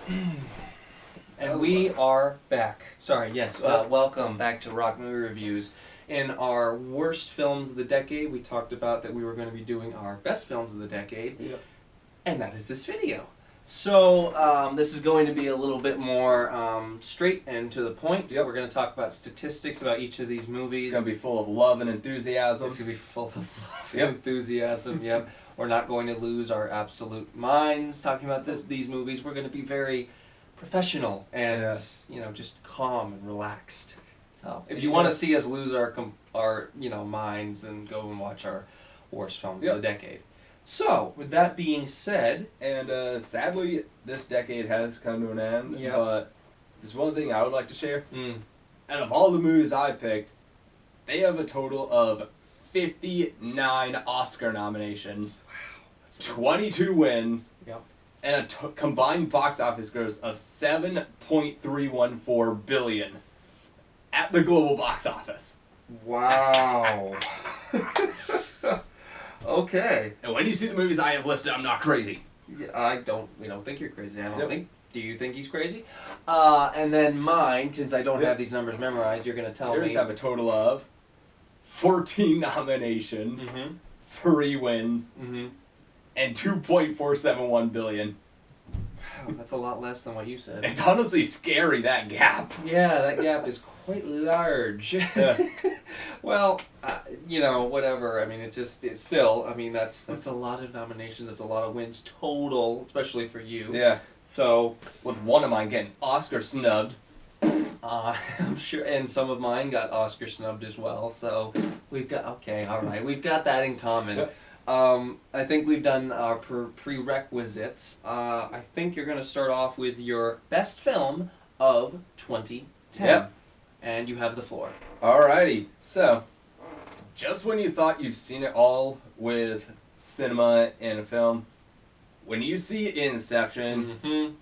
And we are back. Sorry, yes. Welcome back to Rock Movie Reviews. In our worst films of the decade, we talked about that we were going to be doing our best films of the decade. Yep. And that is this video. So, this is going to be a little bit more straight and to the point. Yep. We're going to talk about statistics about each of these movies. It's going to be full of love and enthusiasm. It's going to be full of love and enthusiasm, yep. We're not going to lose our absolute minds talking about these movies. We're going to be very professional and just calm and relaxed. So if you want to see us lose our minds, then go and watch our worst films of the decade. So with that being said, and sadly this decade has come to an end. But there's one thing I would like to share. Out of all the movies I picked, they have a total of 59 Oscar nominations. Wow, 22 wins. Yep. And a combined box office gross of $7.314 billion at the global box office. Wow. Okay. And when you see the movies I have listed, I'm not crazy. Yeah, we don't think you're crazy. I don't think. Do you think he's crazy? And then mine, since I don't have these numbers memorized, you're going to tell me. Yours have a total of 14 nominations, 3 wins, and $2.471 billion. Wow, that's a lot less than what you said. It's honestly scary, that gap. Yeah, that gap is quite large. Well, whatever. I mean, it's still. I mean, that's a lot of nominations. That's a lot of wins total, especially for you. Yeah. So, with one of mine getting Oscar snubbed. I'm sure, and some of mine got Oscar snubbed as well. So we've got we've got that in common. I think we've done our prerequisites. I think you're going to start off with your best film of 2010. Yep. And you have the floor. Alrighty. So, just when you thought you've seen it all with cinema and a film, when you see Inception,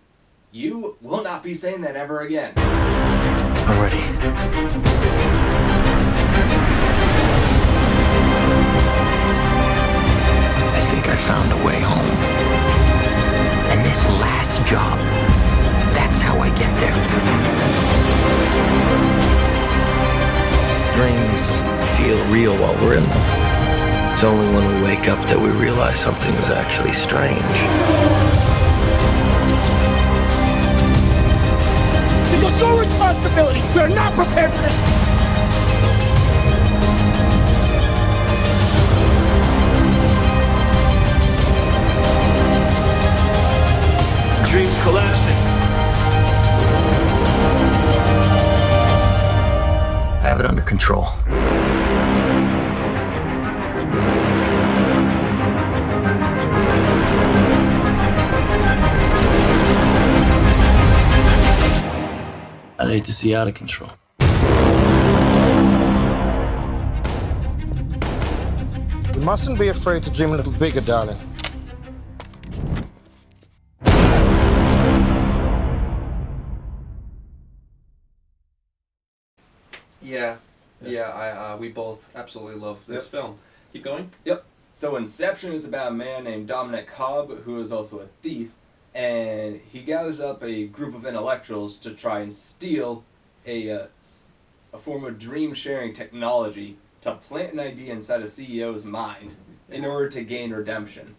you will not be saying that ever again. Already. I think I found a way home. And this last job, that's how I get there. Dreams feel real while we're in them. It's only when we wake up that we realize something was actually strange. This was your responsibility! We are not prepared for this! Dream's collapsing. I have it under control. I'd hate to see out of control. You mustn't be afraid to dream a little bigger, darling. We both absolutely love this film. Keep going. Yep. So Inception is about a man named Dominic Cobb, who is also a thief, and he gathers up a group of intellectuals to try and steal a form of dream-sharing technology to plant an idea inside a CEO's mind in order to gain redemption.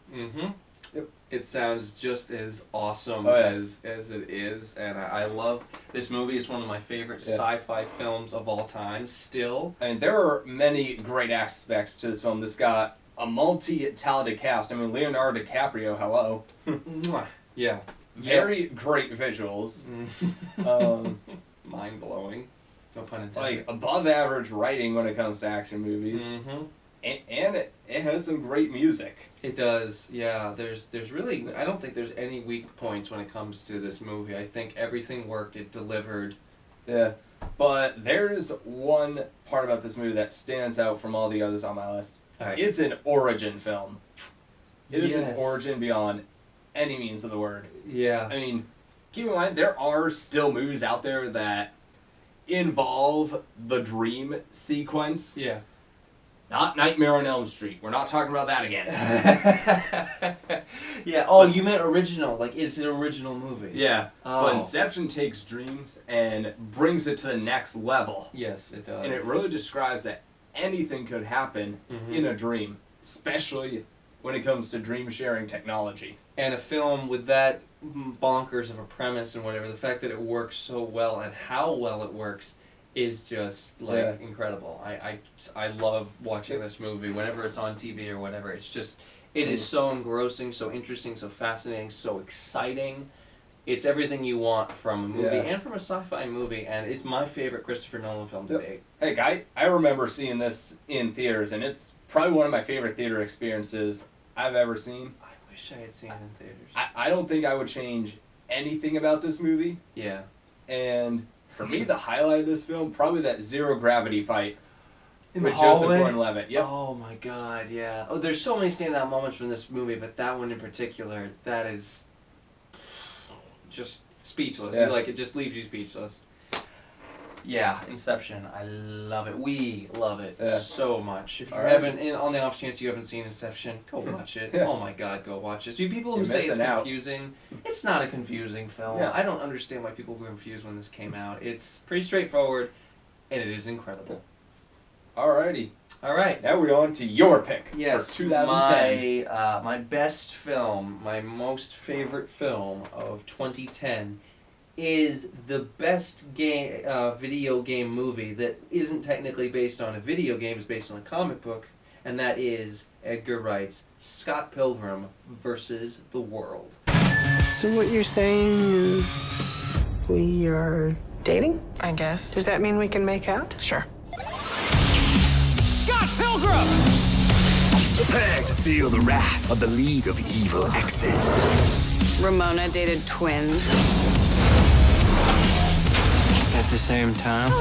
Yep. It sounds just as awesome as it is, and I love this movie. It's one of my favorite sci-fi films of all time, still. I mean, there are many great aspects to this film. This got a multi-talented cast. I mean, Leonardo DiCaprio, hello. Yeah. Very great visuals. Mind-blowing. No pun intended. Like, above-average writing when it comes to action movies. And it has some great music. It does, yeah. There's really, I don't think there's any weak points when it comes to this movie. I think everything worked, it delivered. Yeah, but there's one part about this movie that stands out from all the others on my list. Right. It's an origin film. It is an origin beyond any means of the word. Yeah. I mean, keep in mind, there are still movies out there that involve the dream sequence. Yeah. Not Nightmare on Elm Street. We're not talking about that again. Yeah. Oh, you meant original. Like, it's an original movie. Yeah. Oh. But Inception takes dreams and brings it to the next level. Yes, it does. And it really describes that anything could happen in a dream, especially when it comes to dream sharing technology. And a film with that bonkers of a premise and whatever, the fact that it works so well and how well it works is just like incredible. I love watching this movie whenever it's on TV or whatever. It's just, it is so engrossing, so interesting, so fascinating, so exciting. It's everything you want from a movie and from a sci-fi movie, and it's my favorite Christopher Nolan film to date. Hey, I remember seeing this in theaters, and it's probably one of my favorite theater experiences I've ever seen. I wish I had seen it in theaters. I don't think I would change anything about this movie. Yeah. And for me, the highlight of this film, probably that zero gravity fight In with the hallway? Joseph Gordon-Levitt. Yep. Oh my god, yeah. Oh, there's so many standout moments from this movie, but that one in particular, that is just speechless. Yeah. Like, it just leaves you speechless. Yeah, Inception. I love it. We love it so much. If you haven't, on the off chance you haven't seen Inception, go watch it. Oh my god, go watch it. So people who say it's confusing, it's not a confusing film. Yeah. I don't understand why people were confused when this came out. It's pretty straightforward, and it is incredible. Alrighty. All right. Now we're on to your pick Yes, for 2010. my best film, my most favorite film of 2010 is the best video game movie that isn't technically based on a video game, it's based on a comic book, and that is Edgar Wright's Scott Pilgrim versus the World. So what you're saying is we are dating? I guess. Does that mean we can make out? Sure. Scott Pilgrim! Prepare to feel the wrath of the League of Evil Exes. Ramona dated twins. At the same time?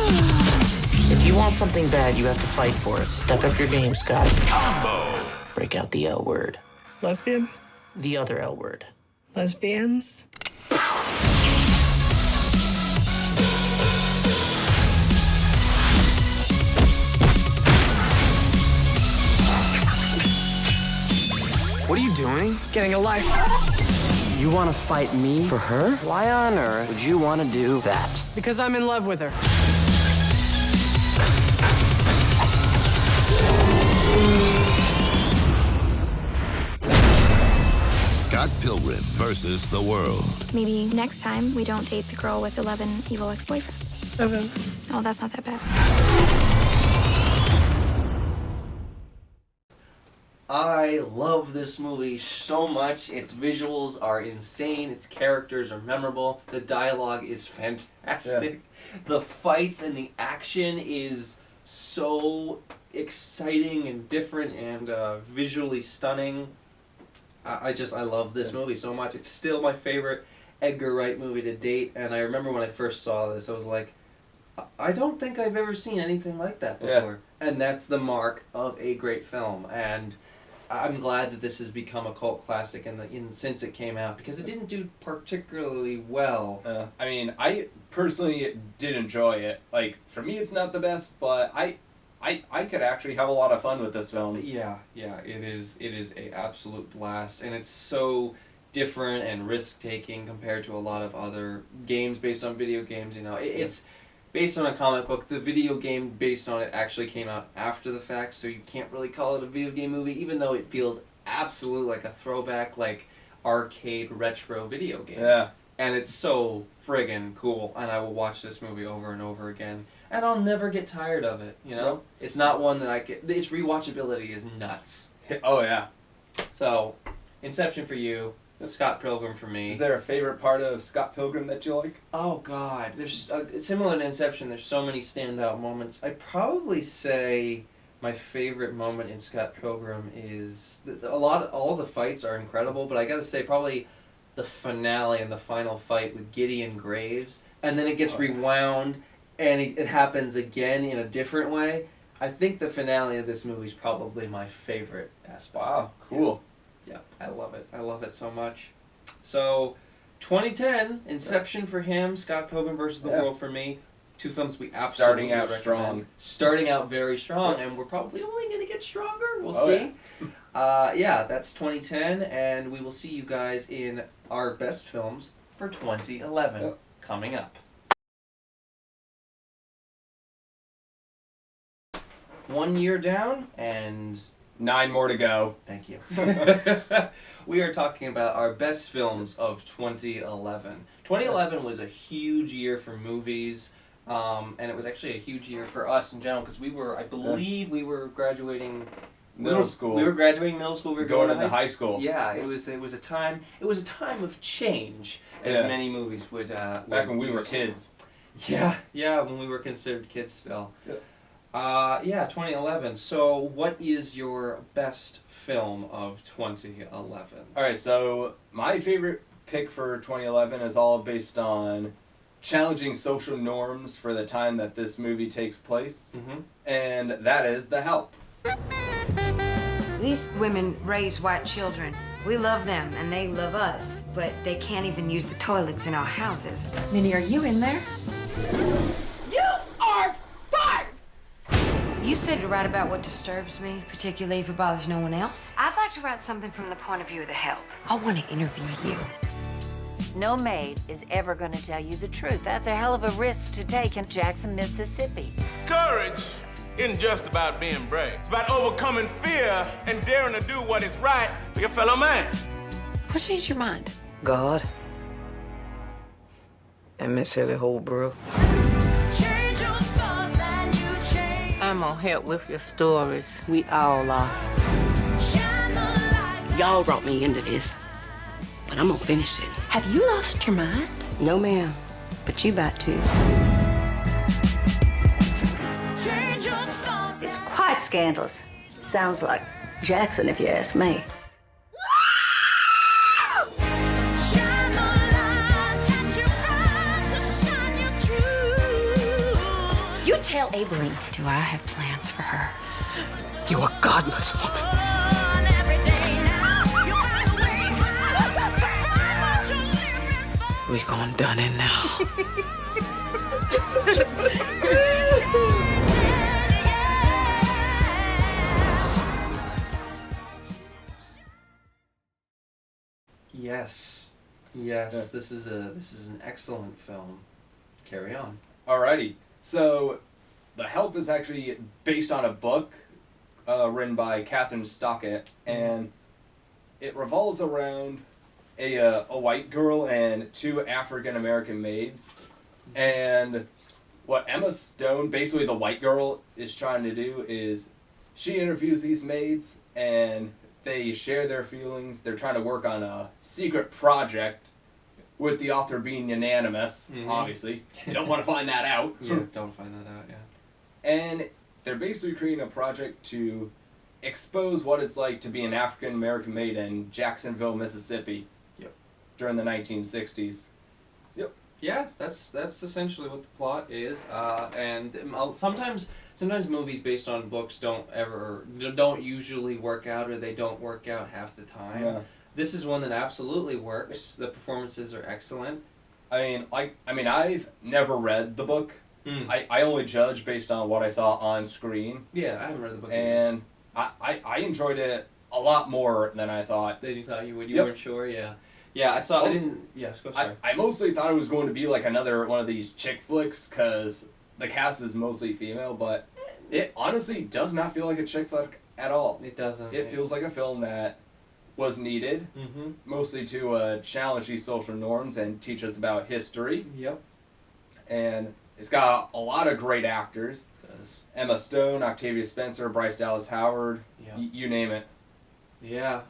If you want something bad, you have to fight for it. Step up your game, Scott. Combo. Break out the L word. Lesbian? The other L word. Lesbians? What are you doing? Getting a life. You want to fight me for her? Why on earth would you want to do that? Because I'm in love with her. Scott Pilgrim versus the world. Maybe next time we don't date the girl with 11 evil ex-boyfriends. 7. Oh, that's not that bad. I love this movie so much. Its visuals are insane. Its characters are memorable. The dialogue is fantastic. Yeah. The fights and the action is so exciting and different and visually stunning. I love this movie so much. It's still my favorite Edgar Wright movie to date. And I remember when I first saw this, I was like, I don't think I've ever seen anything like that before. Yeah. And that's the mark of a great film. And I'm glad that this has become a cult classic since it came out, because it didn't do particularly well. I mean, I personally did enjoy it. Like, for me, it's not the best, but I could actually have a lot of fun with this film. Yeah, it is a absolute blast, and it's so different and risk-taking compared to a lot of other games based on video games. You know, it's based on a comic book. The video game based on it actually came out after the fact, so you can't really call it a video game movie, even though it feels absolutely like a throwback, like arcade retro video game. Yeah. And it's so friggin' cool, and I will watch this movie over and over again, and I'll never get tired of it, you know? Nope. It's not one that its rewatchability is nuts. Oh, yeah. So, Inception for you. Scott Pilgrim for me. Is there a favorite part of Scott Pilgrim that you like? Oh God, there's similar to Inception. There's so many standout moments. I'd probably say my favorite moment in Scott Pilgrim is all the fights are incredible, but I got to say probably the finale and the final fight with Gideon Graves, and then it gets rewound, and it happens again in a different way. I think the finale of this movie is probably my favorite aspect. Wow, cool. Yeah, I love it. I love it so much. So, 2010, Inception for him, Scott Pilgrim versus the World for me. Two films we absolutely Starting out recommend. strong. Starting out very strong, and we're probably only going to get stronger. We'll Oh, see. Yeah, that's 2010, and we will see you guys in our best films for 2011 coming up. One year down, and 9 more to go. thank you. We are talking about our best films of 2011. 2011 was a huge year for movies, and it was actually a huge year for us in general, because I believe we were graduating Middle school. We were graduating middle school. We were Going to into high school. Yeah, it was a time of change, as many movies would. Back when we were kids. Yeah, when we were considered kids still. Yeah. 2011. So, what is your best film of 2011? Alright, so my favorite pick for 2011 is all based on challenging social norms for the time that this movie takes place, and that is The Help. These women raise white children. We love them, and they love us, but they can't even use the toilets in our houses. Minnie, are you in there? You are fired! You said to write about what disturbs me, particularly if it bothers no one else. I'd like to write something from the point of view of the help. I want to interview you. No maid is ever going to tell you the truth. That's a hell of a risk to take in Jackson, Mississippi. Courage isn't just about being brave. It's about overcoming fear and daring to do what is right for your fellow man. What changed your mind? God. And Miss Ellie Holbrook. I'm gonna help with your stories. We all are. Y'all brought me into this, but I'm gonna finish it. Have you lost your mind? No, ma'am. But you about to. It's quite scandalous. Sounds like Jackson, if you ask me. You tell Aileen. Do I have plans for her? You're a godless woman. We gone done it now. Yes. This is an excellent film. Carry on. Alrighty. So, The Help is actually based on a book written by Catherine Stockett, and it revolves around a white girl and 2 African American maids. And what Emma Stone, basically the white girl, is trying to do is she interviews these maids and they share their feelings. They're trying to work on a secret project with the author being unanimous, obviously. You don't want to find that out. Yeah, don't find that out, yeah. And they're basically creating a project to expose what it's like to be an African American maid in Jacksonville, Mississippi. Yep. During the 1960s. Yep. Yeah, that's essentially what the plot is. And sometimes movies based on books don't usually work out, or they don't work out half the time. Yeah. This is one that absolutely works. The performances are excellent. I mean, I've never read the book. I only judge based on what I saw on screen. Yeah, I haven't read the book And I enjoyed it a lot more than I thought. Than you thought you would? You weren't sure? Yeah. Yeah, I saw. I mostly thought it was going to be like another one of these chick flicks, because the cast is mostly female, but it honestly does not feel like a chick flick at all. It doesn't. It feels like a film that was needed, mostly to challenge these social norms and teach us about history. Yep. And it's got a lot of great actors. It does. Emma Stone, Octavia Spencer, Bryce Dallas Howard, you name it. Yeah,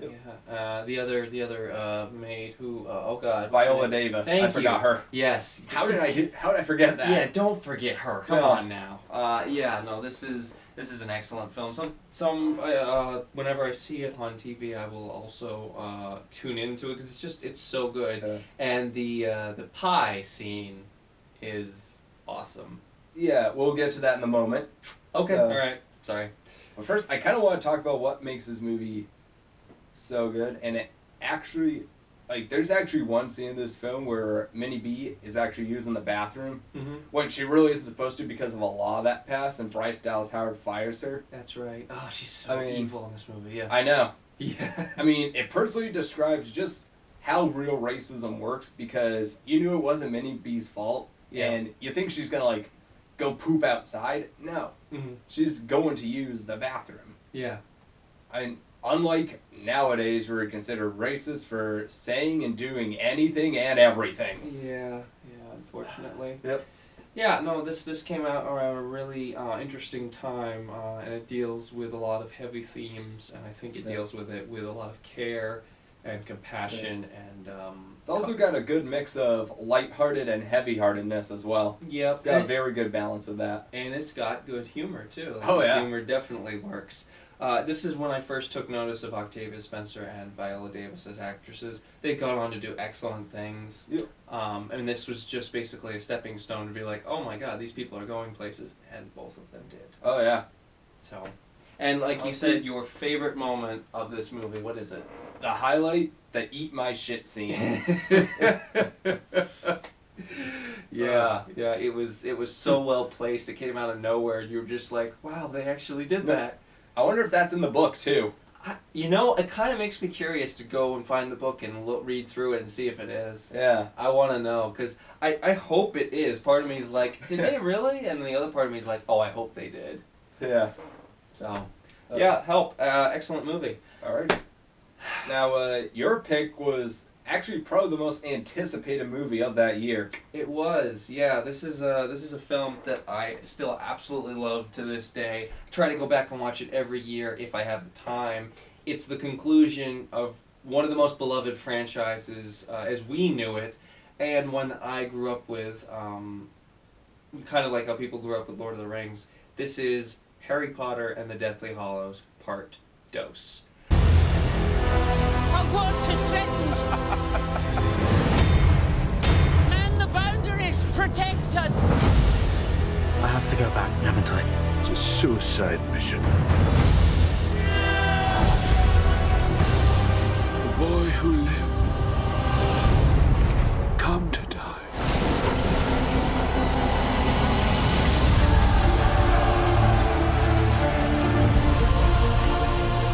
yeah. The other maid who, oh God, Viola Davis. I forgot her. Yes. How did I forget that? Yeah, don't forget her. Come on now. This is an excellent film. Whenever I see it on TV, I will also tune into it, because it's so good. And the pie scene is awesome. Yeah, we'll get to that in a moment. Okay. All right. Sorry. Well, first, I kind of want to talk about what makes this movie so good, and it actually like, there's actually one scene in this film where Minnie B is actually using the bathroom when she really isn't supposed to because of a law that passed, and Bryce Dallas Howard fires her. That's right. Oh, she's so evil in this movie. Yeah. I know. Yeah. I mean, it personally describes just how real racism works, because you knew it wasn't Minnie B's fault, and you think she's gonna like go poop outside. No, she's going to use the bathroom. Yeah. Unlike nowadays, we're considered racist for saying and doing anything and everything. Yeah, unfortunately. Yep. Yeah, no, this came out around a really interesting time, and it deals with a lot of heavy themes, and I think it deals with it with a lot of care and compassion, and it's also got a good mix of lighthearted and heavy-heartedness as well. Yep. It's got a very good balance with that. And it's got good humor, too. Like, oh, the yeah. humor definitely works. This is when I first took notice of Octavia Spencer and Viola Davis as actresses. They've gone on to do excellent things. Yep. And this was just basically a stepping stone to be like, oh my god, these people are going places, and both of them did. Oh, yeah. So, and like you said, your favorite moment of this movie, what is it? The highlight, the eat my shit scene. Yeah, it was so well placed. It came out of nowhere. You were just like, wow, they actually did that. I wonder if that's in the book too. It kind of makes me curious to go and find the book and read through it and see if it is. Yeah. I want to know, because I hope it is. Part of me is like, did they really? And the other part of me is like, oh, I hope they did. Yeah. So, yeah, Help. Excellent movie. All right. Now, your pick was actually probably the most anticipated movie of that year. It was, yeah. This is a film that I still absolutely love to this day. I try to go back and watch it every year if I have the time. It's the conclusion of one of the most beloved franchises as we knew it, and one that I grew up with, kind of like how people grew up with Lord of the Rings. This is Harry Potter and the Deathly Hallows, Part Dos. Hogwarts is threatened. Man the boundaries, protect us. I have to go back, haven't I? It's a suicide mission. The boy who lived, come to die.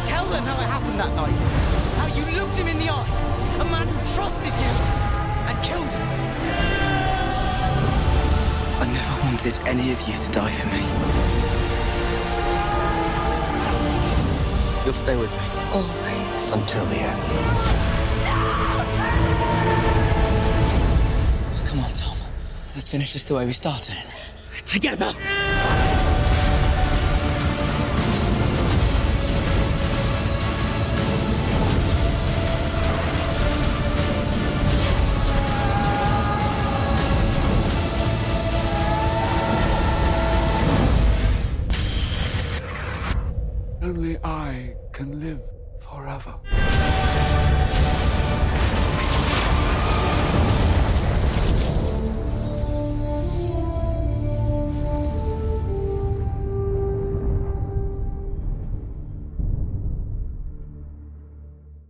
Tell them how it happened that night. How you looked him in the eye. A man who trusted you and killed him. I never wanted any of you to die for me. You'll stay with me. Always. Until the end. Come on, Tom. Let's finish this the way we started. Together. Only I can live forever.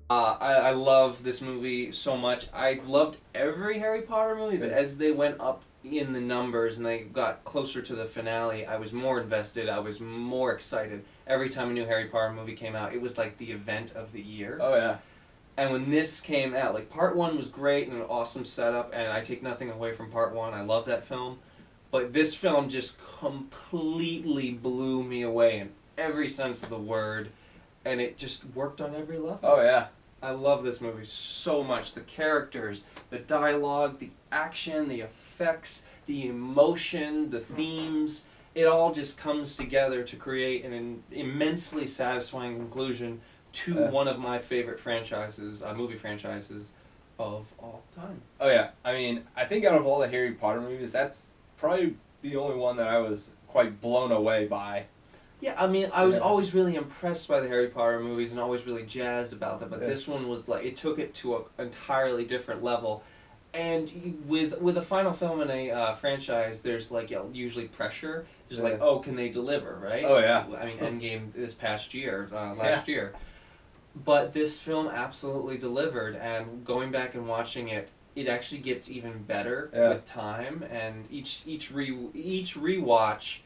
I love this movie so much. I've loved every Harry Potter movie, but as they went up in the numbers and they got closer to the finale, I was more invested. I was more excited. Every time a new Harry Potter movie came out, it was like the event of the year. Oh, yeah. And when this came out, like, Part 1 was great and an awesome setup, and I take nothing away from Part 1. I love that film. But this film just completely blew me away in every sense of the word, and it just worked on every level. Oh, yeah. I love this movie so much. The characters, the dialogue, the action, the effects, the emotion, the themes, it all just comes together to create an immensely satisfying conclusion to one of my favorite franchises, movie franchises of all time. Oh, yeah. I mean, I think out of all the Harry Potter movies, that's probably the only one that I was quite blown away by. Yeah, I mean, I was always really impressed by the Harry Potter movies and always really jazzed about them, but this one was like, it took it to an entirely different level. And with a final film in a franchise, there's like usually pressure. Just like, oh, can they deliver, right? Oh, yeah. I mean, Endgame this past year, last year. But this film absolutely delivered, and going back and watching it, it actually gets even better with time, and each rewatch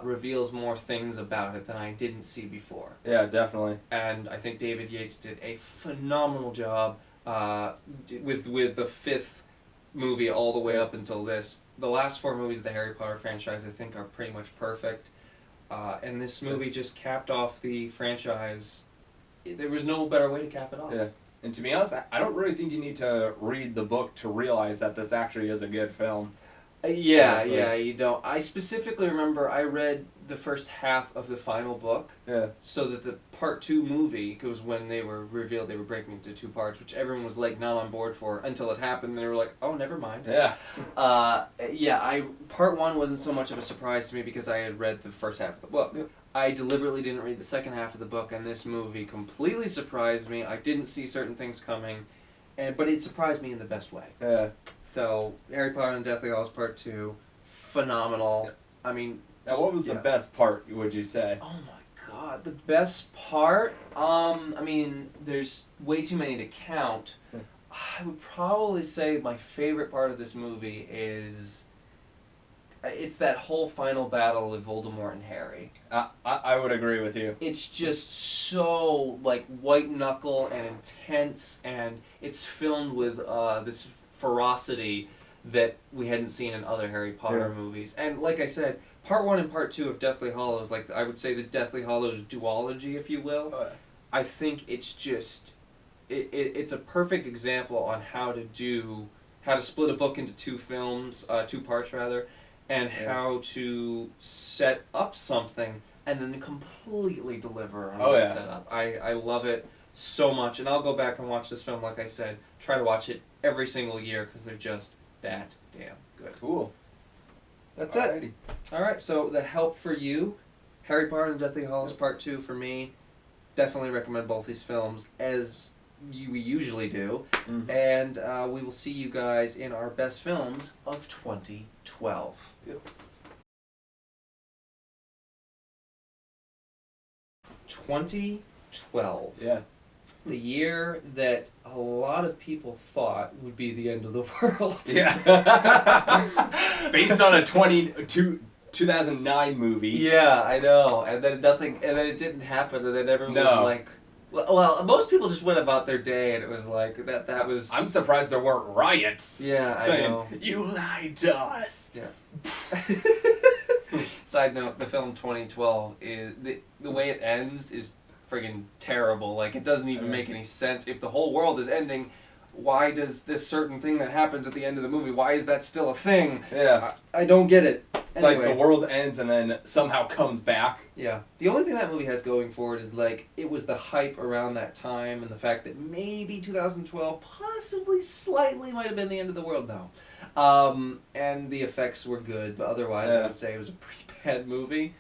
reveals more things about it than I didn't see before. Yeah, definitely. And I think David Yates did a phenomenal job with the 5th movie all the way up until this. The last 4 movies of the Harry Potter franchise, I think, are pretty much perfect. And this movie just capped off the franchise. There was no better way to cap it off. Yeah. And to be honest, I don't really think you need to read the book to realize that this actually is a good film. Yeah, you don't. I specifically remember I read the first half of the final book. Yeah. So that the part 2 movie, because when they were revealed they were breaking into 2 parts, which everyone was like not on board for until it happened, and they were like, oh, never mind. Yeah. Part 1 wasn't so much of a surprise to me because I had read the first half of the book. Yep. I deliberately didn't read the second half of the book, and this movie completely surprised me. I didn't see certain things coming, but it surprised me in the best way. Yeah. So, Harry Potter and the Deathly Hallows Part 2, phenomenal. Yeah. I mean... Now, what was the best part, would you say? Oh my god, the best part? I mean, there's way too many to count. I would probably say my favorite part of this movie is... It's that whole final battle with Voldemort and Harry. I would agree with you. It's just so, like, white-knuckle and intense, and it's filmed with this ferocity that we hadn't seen in other Harry Potter movies. And like I said, Part 1 and Part 2 of Deathly Hallows, like, I would say the Deathly Hallows duology, if you will. Oh, yeah. I think it's just... It's a perfect example on how to split a book into 2 films, 2 parts rather, and how to set up something and then completely deliver on that setup. I love it so much, and I'll go back and watch this film, like I said, try to watch it every single year because they're just that damn good. Cool. That's it. Alright, so the help for you, Harry Potter and Deathly Hallows Part 2 for me. Definitely recommend both these films, as we usually do. Mm-hmm. And we will see you guys in our best films of 2012. Yep. 2012. Yeah. The year that a lot of people thought would be the end of the world. Yeah. Based on a 2009 movie. Yeah, I know. And then it didn't happen, and then everyone was like, well, most people just went about their day, and it was like, that was... I'm surprised there weren't riots. Yeah, saying, I know. You lied to us. Yeah. Side note, the film 2012, is the way it ends is friggin' terrible. Like, it doesn't even make any sense. If the whole world is ending, why does this certain thing that happens at the end of the movie, why is that still a thing? Yeah. I don't get it. It's like the world ends and then somehow comes back. Yeah. The only thing that movie has going for it is, like, it was the hype around that time and the fact that maybe 2012 possibly slightly might have been the end of the world now. And the effects were good, but otherwise I would say it was a pretty bad movie.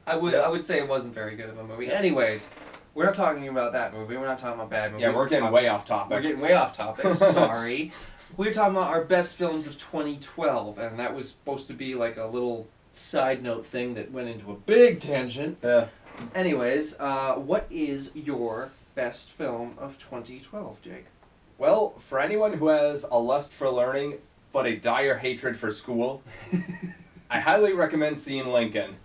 I would say it wasn't very good of a movie. Anyways, we're not talking about that movie. We're not talking about bad movies. Yeah, we're getting way off topic. We're getting way off topic. Sorry. We're talking about our best films of 2012, and that was supposed to be like a little side note thing that went into a big tangent. Yeah. Anyways, what is your best film of 2012, Jake? Well, for anyone who has a lust for learning, but a dire hatred for school, I highly recommend seeing Lincoln.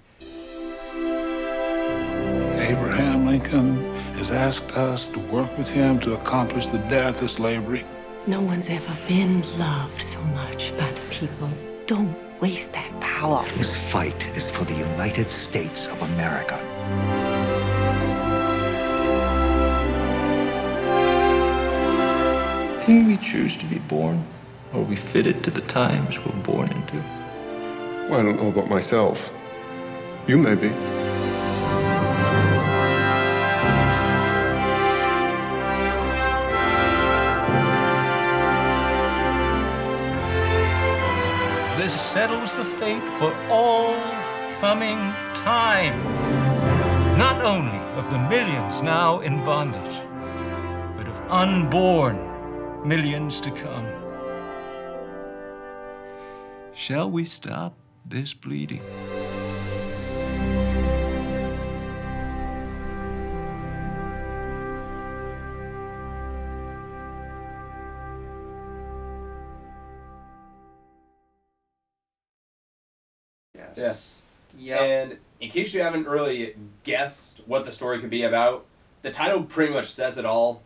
Abraham Lincoln has asked us to work with him to accomplish the death of slavery. No one's ever been loved so much by the people. Don't waste that power. This fight is for the United States of America. Can we choose to be born, or are we fitted to the times we're born into? Well, I don't know about myself. You may be. This settles the fate for all coming time. Not only of the millions now in bondage, but of unborn millions to come. Shall we stop this bleeding? Yes. Yeah. And in case you haven't really guessed what the story could be about, the title pretty much says it all.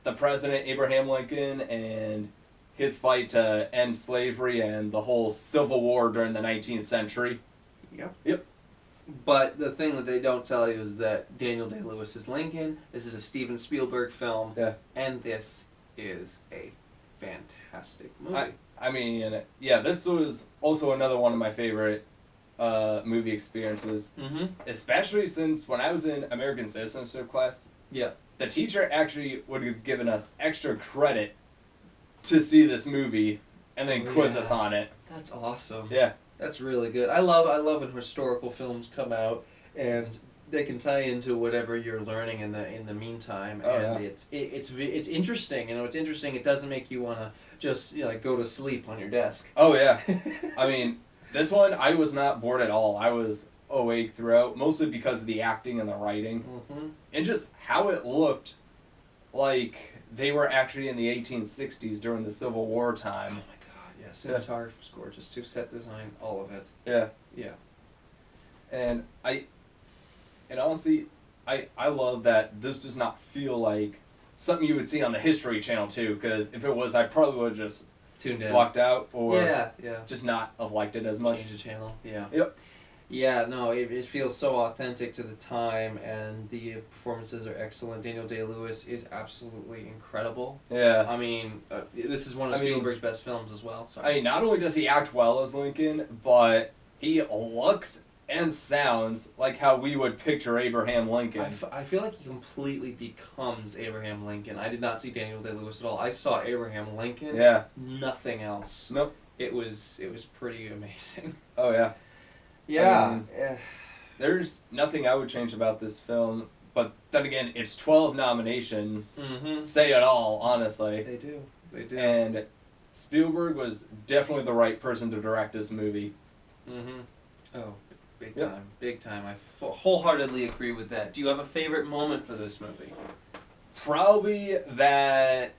The President Abraham Lincoln and his fight to end slavery and the whole Civil War during the 19th century. Yep. But the thing that they don't tell you is that Daniel Day-Lewis is Lincoln. This is a Steven Spielberg film. Yeah. And this is a fantastic movie. I mean, yeah, this was also another one of my favorite movie experiences. Mm-hmm. Especially since when I was in American Citizenship class, the teacher actually would have given us extra credit to see this movie and then quiz us on it. That's awesome. Yeah. That's really good. I love when historical films come out and they can tie into whatever you're learning in the meantime, it's interesting. You know, it's interesting. It doesn't make you want to just like go to sleep on your desk. Oh yeah. I mean, this one I was not bored at all. I was awake throughout, mostly because of the acting and the writing, and just how it looked like they were actually in the 1860s during the Civil War time. Oh my God, yeah, cinematography was gorgeous too, set design, all of it. Yeah. And honestly, I love that this does not feel like something you would see on the History Channel too, because if it was, I probably would have just tuned in, walked out, or yeah, just not have liked it as much. Change the channel. Yeah. Yep. Yeah, no, it feels so authentic to the time, and the performances are excellent. Daniel Day-Lewis is absolutely incredible. Yeah. I mean, this is one of Spielberg's best films as well. So. I mean, not only does he act well as Lincoln, but he looks and sounds like how we would picture Abraham Lincoln. I feel like he completely becomes Abraham Lincoln. I did not see Daniel Day-Lewis at all. I saw Abraham Lincoln. Yeah. Nothing else. Nope. It was pretty amazing. Oh yeah. Yeah. I mean, there's nothing I would change about this film, but then again, it's 12 nominations. Say it all, honestly. They do. And Spielberg was definitely the right person to direct this movie. Oh, big time. Big time. I wholeheartedly agree with that. Do you have a favorite moment for this movie? Probably that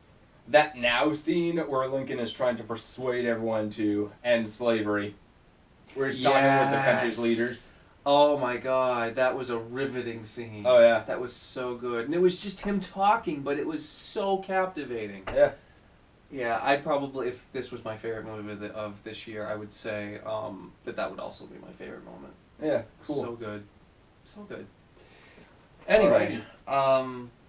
now scene where Lincoln is trying to persuade everyone to end slavery. Where he's talking with the country's leaders. Oh my God, that was a riveting scene. Oh yeah. That was so good. And it was just him talking, but it was so captivating. Yeah. Yeah, I'd probably, if this was my favorite movie of this year, I would say that would also be my favorite moment. Yeah, cool. So good. So good. Anyway,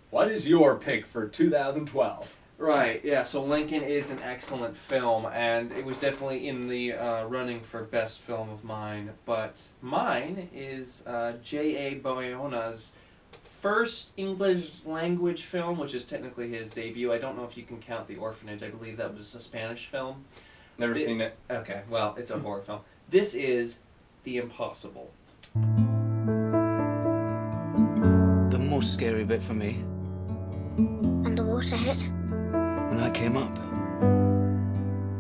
what is your pick for 2012? Right, yeah, so Lincoln is an excellent film, and it was definitely in the running for best film of mine, but mine is J.A. Bayona's first English language film, which is technically his debut. I don't know if you can count The Orphanage. I believe that was a Spanish film. Never seen it. Okay, well, it's a horror film. This is The Impossible. The most scary bit for me. And the water hit? When I came up.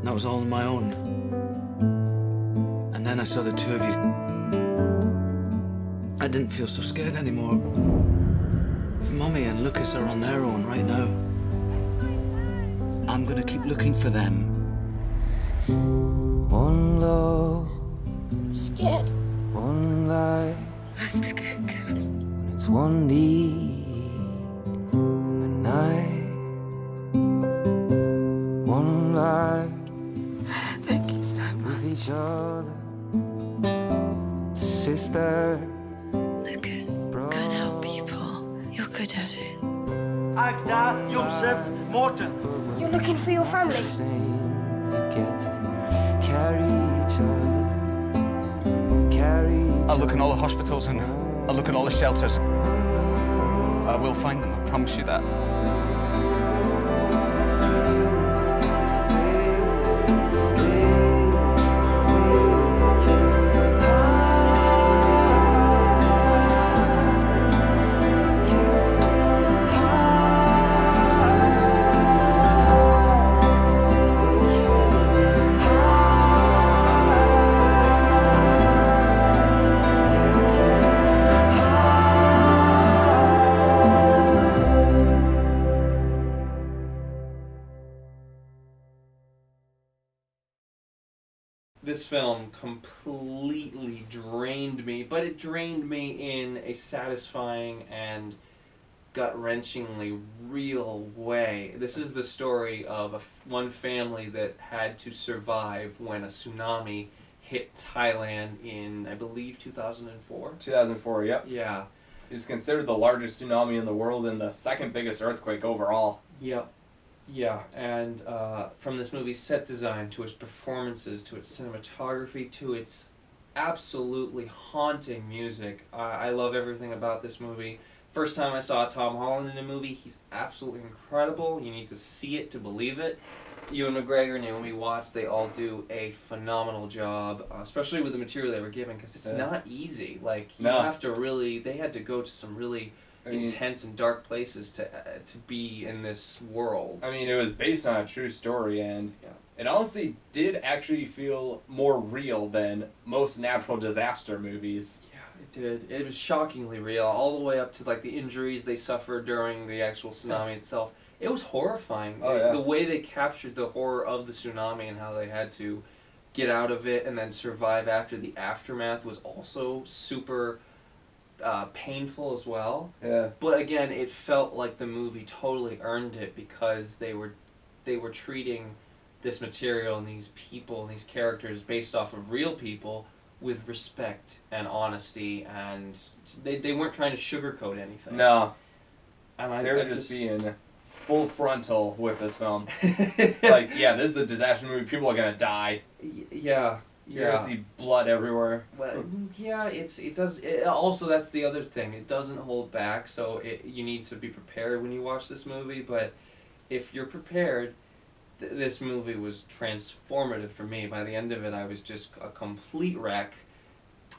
That was all on my own. And then I saw the two of you. I didn't feel so scared anymore. If Mommy and Lucas are on their own right now, I'm gonna keep looking for them. One love. I'm scared. One life. I'm scared too. And it's one need in the night. One life. Thank you so much. With each other. Sister. Lucas, go and help people. You're good at it. Agda Joseph Morton. You're looking for your family? I'll look in all the hospitals and I'll look in all the shelters. I will find them, I promise you that. this film completely drained me, but it drained me in a satisfying and gut-wrenchingly real way. This is the story of one family that had to survive when a tsunami hit Thailand in, I believe, 2004? 2004, yep. Yeah. It was considered the largest tsunami in the world and the second biggest earthquake overall. Yep. Yeah, and from this movie's set design to its performances to its cinematography to its absolutely haunting music, I love everything about this movie. First time I saw Tom Holland in a movie, he's absolutely incredible. You need to see it to believe it. Ewan McGregor, Naomi Watts, they all do a phenomenal job, especially with the material they were given, because it's not easy. Like, you have to really, they had to go to some really intense and dark places to be in this world. I mean, it was based on a true story, and it honestly did actually feel more real than most natural disaster movies. It did. It was shockingly real, all the way up to like the injuries they suffered during the actual tsunami itself. It was horrifying. The way they captured the horror of the tsunami and how they had to get out of it and then survive after the aftermath was also super painful as well. Yeah. But again, it felt like the movie totally earned it because they were treating this material and these people and these characters based off of real people with respect and honesty, and they weren't trying to sugarcoat anything. No. And they were just being full frontal with this film. Like, yeah, this is a disaster movie. People are gonna die. Yeah. You're gonna see blood everywhere. Well, yeah, also, that's the other thing. It doesn't hold back, so you need to be prepared when you watch this movie. But if you're prepared, this movie was transformative for me. By the end of it, I was just a complete wreck,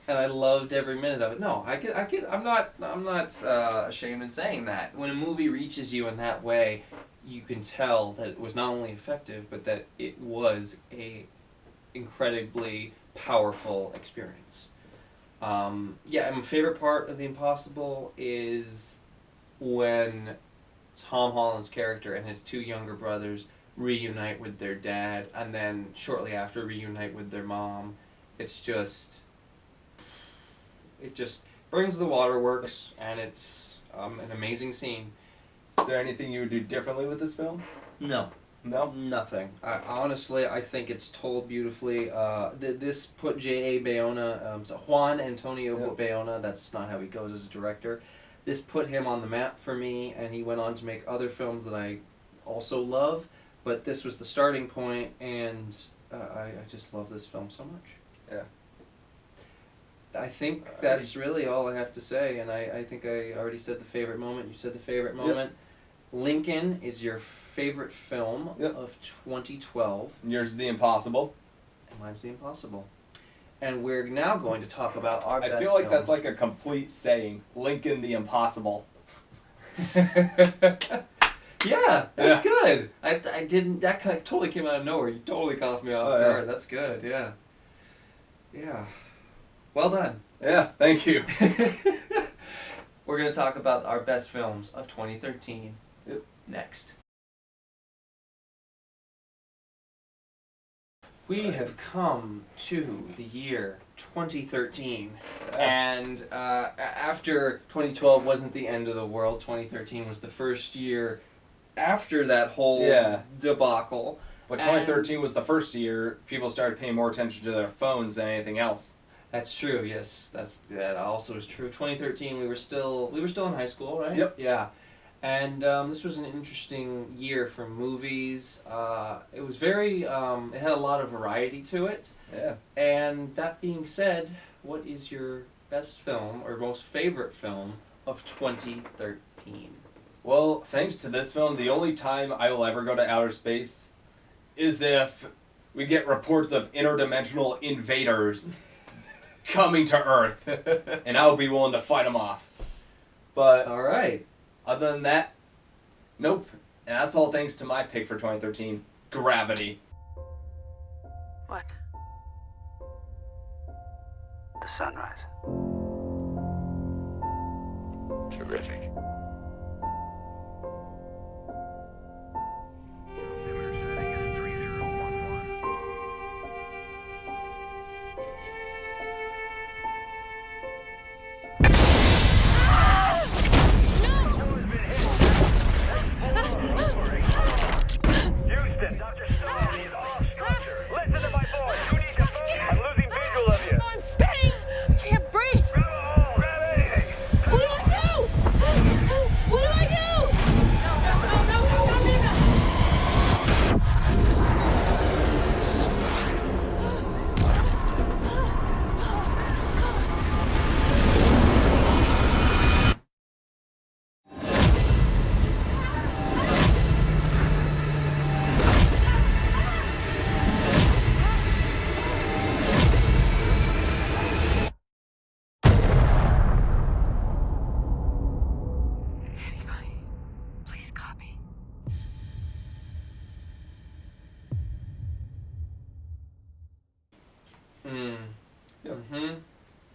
and I loved every minute of it. No, I'm not ashamed in saying that. When a movie reaches you in that way, you can tell that it was not only effective, but that it was a incredibly powerful experience. And my favorite part of The Impossible is when Tom Holland's character and his two younger brothers reunite with their dad, and then shortly after reunite with their mom. It just brings the waterworks, and it's an amazing scene. Is there anything you would do differently with this film? No. No? Nothing. Honestly, I think it's told beautifully. This put J.A. Bayona, Juan Antonio Bayona, that's not how he goes as a director. This put him on the map for me, and he went on to make other films that I also love. But this was the starting point, and I just love this film so much. Yeah. I think that's really all I have to say, and I think I already said the favorite moment. You said the favorite moment. Yep. Lincoln is your favorite film of 2012. Yours is The Impossible. And mine's The Impossible. And we're now going to talk about our best films. I feel like that's like a complete saying. Lincoln the Impossible. Yeah, that's good. I didn't. That kind of totally came out of nowhere. You totally caught me off guard. That's good. Yeah. Yeah. Well done. Yeah. Thank you. We're gonna talk about our best films of 2013. Yep. Next. We have come to the year 2013, and after 2012 wasn't the end of the world, 2013 was the first year after that whole debacle. But 2013 was the first year people started paying more attention to their phones than anything else. That's true. Yes, that also is true. 2013, we were still in high school, right? Yep. Yeah, and this was an interesting year for movies. It was very. It had a lot of variety to it. Yeah. And that being said, what is your best film or most favorite film of 2013? Well, thanks to this film, the only time I will ever go to outer space is if we get reports of interdimensional invaders coming to Earth, and I'll be willing to fight them off. But all right. Other than that, nope. And that's all thanks to my pick for 2013, Gravity. What? The sunrise. Terrific.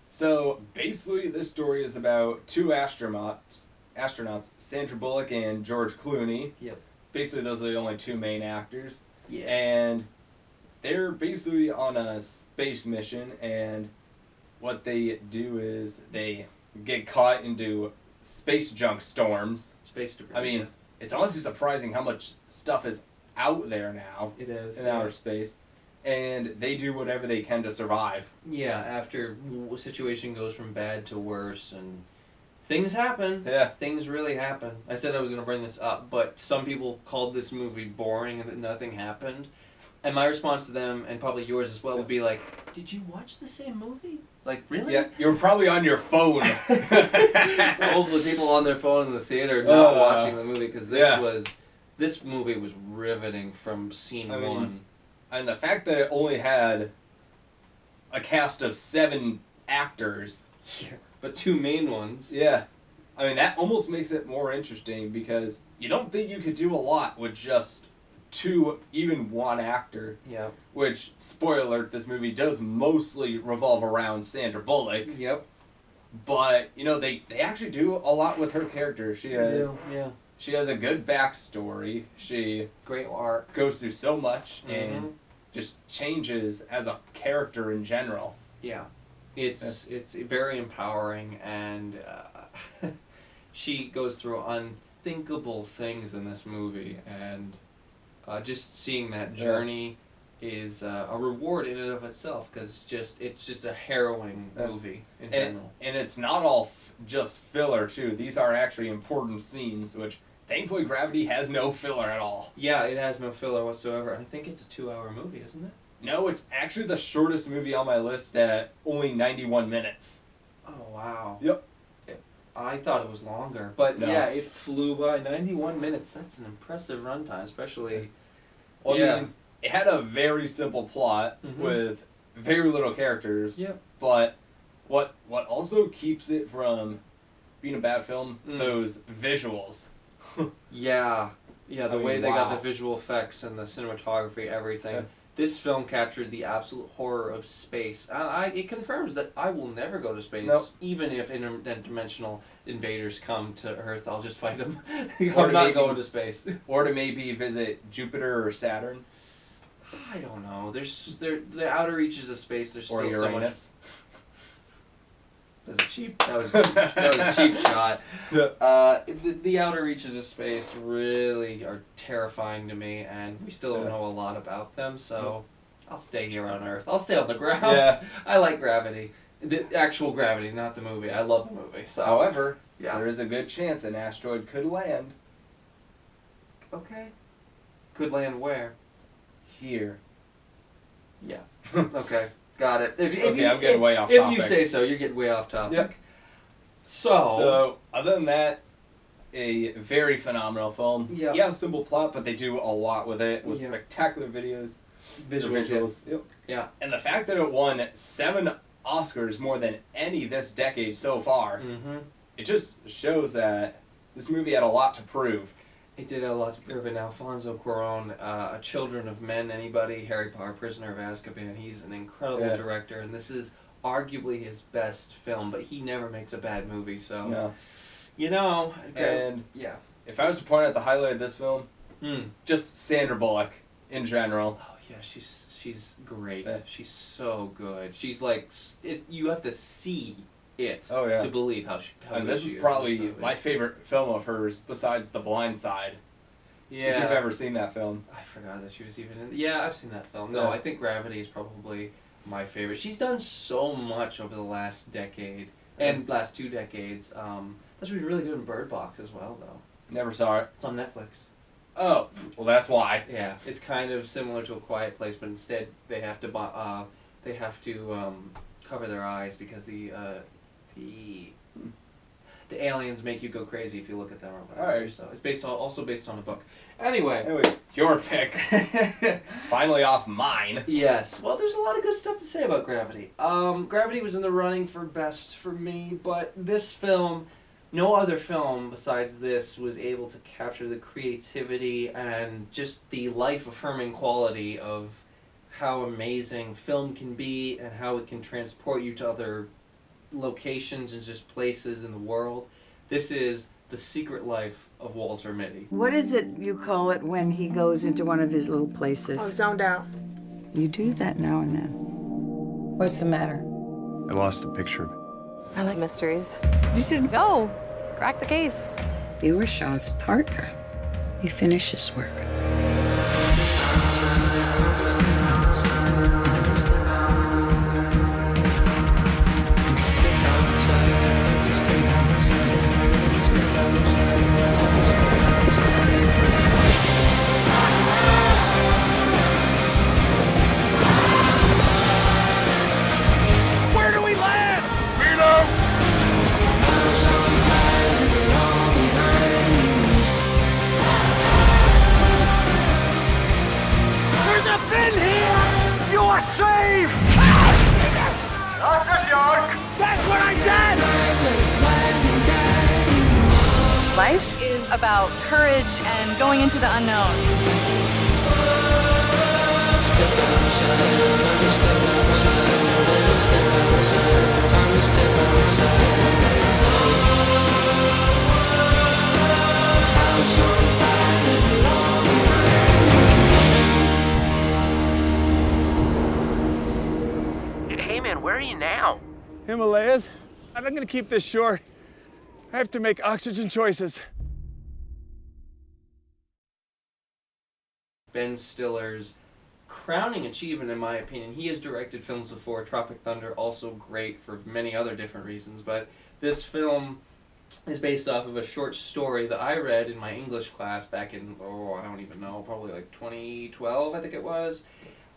So basically, this story is about two astronauts, Sandra Bullock and George Clooney. Yep. Basically, those are the only two main actors. Yeah. And they're basically on a space mission, and what they do is they get caught into space junk storms. Space debris. I mean, it's honestly surprising how much stuff is out there now. It is. In outer space. And they do whatever they can to survive. Yeah, after a situation goes from bad to worse, and things happen. Yeah. Things really happen. I said I was going to bring this up, but some people called this movie boring and that nothing happened. And my response to them, and probably yours as well, would be like, did you watch the same movie? Like, really? Yeah, you were probably on your phone. All the people on their phone in the theater not watching the movie, because this movie was riveting from scene one. And the fact that it only had a cast of 7 actors. Yeah. But 2 main ones. Yeah. I mean, that almost makes it more interesting, because you don't think you could do a lot with just 2, even 1 actor. Yeah. Which, spoiler alert, this movie does mostly revolve around Sandra Bullock. Yep. But, you know, they actually do a lot with her character. She has... Yeah. She has a good backstory. She great arc. Goes through so much and just changes as a character in general. Yeah, it's very empowering, and she goes through unthinkable things in this movie, and just seeing that journey is a reward in and of itself, because it's just a harrowing movie in general. And it's not all just filler too. These are actually important scenes, which thankfully Gravity has no filler at all. Yeah, it has no filler whatsoever. I think it's a 2-hour movie, isn't it? No, it's actually the shortest movie on my list at only 91 minutes. Oh, wow. Yep. I thought it was longer, but No. yeah, it flew by. 91 minutes. That's an impressive runtime, especially. Well, I mean, it had a very simple plot with very little characters. Yep. But what also keeps it from being a bad film, those visuals. Yeah, the way they got wow. the visual effects and the cinematography, everything. Yeah. This film captured the absolute horror of space. It confirms that I will never go to space, even if interdimensional invaders come to Earth. I'll just fight them. I'm not going to space. Or to maybe visit Jupiter or Saturn. I don't know. There's the outer reaches of space. There's or still Uranus. So much. That was a cheap shot. The outer reaches of space really are terrifying to me, and we still don't know a lot about them, so I'll stay here on Earth. I'll stay on the ground. Yeah. I like Gravity. The actual Gravity, not the movie. I love the movie. So. However, there is a good chance an asteroid could land. Okay. Could land where? Here. Yeah. Okay. Got it. I'm getting way off topic. If you say so, you're getting way off topic. Yep. So, other than that, a very phenomenal film. Yep. Yeah, simple plot, but they do a lot with it, with spectacular videos. Visuals. Yep. Yeah. And the fact that it won 7 Oscars, more than any this decade so far, it just shows that this movie had a lot to prove. It did a lot to prove. And Alfonso Cuarón, A Children of Men, anybody, Harry Potter, Prisoner of Azkaban, he's an incredible director, and this is arguably his best film, but he never makes a bad movie, so... No. You know... And if I was to point out the highlight of this film, just Sandra Bullock in general. Oh, yeah, she's great. Yeah. She's so good. She's like... you have to see it to believe how and good this she is is probably my favorite film of hers besides The Blind Side. Yeah. If you've ever seen that film. I forgot that she was even in... Yeah, I've seen that film. No, I think Gravity is probably my favorite. She's done so much over the last decade and last 2 decades. She was really good in Bird Box as well, though. Never saw it. It's on Netflix. Oh, well, that's why. Yeah, it's kind of similar to A Quiet Place, but instead they have to cover their eyes because the aliens make you go crazy if you look at them or whatever. All right. So it's also based on a book. Anyway, your pick. Finally off mine. Yes. Well, there's a lot of good stuff to say about Gravity. Gravity was in the running for best for me, but this film, no other film besides this was able to capture the creativity and just the life-affirming quality of how amazing film can be and how it can transport you to other locations and just places in the world. This is The Secret Life of Walter Mitty. What is it you call it when he goes into one of his little places? Oh, zoned out. You do that now and then. What's the matter? I lost a picture of it. I like mysteries. You should Go. Crack the case. You were Sean's partner. You finish his work. Where do we land? Reno! There's a fin here! You are safe! That's a shark! That's what I said! Life is about courage and going into the unknown. Hey, man, where are you now? Himalayas. I'm gonna keep this short. I have to make oxygen choices. Ben Stiller's crowning achievement, in my opinion. He has directed films before. Tropic Thunder, also great for many other different reasons, but this film is based off of a short story that I read in my English class back in, I don't even know, probably like 2012, I think it was.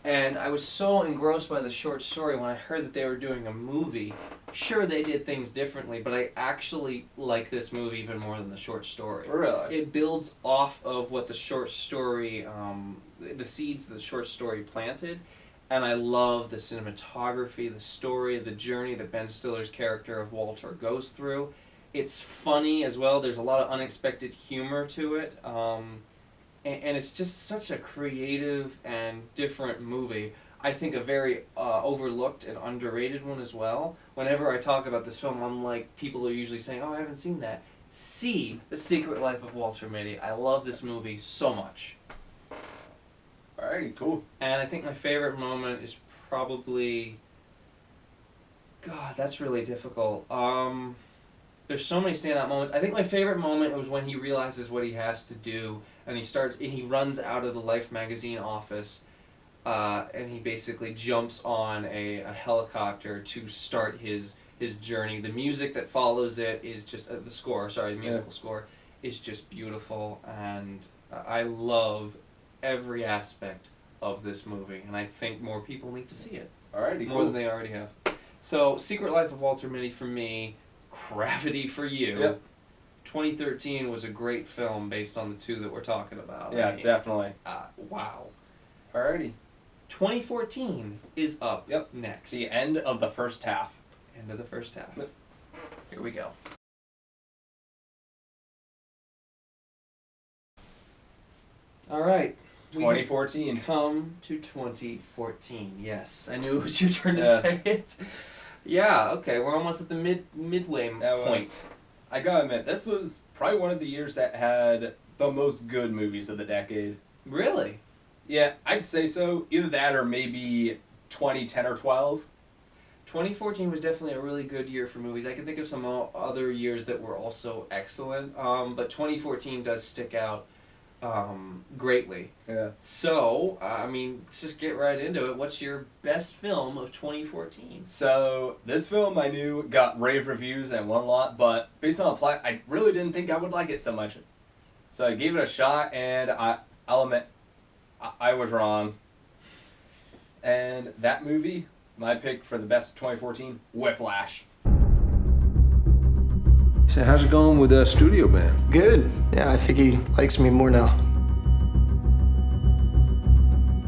And I was so engrossed by the short story when I heard that they were doing a movie. Sure, they did things differently, but I actually like this movie even more than the short story. Really? It builds off of what the short story, the seeds the short story planted, and I love the cinematography, the story, the journey that Ben Stiller's character of Walter goes through. It's funny as well. There's a lot of unexpected humor to it. And it's just such a creative and different movie. I think a very overlooked and underrated one as well. Whenever I talk about this film, I'm like, people are usually saying, oh, I haven't seen that. See The Secret Life of Walter Mitty. I love this movie so much. Alrighty, cool. And I think my favorite moment is probably... God, that's really difficult. There's so many standout moments. I think my favorite moment was when he realizes what he has to do, and he runs out of the Life magazine office, and he basically jumps on a helicopter to start his journey. The music that follows it is just the musical score is just beautiful, and I love every aspect of this movie, and I think more people need to see it. Alrighty, more than they already have. So, Secret Life of Walter Mitty for me. Gravity for you. Yep. 2013 was a great film based on the two that we're talking about. Yeah, definitely. Wow. Alrighty. 2014 is up next. The end of the first half. End of the first half. Yep. Here we go. All right. 2014. We've come to 2014. Yes, I knew it was your turn to say it. Yeah, okay, we're almost at the midway point. I gotta admit, this was probably one of the years that had the most good movies of the decade. Really? Yeah, I'd say so. Either that or maybe 2010 or 12. 2014 was definitely a really good year for movies. I can think of some other years that were also excellent, but 2014 does stick out greatly. Yeah. So, I mean, let's just get right into it. What's your best film of 2014? So, this film I knew got rave reviews and won a lot, but based on the plot, I really didn't think I would like it so much. So I gave it a shot, and I'll admit, I was wrong. And that movie, my pick for the best of 2014, Whiplash. So how's it going with the studio band? Good. Yeah, I think he likes me more now.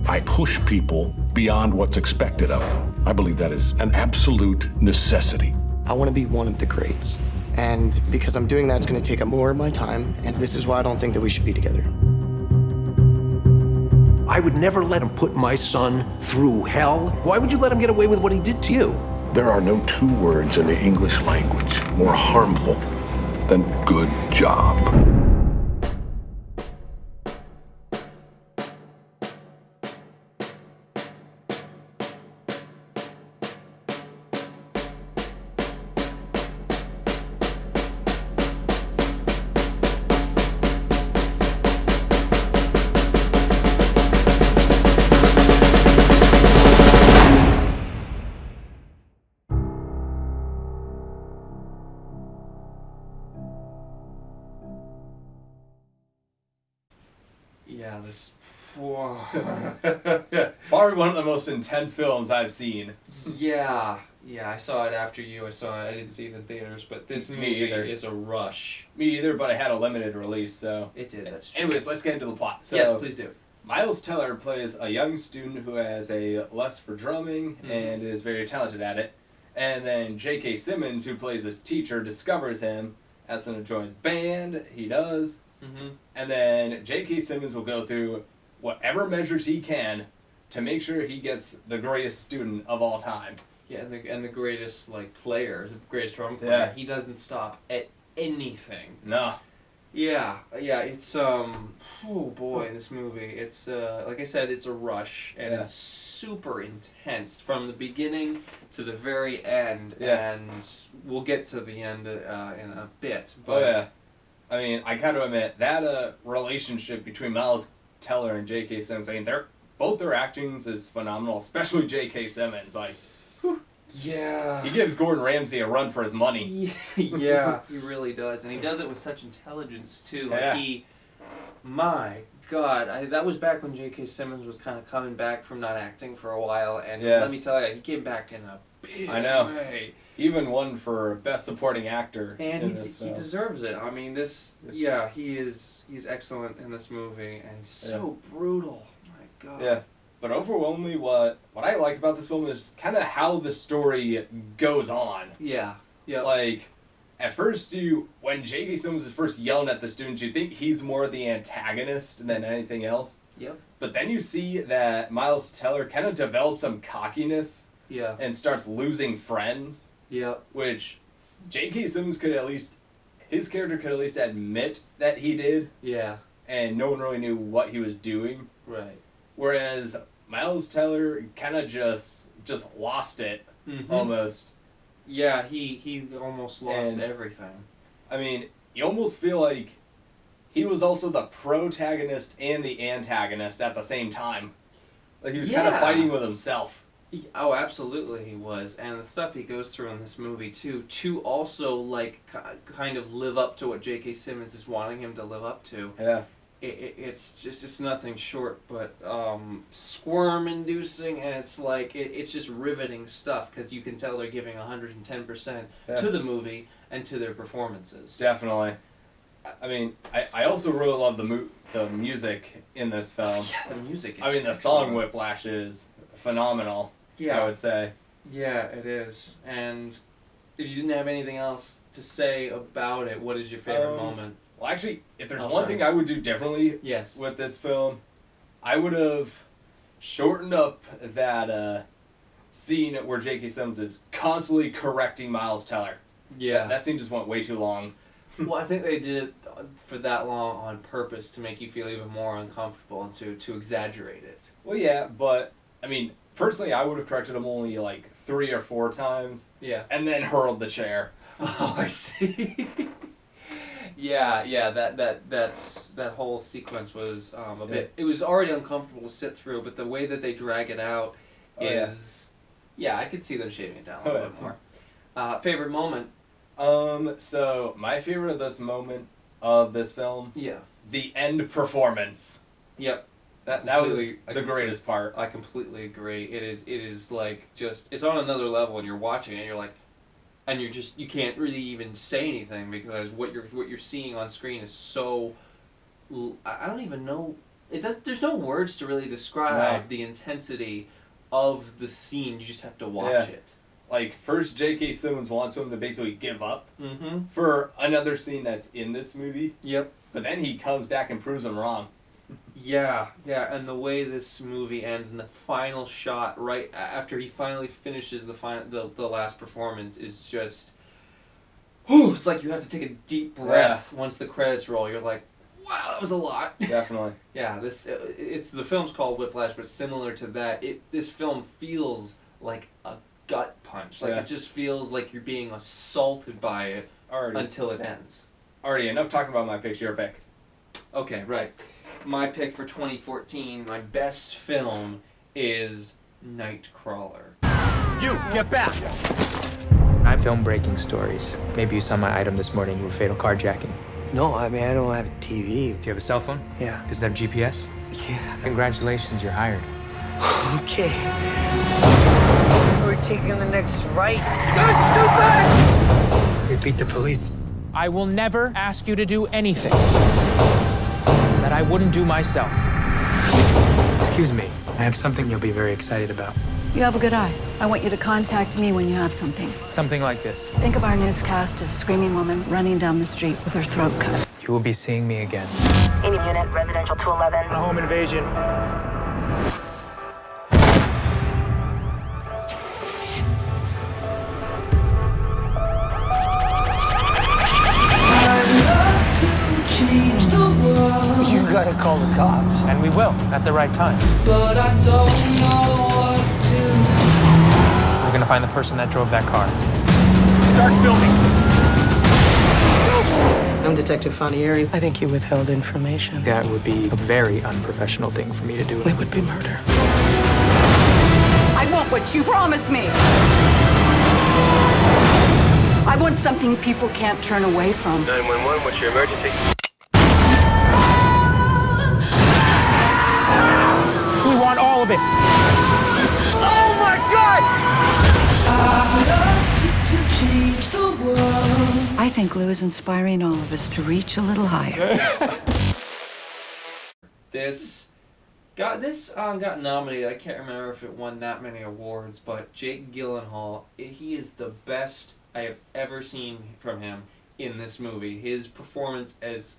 I push people beyond what's expected of them. I believe that is an absolute necessity. I want to be one of the greats. And because I'm doing that, it's going to take up more of my time. And this is why I don't think that we should be together. I would never let him put my son through hell. Why would you let him get away with what he did to you? There are no two words in the English language more harmful than good job. Yeah, this. Whoa. Probably one of the most intense films I've seen. Yeah, I saw it after you. I didn't see it in theaters, but this movie is a rush. Me either, but I had a limited release, so. It did, that's true. Anyways, let's get into the plot. So, yes, please do. Miles Teller plays a young student who has a lust for drumming and is very talented at it. And then J.K. Simmons, who plays his teacher, discovers him, asks him to join his band. He does. And then J.K. Simmons will go through whatever measures he can to make sure he gets the greatest student of all time. Yeah, and the greatest player, the greatest drum player. Yeah. He doesn't stop at anything. No. Yeah, it's oh boy, this movie. It's like I said, it's a rush and it's super intense from the beginning to the very end. Yeah. And we'll get to the end in a bit. But I mean, I gotta admit that relationship between Miles Teller and J.K. Simmons. I mean, both their actings is phenomenal, especially J.K. Simmons. Yeah. He gives Gordon Ramsay a run for his money. Yeah, he really does, and he does it with such intelligence too. My God, that was back when J.K. Simmons was kind of coming back from not acting for a while, and let me tell you, he came back in a big way. He even won for Best Supporting Actor. And he deserves it. I mean, he's excellent in this movie, and he's so brutal. My God. Yeah. But overwhelmingly, what I like about this film is kind of how the story goes on. Yeah. Yeah. Like, at first, when J.K. Simmons is first yelling at the students, you think he's more the antagonist than anything else. Yep. But then you see that Miles Teller kind of develops some cockiness. Yeah. And starts losing friends. Yeah. Which J.K. Simmons his character could at least admit that he did. Yeah. And no one really knew what he was doing. Right. Whereas Miles Teller kind of just lost it, almost. Yeah, he almost lost everything. I mean, you almost feel like he was also the protagonist and the antagonist at the same time. Like, he was kind of fighting with himself. Oh, absolutely he was. And the stuff he goes through in this movie, too, to also, kind of live up to what J.K. Simmons is wanting him to live up to. Yeah. It's nothing short but squirm-inducing, and it's just riveting stuff, because you can tell they're giving 110% to the movie and to their performances. Definitely. I mean, I also really love the music in this film. Yeah, the music is the song Whiplash is phenomenal, I would say. Yeah, it is. And if you didn't have anything else to say about it, what is your favorite moment? Well, actually, if there's one thing I would do differently with this film, I would have shortened up that scene where J.K. Simmons is constantly correcting Miles Teller. Yeah. That scene just went way too long. Well, I think they did it for that long on purpose to make you feel even more uncomfortable and to exaggerate it. Well, yeah, but, I mean, personally, I would have corrected him only 3 or 4 times. Yeah. And then hurled the chair. Oh, I see. Yeah, that whole sequence was a bit. It was already uncomfortable to sit through, but the way that they drag it out is, I could see them shaving it down a little bit more. Favorite moment? So my favorite of this film, the end performance. Yep. That was the greatest part. I completely agree. It is it's on another level, and you're watching it, and you're like. And you can't really even say anything, because what you're seeing on screen is so, I don't even know, there's no words to really describe the intensity of the scene. You just have to watch it. First J.K. Simmons wants him to basically give up for another scene that's in this movie. Yep. But then he comes back and proves him wrong. Yeah, and the way this movie ends and the final shot right after he finally finishes the last performance is just, whew, it's like you have to take a deep breath once the credits roll. You're like, wow, that was a lot. Definitely. Yeah, it's the film's called Whiplash, but similar to that, this film feels like a gut punch. Like it just feels like you're being assaulted by it until it ends. Already, enough talking about my pick. Your pick. Okay, right. My pick for 2014, my best film, is Nightcrawler. You, get back! I film breaking stories. Maybe you saw my item this morning, you were fatal carjacking. No, I mean, I don't have a TV. Do you have a cell phone? Yeah. Does it have GPS? Yeah. Congratulations, you're hired. Okay. We're taking the next right. That's stupid! Repeat the police. I will never ask you to do anything that I wouldn't do myself. Excuse me. I have something you'll be very excited about. You have a good eye. I want you to contact me when you have something. Something like this. Think of our newscast as a screaming woman running down the street with her throat cut. You will be seeing me again. Any unit, residential 211. A home invasion. Change the world. You gotta call the cops. And we will, at the right time. But I don't know what to. We're gonna find the person that drove that car. Start filming. I'm Detective Fanieri. I think you withheld information. That would be a very unprofessional thing for me to do. It would be murder. I want what you promised me. I want something people can't turn away from. 911, what's your emergency? We want all of it. Oh my God! I love to change the world. I think Lou is inspiring all of us to reach a little higher. This got nominated. I can't remember if it won that many awards, but Jake Gyllenhaal, he is the best I have ever seen from him in this movie. His performance as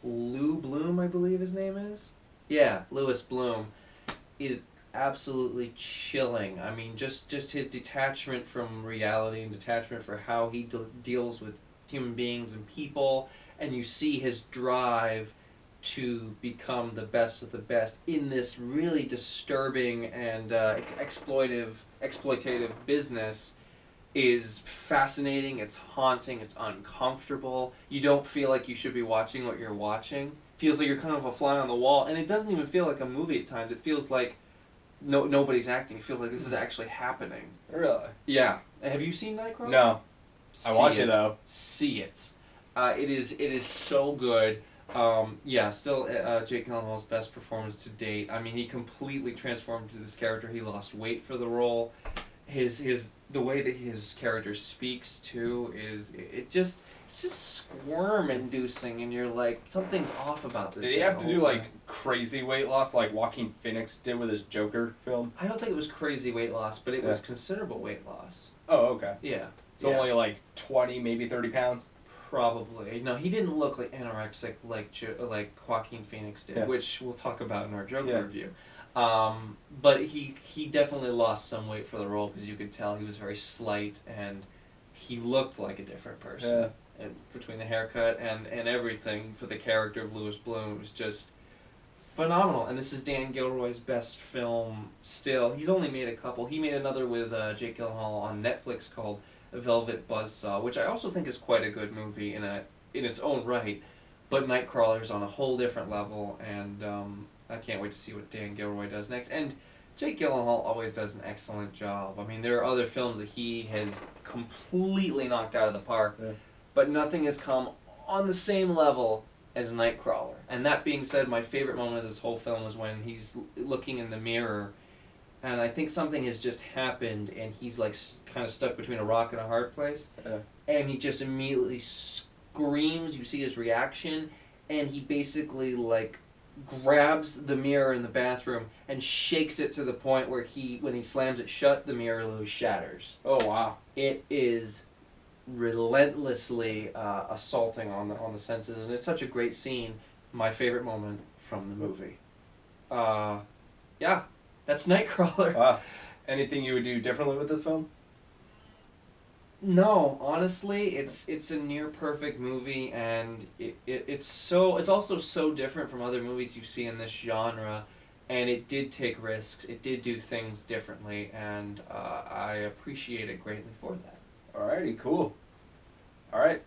Lou Bloom, I believe his name is. Yeah, Louis Bloom, is absolutely chilling. I mean, just his detachment from reality and detachment for how he deals with human beings and people, and you see his drive to become the best of the best in this really disturbing and exploitative business is fascinating, it's haunting, it's uncomfortable. You don't feel like you should be watching what you're watching. Feels like you're kind of a fly on the wall, and it doesn't even feel like a movie at times. It feels like nobody's acting. It feels like this is actually happening. Really? Yeah. Have you seen Nightcrawler? No. I watch it though. See it. It is so good. Still Jake Gyllenhaal's best performance to date. I mean, he completely transformed into this character. He lost weight for the role. The way that his character speaks too is it's just squirm inducing, and you're like, something's off about this. Did he have to do like crazy weight loss like Joaquin Phoenix did with his Joker film? I don't think it was crazy weight loss, but it was considerable weight loss. Oh, okay. Yeah. So only like 20, maybe 30 pounds? Probably. No, he didn't look like anorexic like Joaquin Phoenix did, which we'll talk about in our Joker review. But he definitely lost some weight for the role because you could tell he was very slight and he looked like a different person. Yeah. And between the haircut and everything for the character of Louis Bloom, it was just phenomenal. And this is Dan Gilroy's best film still. He's only made a couple. He made another with Jake Gyllenhaal on Netflix called Velvet Buzzsaw, which I also think is quite a good movie in its own right. But Nightcrawler's on a whole different level, and I can't wait to see what Dan Gilroy does next. And Jake Gyllenhaal always does an excellent job. I mean, there are other films that he has completely knocked out of the park, but nothing has come on the same level as Nightcrawler. And that being said, my favorite moment of this whole film is when he's looking in the mirror, and I think something has just happened, and he's like kind of stuck between a rock and a hard place, and he just immediately screams. You see his reaction, and he basically like grabs the mirror in the bathroom and shakes it to the point where when he slams it shut, the mirror literally shatters. Oh wow! It is relentlessly assaulting on the senses, and it's such a great scene. my favorite moment from the movie. Yeah, that's Nightcrawler. Wow. Anything you would do differently with this film? No, honestly, it's a near perfect movie, and it's also so different from other movies you see in this genre, and it did take risks. It did do things differently, and I appreciate it greatly for that. Alrighty, cool. Alright.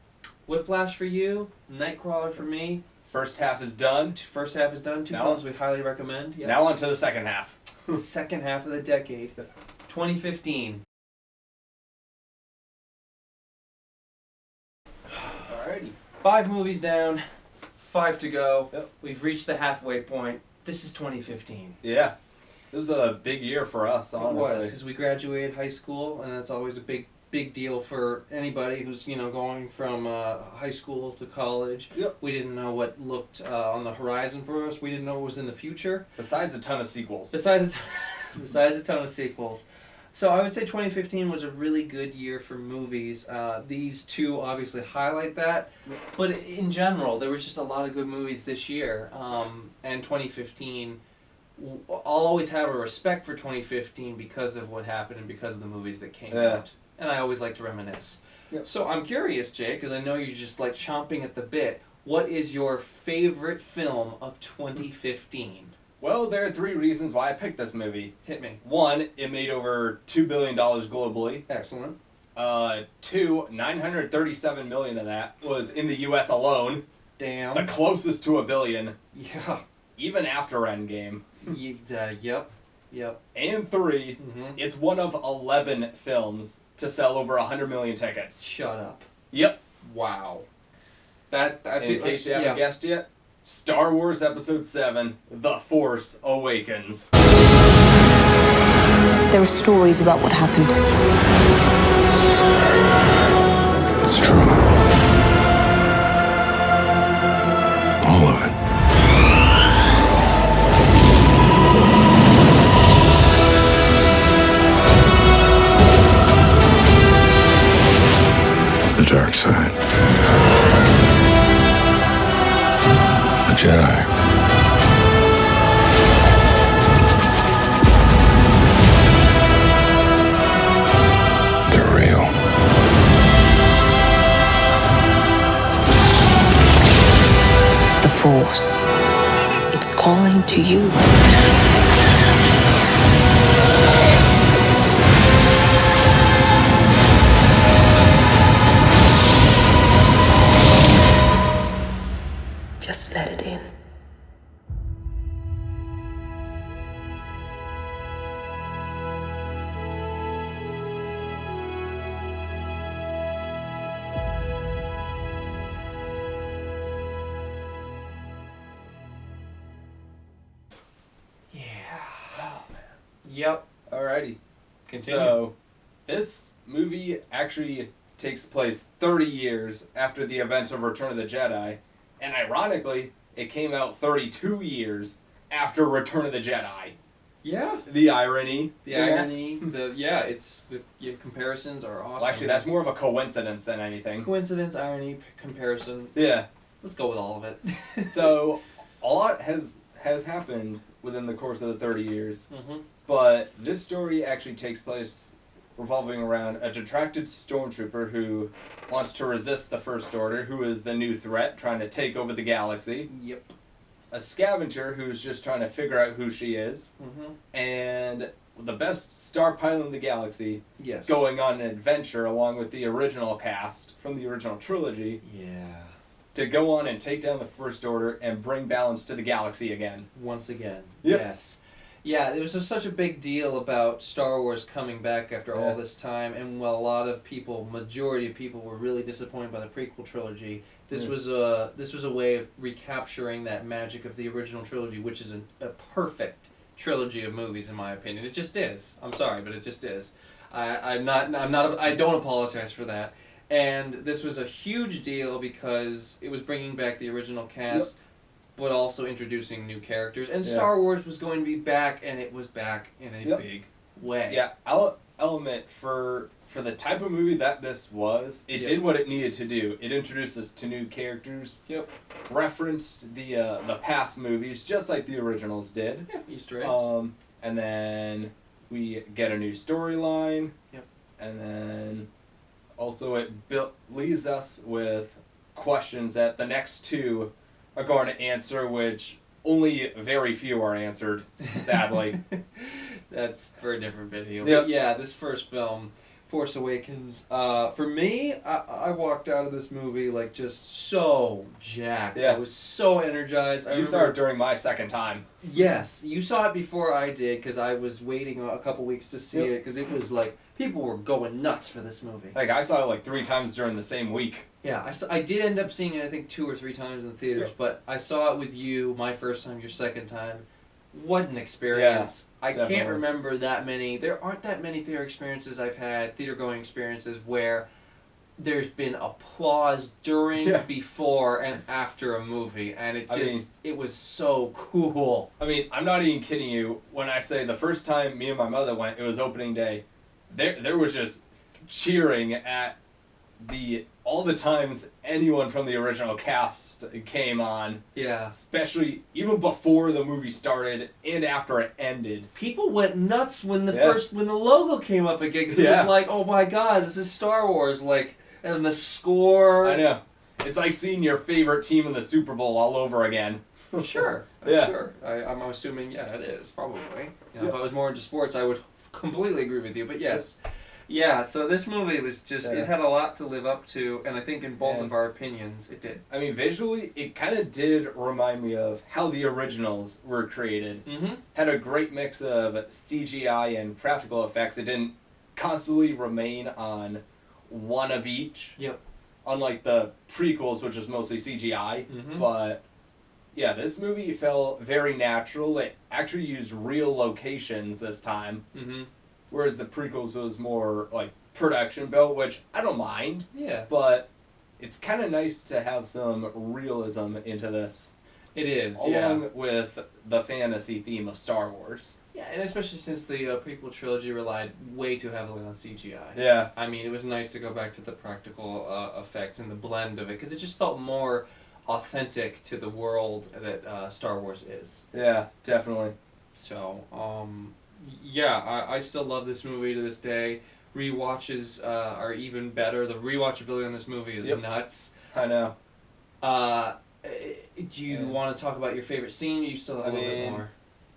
Whiplash for you, Nightcrawler for me. First half is done. First half is done. Two films we highly recommend. Yep. Now on to the second half. Second half of the decade. 2015. Alrighty. 5 movies down, 5 to go. Yep. We've reached the halfway point. This is 2015. Yeah. This is a big year for us, honestly. It was, because we graduated high school, and that's always a big deal for anybody who's, going from high school to college. Yep. We didn't know what looked on the horizon for us. We didn't know what was in the future. Besides a ton of sequels. Besides a ton of sequels. So I would say 2015 was a really good year for movies. These two obviously highlight that. But in general, there was just a lot of good movies this year. And 2015, I'll always have a respect for 2015 because of what happened and because of the movies that came out. And I always like to reminisce. Yep. So I'm curious, Jay, because I know you're just like chomping at the bit. What is your favorite film of 2015? Well, there are 3 reasons why I picked this movie. Hit me. 1, it made over $2 billion globally. Excellent. 2, $937 million of that was in the U.S. alone. Damn. The closest to $1 billion. Yeah. Even after Endgame. Yep. And 3, it's one of 11 films to sell over 100 million tickets. Shut up. Yep. Wow. In case you haven't guessed yet, Star Wars Episode 7, The Force Awakens. There are stories about what happened. It's true. All of it. The dark side. A Jedi. They're real. The Force. It's calling to you. Just let it in. Yep. Alrighty. Continue. So, this movie actually takes place 30 years after the events of Return of the Jedi, and ironically, it came out 32 years after Return of the Jedi. Yeah. The irony. The comparisons are awesome. Well, actually, that's more of a coincidence than anything. Coincidence, irony, comparison. Yeah. Let's go with all of it. So, a lot has happened within the course of the 30 years. Mm-hmm. But this story actually takes place revolving around a detracted stormtrooper who wants to resist the First Order, who is the new threat, trying to take over the galaxy. Yep. A scavenger who's just trying to figure out who she is. Mm-hmm. And the best star pilot in the galaxy Yes. going on an adventure along with the original cast from the original trilogy. Yeah. To go on and take down the First Order and bring balance to the galaxy again. Once again. Yep. Yes. Yeah, there was such a big deal about Star Wars coming back after all this time, and while a lot of people, majority of people, were really disappointed by the prequel trilogy, this was a way of recapturing that magic of the original trilogy, which is a perfect trilogy of movies in my opinion. It just is. I'm sorry, but it just is. I don't apologize for that. And this was a huge deal because it was bringing back the original cast. Yep. But also introducing new characters. And Star Wars was going to be back, and it was back in a big way. Yeah, I'll element for the type of movie that this was. It did what it needed to do. It introduced us to new characters. Yep. Referenced the past movies, just like the originals did. Yeah, Easter eggs. And then we get a new storyline. Yep. And then also it leaves us with questions that the next two are going to answer, which only very few are answered, sadly. That's for a different video. Yep. But yeah, this first film, Force Awakens, for me, I walked out of this movie like just so jacked. Yeah. I was so energized. You saw it during my second time. Yes, you saw it before I did because I was waiting a couple weeks to see it because it was like people were going nuts for this movie. Like I saw it like 3 times during the same week. Yeah, I did end up seeing it I think 2 or 3 times in theaters, but I saw it with you my first time, your second time. What an experience. I definitely. can't remember that many. There aren't that many theater experiences I've had, theater going experiences, where there's been applause during, before, and after a movie. And it was so cool. I mean, I'm not even kidding you when I say the first time me and my mother went, it was opening day. There was just cheering at all the times anyone from the original cast came on. Yeah. Especially even before the movie started and after it ended. People went nuts when the logo came up again, because it was like, oh my god, this is Star Wars, like, and the score. I know. It's like seeing your favorite team in the Super Bowl all over again. Sure. Sure. I'm assuming, it is, probably. You know, if I was more into sports, I would completely agree with you, but yes. Yeah, so this movie was just, it had a lot to live up to, and I think in both of our opinions, it did. I mean, visually, it kind of did remind me of how the originals were created. Mm-hmm. Had a great mix of CGI and practical effects. It didn't constantly remain on one of each. Yep. Unlike the prequels, which was mostly CGI. Mm-hmm. But, yeah, this movie felt very natural. It actually used real locations this time. Mm-hmm. Whereas the prequels was more like production built, which I don't mind. Yeah. But it's kind of nice to have some realism into this. It is, along with the fantasy theme of Star Wars. Yeah, and especially since the prequel trilogy relied way too heavily on CGI. Yeah. I mean, it was nice to go back to the practical effects and the blend of it, because it just felt more authentic to the world that Star Wars is. Yeah, definitely. So, yeah, I still love this movie to this day. Rewatches are even better. The rewatchability on this movie is nuts. I know. Do you want to talk about your favorite scene? You still have a little bit more.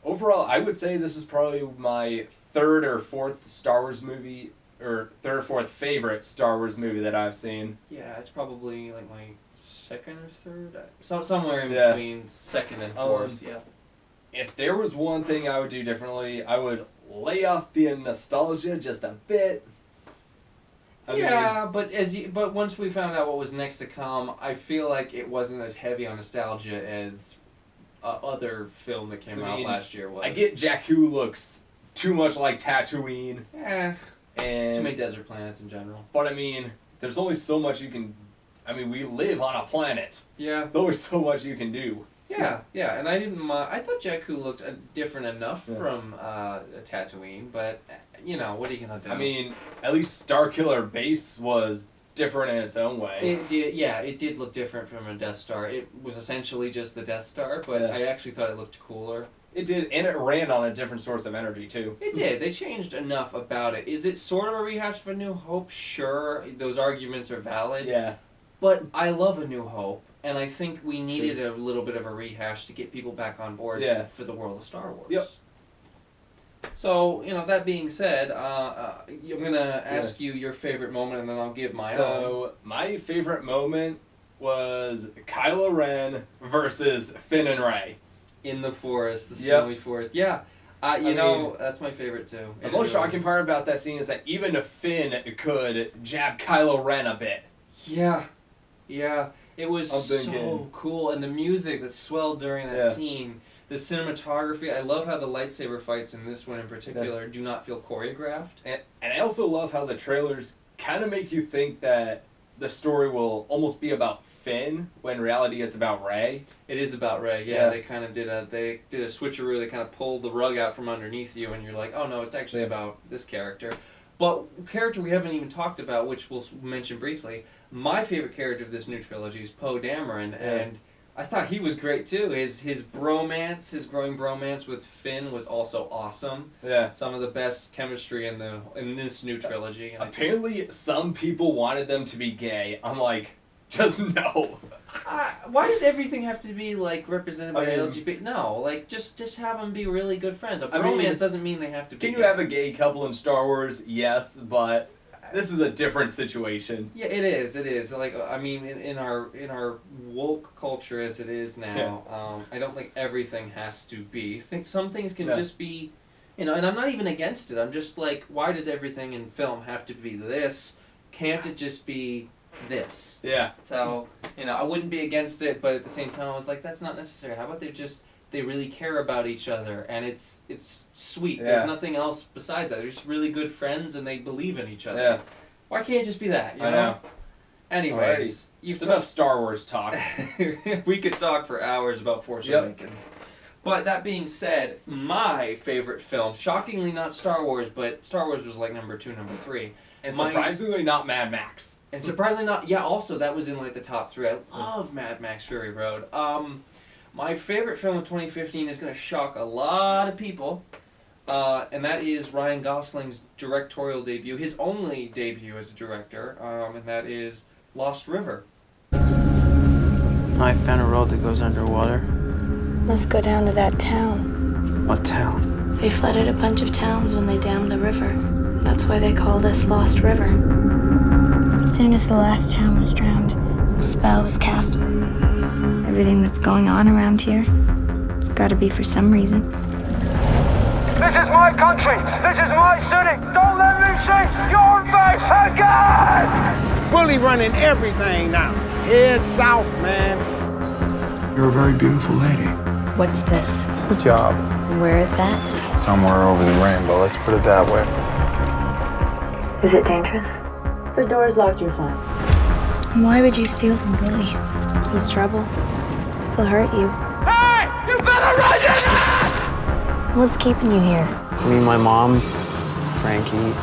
Overall, I would say this is probably my third or fourth Star Wars movie, or third or fourth favorite Star Wars movie that I've seen. Yeah, it's probably like my second or third. Somewhere in between second and fourth. Yeah. If there was one thing I would do differently, I would lay off the nostalgia just a bit. I mean, but once we found out what was next to come, I feel like it wasn't as heavy on nostalgia as other film that came out last year was. I get Jakku looks too much like Tatooine. Yeah. And too many desert planets in general. But I mean, there's only so much you can. I mean, we live on a planet. Yeah. There's only so much you can do. Yeah, and I didn't mind. I thought Jakku looked different enough from Tatooine, but you know, what are you gonna do? I mean, at least Starkiller Base was different in its own way. It did, it did look different from a Death Star. It was essentially just the Death Star, but I actually thought it looked cooler. It did, and it ran on a different source of energy too. It did. They changed enough about it. Is it sort of a rehash of A New Hope? Sure, those arguments are valid. Yeah. But I love A New Hope. And I think we needed a little bit of a rehash to get people back on board for the world of Star Wars. Yep. So, you know, that being said, I'm going to ask you your favorite moment, and then I'll give my own. So, my favorite moment was Kylo Ren versus Finn and Rey. In the forest, the snowy forest. Yeah. You know, that's my favorite, too. The most shocking part about that scene is that even Finn could jab Kylo Ren a bit. Yeah. Yeah. It was so cool, and the music that swelled during that scene, the cinematography. I love how the lightsaber fights in this one in particular do not feel choreographed. And I also love how the trailers kind of make you think that the story will almost be about Finn, when in reality it's about Rey. It is about Rey, yeah. They kind of did a switcheroo. They kind of pulled the rug out from underneath you, and you're like, oh no, it's actually about this character. But character we haven't even talked about, which we'll mention briefly. My favorite character of this new trilogy is Poe Dameron, and I thought he was great too. His bromance, his growing bromance with Finn was also awesome. Yeah. Some of the best chemistry in this new trilogy. Apparently, some people wanted them to be gay. I'm like, just no. Why does everything have to be like represented by LGBT? No, like just have them be really good friends. A bromance doesn't mean they have to be. Can you have a gay couple in Star Wars? Yes, but this is a different situation. Yeah, it is. It is. Like, I mean, in our woke culture as it is now, I don't think everything has to be. I think some things can just be, and I'm not even against it. I'm just like, why does everything in film have to be this? Can't it just be this? Yeah. So, I wouldn't be against it, but at the same time, I was like, that's not necessary. How about they really care about each other, and it's sweet. Yeah. There's nothing else besides that. They're just really good friends, and they believe in each other. Yeah. Why can't it just be that? You I know? know. Anyways, it's enough Star Wars talk. We could talk for hours about Force Awakens. But that being said, my favorite film, shockingly not Star Wars, but Star Wars was like number 2, number 3. And surprisingly not Mad Max. And surprisingly not, also that was in like the top 3. I love Mad Max Fury Road. My favorite film of 2015 is going to shock a lot of people, and that is Ryan Gosling's directorial debut, his only debut as a director, and that is Lost River. I found a road that goes underwater. Must go down to that town. What town? They flooded a bunch of towns when they dammed the river. That's why they call this Lost River. As soon as the last town was drowned, a spell was cast. Everything that's going on around here, it's gotta be for some reason. This is my country! This is my city! Don't let me see your face again! Bully running everything now. Head south, man. You're a very beautiful lady. What's this? It's a job. Where is that? Somewhere over the rainbow, let's put it that way. Is it dangerous? The door's locked, you're fine. Why would you steal from Billy? He's trouble. He'll hurt you. Hey! You better run your ass! What's keeping you here? Me, my mom, Frankie.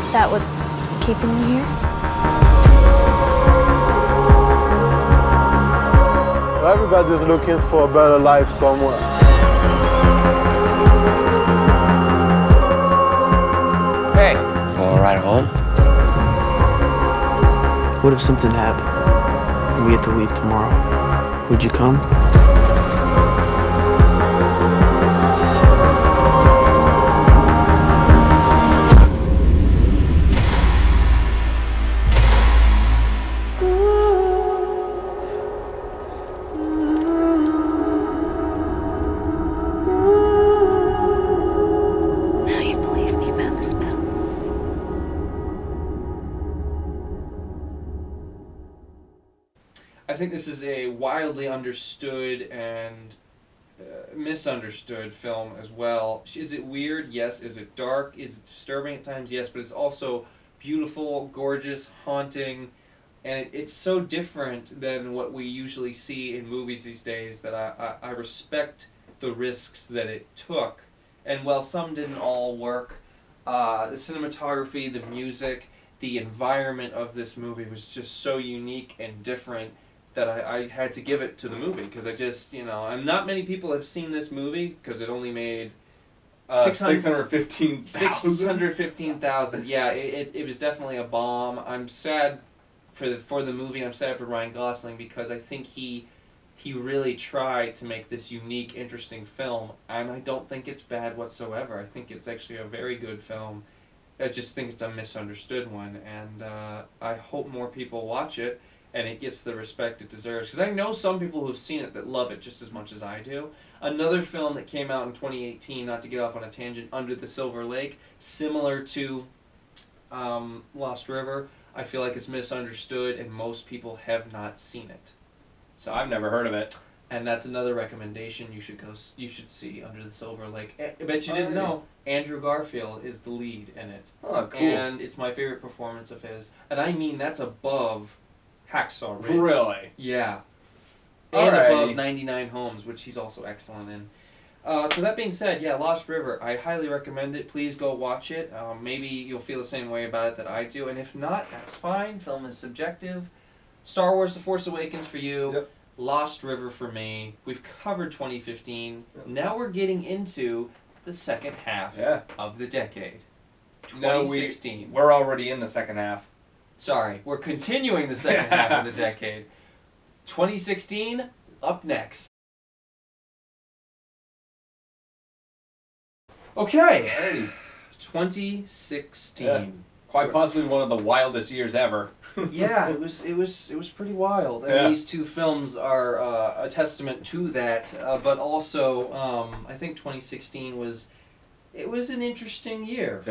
Is that what's keeping you here? Everybody's looking for a better life somewhere. Hey, want to ride home? What if something happened? And we had to leave tomorrow. Would you come? Now you believe me about the spell. I think this is a wildly understood and misunderstood film as well. Is it weird? Yes. Is it dark? Is it disturbing at times? Yes. But it's also beautiful, gorgeous, haunting, and it's so different than what we usually see in movies these days that I respect the risks that it took. And while some didn't all work, the cinematography, the music, the environment of this movie was just so unique and different that I had to give it to the movie, because I just, and not many people have seen this movie because it only made 615,000. 615,000. Yeah, it was definitely a bomb. I'm sad for the movie. I'm sad for Ryan Gosling because I think he really tried to make this unique, interesting film, and I don't think it's bad whatsoever. I think it's actually a very good film. I just think it's a misunderstood one, and I hope more people watch it and it gets the respect it deserves. Because I know some people who've seen it that love it just as much as I do. Another film that came out in 2018, not to get off on a tangent, Under the Silver Lake, similar to Lost River, I feel like it's misunderstood and most people have not seen it. So I've never heard of it. And that's another recommendation you should see, Under the Silver Lake. I bet you didn't know, Andrew Garfield is the lead in it. Oh, cool. And it's my favorite performance of his. And I mean, that's above Hacksaw Ridge. Really? Yeah. And above 99 Homes, which he's also excellent in. So that being said, yeah, Lost River, I highly recommend it. Please go watch it. Maybe you'll feel the same way about it that I do, and if not, that's fine. Film is subjective. Star Wars The Force Awakens for you. Yep. Lost River for me. We've covered 2015. Yep. Now we're getting into the second half of the decade. 2016. No, we're already in the second half. Sorry, we're continuing the second half of the decade. 2016, up next. Okay. 2016. Yeah. Quite possibly one of the wildest years ever. Yeah, it was pretty wild. And these two films are a testament to that. But also, I think 2016 was an interesting year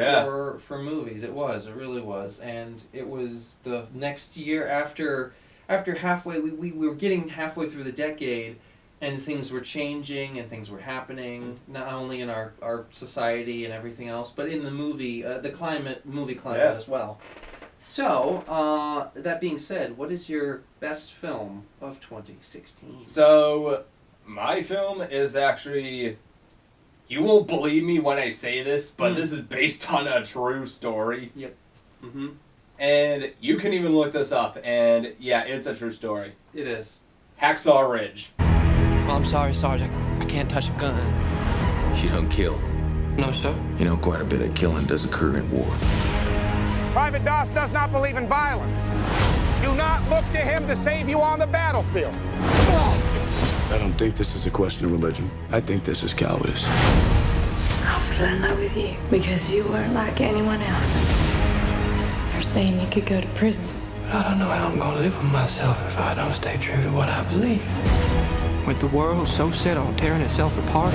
for movies. It really was, and it was the next year after halfway. We were getting halfway through the decade. And things were changing and things were happening, not only in our society and everything else, but in the movie climate as well. So, that being said, what is your best film of 2016? So, my film is actually, you won't believe me when I say this, but this is based on a true story. Yep. Mm-hmm. And you can even look this up, and yeah, it's a true story. It is. Hacksaw Ridge. Well, I'm sorry, Sarge. I can't touch a gun. You don't kill. No, sir. You know, quite a bit of killing does occur in war. Private Doss does not believe in violence. Do not look to him to save you on the battlefield. I don't think this is a question of religion. I think this is cowardice. I fell in love with you because you weren't like anyone else. You're saying you could go to prison. I don't know how I'm gonna live with myself if I don't stay true to what I believe. With the world so set on tearing itself apart,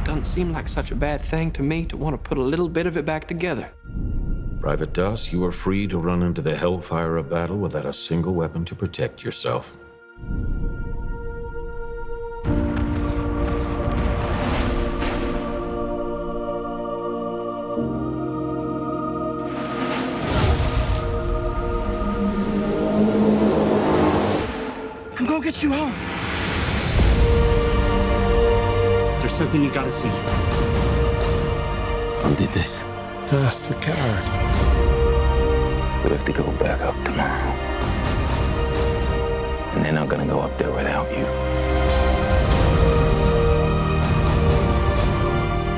doesn't seem like such a bad thing to me to want to put a little bit of it back together. Private Doss, you are free to run into the hellfire of battle without a single weapon to protect yourself. I'm gonna get you home. There's something you gotta see. Who did this? That's the coward. We have to go back up tomorrow. And they're not gonna go up there without you.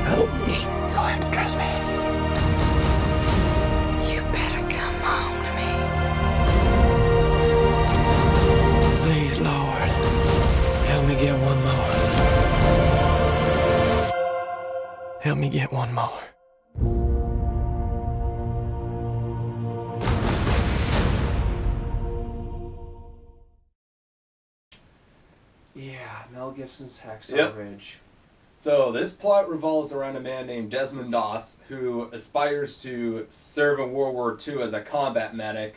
Help me. You don't have to trust me. You better come home to me. Please, Lord, help me get one more. Help me get one more. Yeah, Mel Gibson's Hacksaw Ridge. So this plot revolves around a man named Desmond Doss who aspires to serve in World War II as a combat medic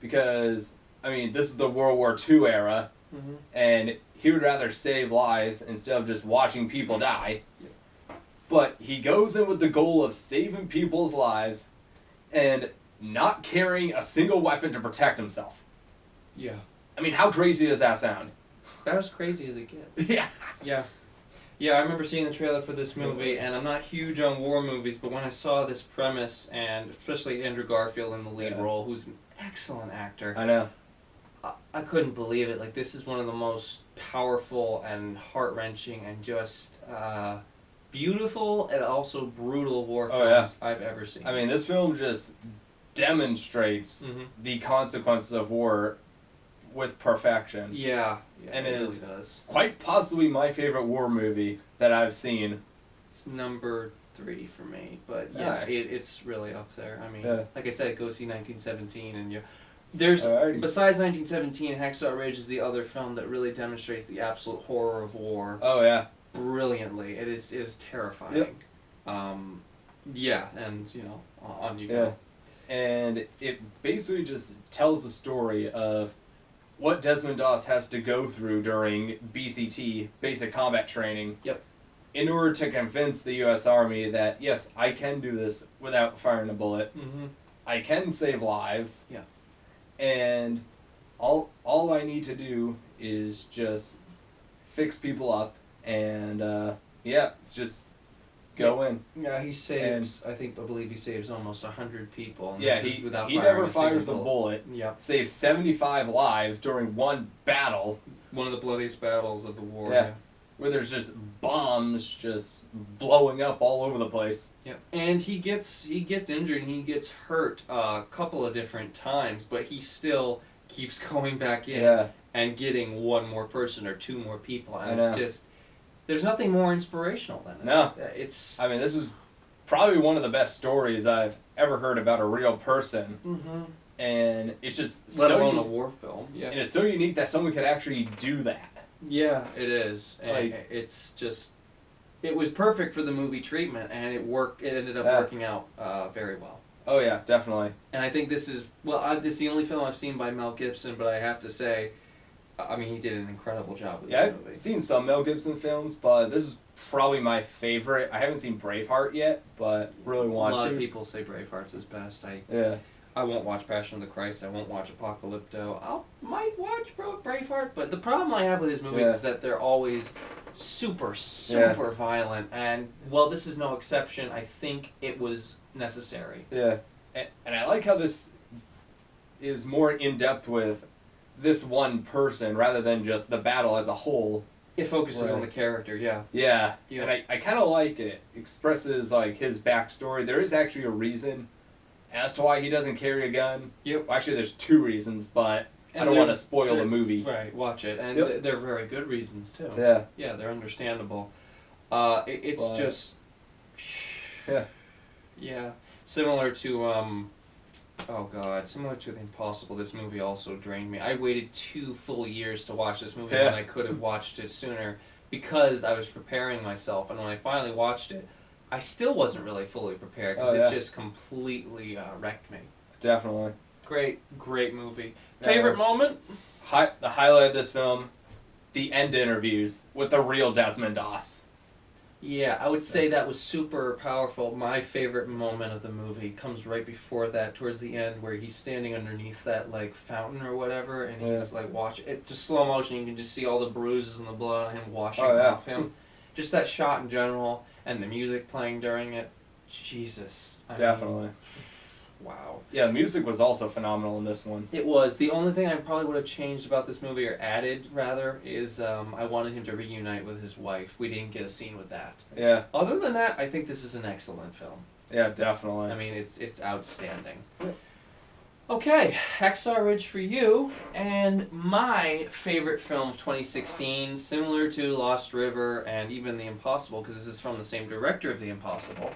because, I mean, this is the World War II era, and he would rather save lives instead of just watching people die. But he goes in with the goal of saving people's lives and not carrying a single weapon to protect himself. Yeah. I mean, how crazy does that sound? About as crazy as it gets. Yeah. Yeah. Yeah, I remember seeing the trailer for this movie, and I'm not huge on war movies, but when I saw this premise, and especially Andrew Garfield in the lead role, who's an excellent actor. I know. I couldn't believe it. Like, this is one of the most powerful and heart-wrenching and just beautiful and also brutal war films I've ever seen. I mean, this film just demonstrates the consequences of war with perfection. Yeah, and it it really is does. quite possibly my favorite war movie that I've seen. It's number 3 for me, but yeah, Nice. it's really up there. I mean, Yeah. like I said, go see 1917, and besides 1917, Hacksaw Ridge is the other film that really demonstrates the absolute horror of war. Oh yeah, brilliantly. It is terrifying. Yep. Yeah, and on you Yeah. go. And it basically just tells the story of what Desmond Doss has to go through during BCT, basic combat training. Yep. In order to convince the U.S. Army that, yes, I can do this without firing a bullet. I can save lives. Yeah. And all I need to do is just fix people up and just go in. Yeah, he saves. I believe he saves almost 100 people. And Yeah, this is without he firing never fires a single bullet. Yep. Saves 75 lives during one battle. One of the bloodiest battles of the war. Yeah. Where there's just bombs just blowing up all over the place. Yep. And he gets injured and he gets hurt a couple of different times, but he still keeps going back in and getting one more person or two more people. And it's just, there's nothing more inspirational than it. No. It's. I mean, this is probably one of the best stories I've ever heard about a real person. Mm-hmm. And it's just let alone a war film. Yeah. And it's so unique that someone could actually do that. Yeah, it is. And it's just, it was perfect for the movie treatment, and it worked. It ended up working out very well. Oh yeah, definitely. And I think this is this is the only film I've seen by Mel Gibson, but I have to say, I mean, he did an incredible job with this movie. I've seen some Mel Gibson films, but this is probably my favorite. I haven't seen Braveheart yet, but really want to. A lot of people say Braveheart's his best. I won't watch Passion of the Christ. I won't watch Apocalypto. I might watch Braveheart, but the problem I have with his movies is that they're always super violent. And, well, this is no exception. I think it was necessary. Yeah. And I like how this is more in-depth with this one person rather than just the battle as a whole. It focuses on the character, yeah. Yeah. And I kind of like it. It expresses, like, his backstory. There is actually a reason as to why he doesn't carry a gun. Yep. Well, actually, there's two reasons, but I don't want to spoil the movie. Right, watch it. And they're very good reasons, too. Yeah. Yeah, they're understandable. It's just... Yeah. Yeah. Similar to, similar to The Impossible, this movie also drained me. I waited 2 full years to watch this movie when I could have watched it sooner because I was preparing myself. And when I finally watched it, I still wasn't really fully prepared because it just completely wrecked me. Definitely. Great movie. Favorite moment? The highlight of this film, the end interviews with the real Desmond Doss. Yeah, I would say that was super powerful. My favorite moment of the movie comes right before that, towards the end, where he's standing underneath that like fountain or whatever, and he's like watching it, just slow motion. You can just see all the bruises and the blood on him washing off him. Just that shot in general, and the music playing during it. Jesus. Definitely. Wow. Yeah, the music was also phenomenal in this one. It was. The only thing I probably would have changed about this movie, or added rather, is I wanted him to reunite with his wife. We didn't get a scene with that. Yeah. Other than that, I think this is an excellent film. Yeah, definitely. I mean, it's outstanding. Okay, Hacksaw Ridge for you, and my favorite film of 2016, similar to Lost River and even The Impossible, because this is from the same director of The Impossible.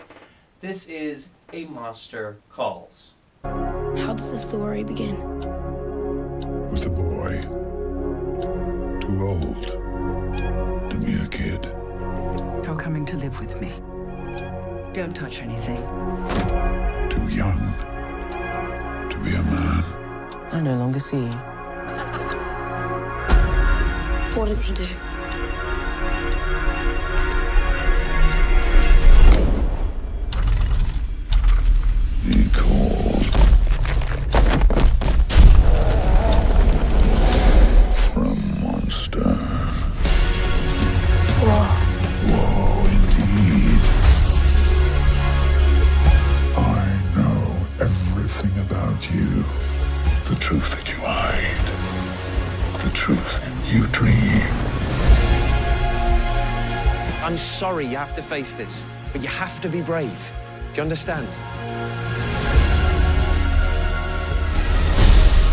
This is A Monster Calls. How does the story begin? With a boy, too old to be a kid. You're coming to live with me. Don't touch anything. Too young to be a man. I no longer see you. What did he do? He called for a monster. Whoa, indeed. I know everything about you. The truth that you hide. The truth you dream. I'm sorry you have to face this, but you have to be brave. Do you understand?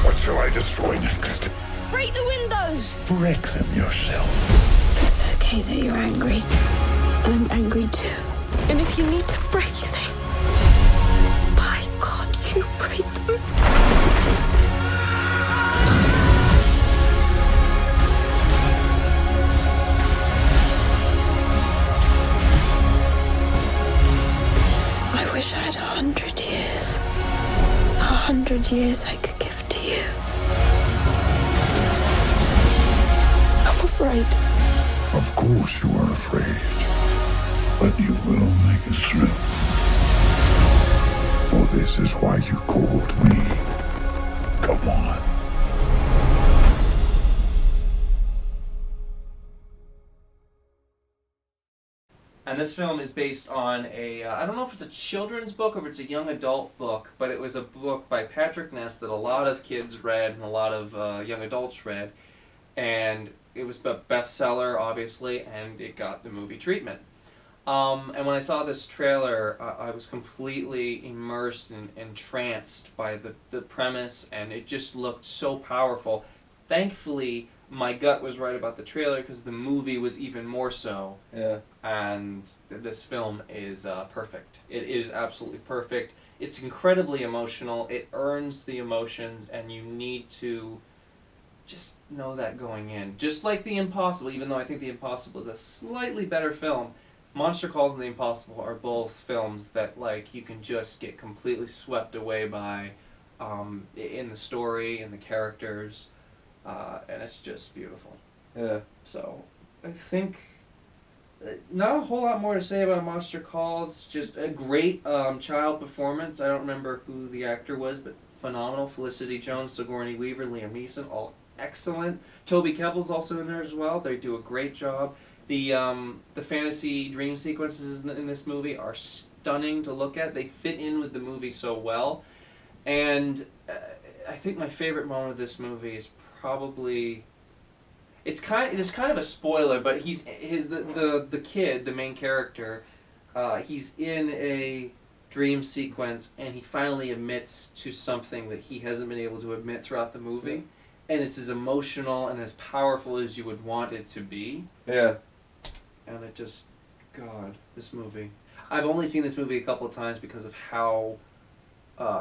What shall I destroy next? Break the windows! Break them yourself. It's okay that you're angry. I'm angry too. And if you need to break things, by God, you break them. I wish I had 100 years. 100 years I could give to you. I'm afraid. Of course you are afraid. But you will make it through. For this is why you called me. Come on. And this film is based on a, I don't know if it's a children's book or if it's a young adult book, but it was a book by Patrick Ness that a lot of kids read and a lot of young adults read. And it was a bestseller, obviously, and it got the movie treatment. And when I saw this trailer, I was completely immersed and entranced by the premise, and it just looked so powerful. Thankfully, my gut was right about the trailer because the movie was even more so. Yeah. And this film is perfect. It is absolutely perfect. It's incredibly emotional. It earns the emotions, and you need to just know that going in. Just like The Impossible, even though I think The Impossible is a slightly better film, Monster Calls and The Impossible are both films that like you can just get completely swept away by in the story and the characters, and it's just beautiful. Yeah. So I think not a whole lot more to say about Monster Calls. Just a great child performance. I don't remember who the actor was, but phenomenal. Felicity Jones, Sigourney Weaver, Liam Neeson, all excellent. Toby Kebbell's also in there as well. They do a great job. The fantasy dream sequences in this movie are stunning to look at. They fit in with the movie so well. And I think my favorite moment of this movie is probably... It's kind of a spoiler, but the kid, the main character, he's in a dream sequence, and he finally admits to something that he hasn't been able to admit throughout the movie. And it's as emotional and as powerful as you would want it to be. Yeah. And it just, God, this movie. I've only seen this movie a couple of times because of how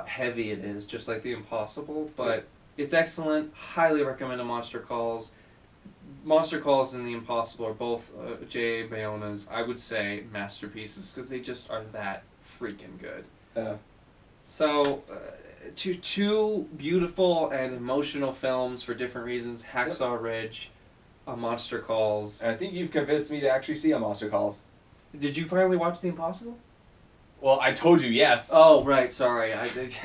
heavy it is, just like The Impossible. But it's excellent. Highly recommend Monster Calls. Monster Calls and The Impossible are both J.A. Bayona's, I would say, masterpieces because they just are that freaking good. So, two beautiful and emotional films for different reasons. Hacksaw Ridge, Monster Calls. And I think you've convinced me to actually see a Monster Calls. Did you finally watch The Impossible? Well, I told you yes. Oh, right. Sorry.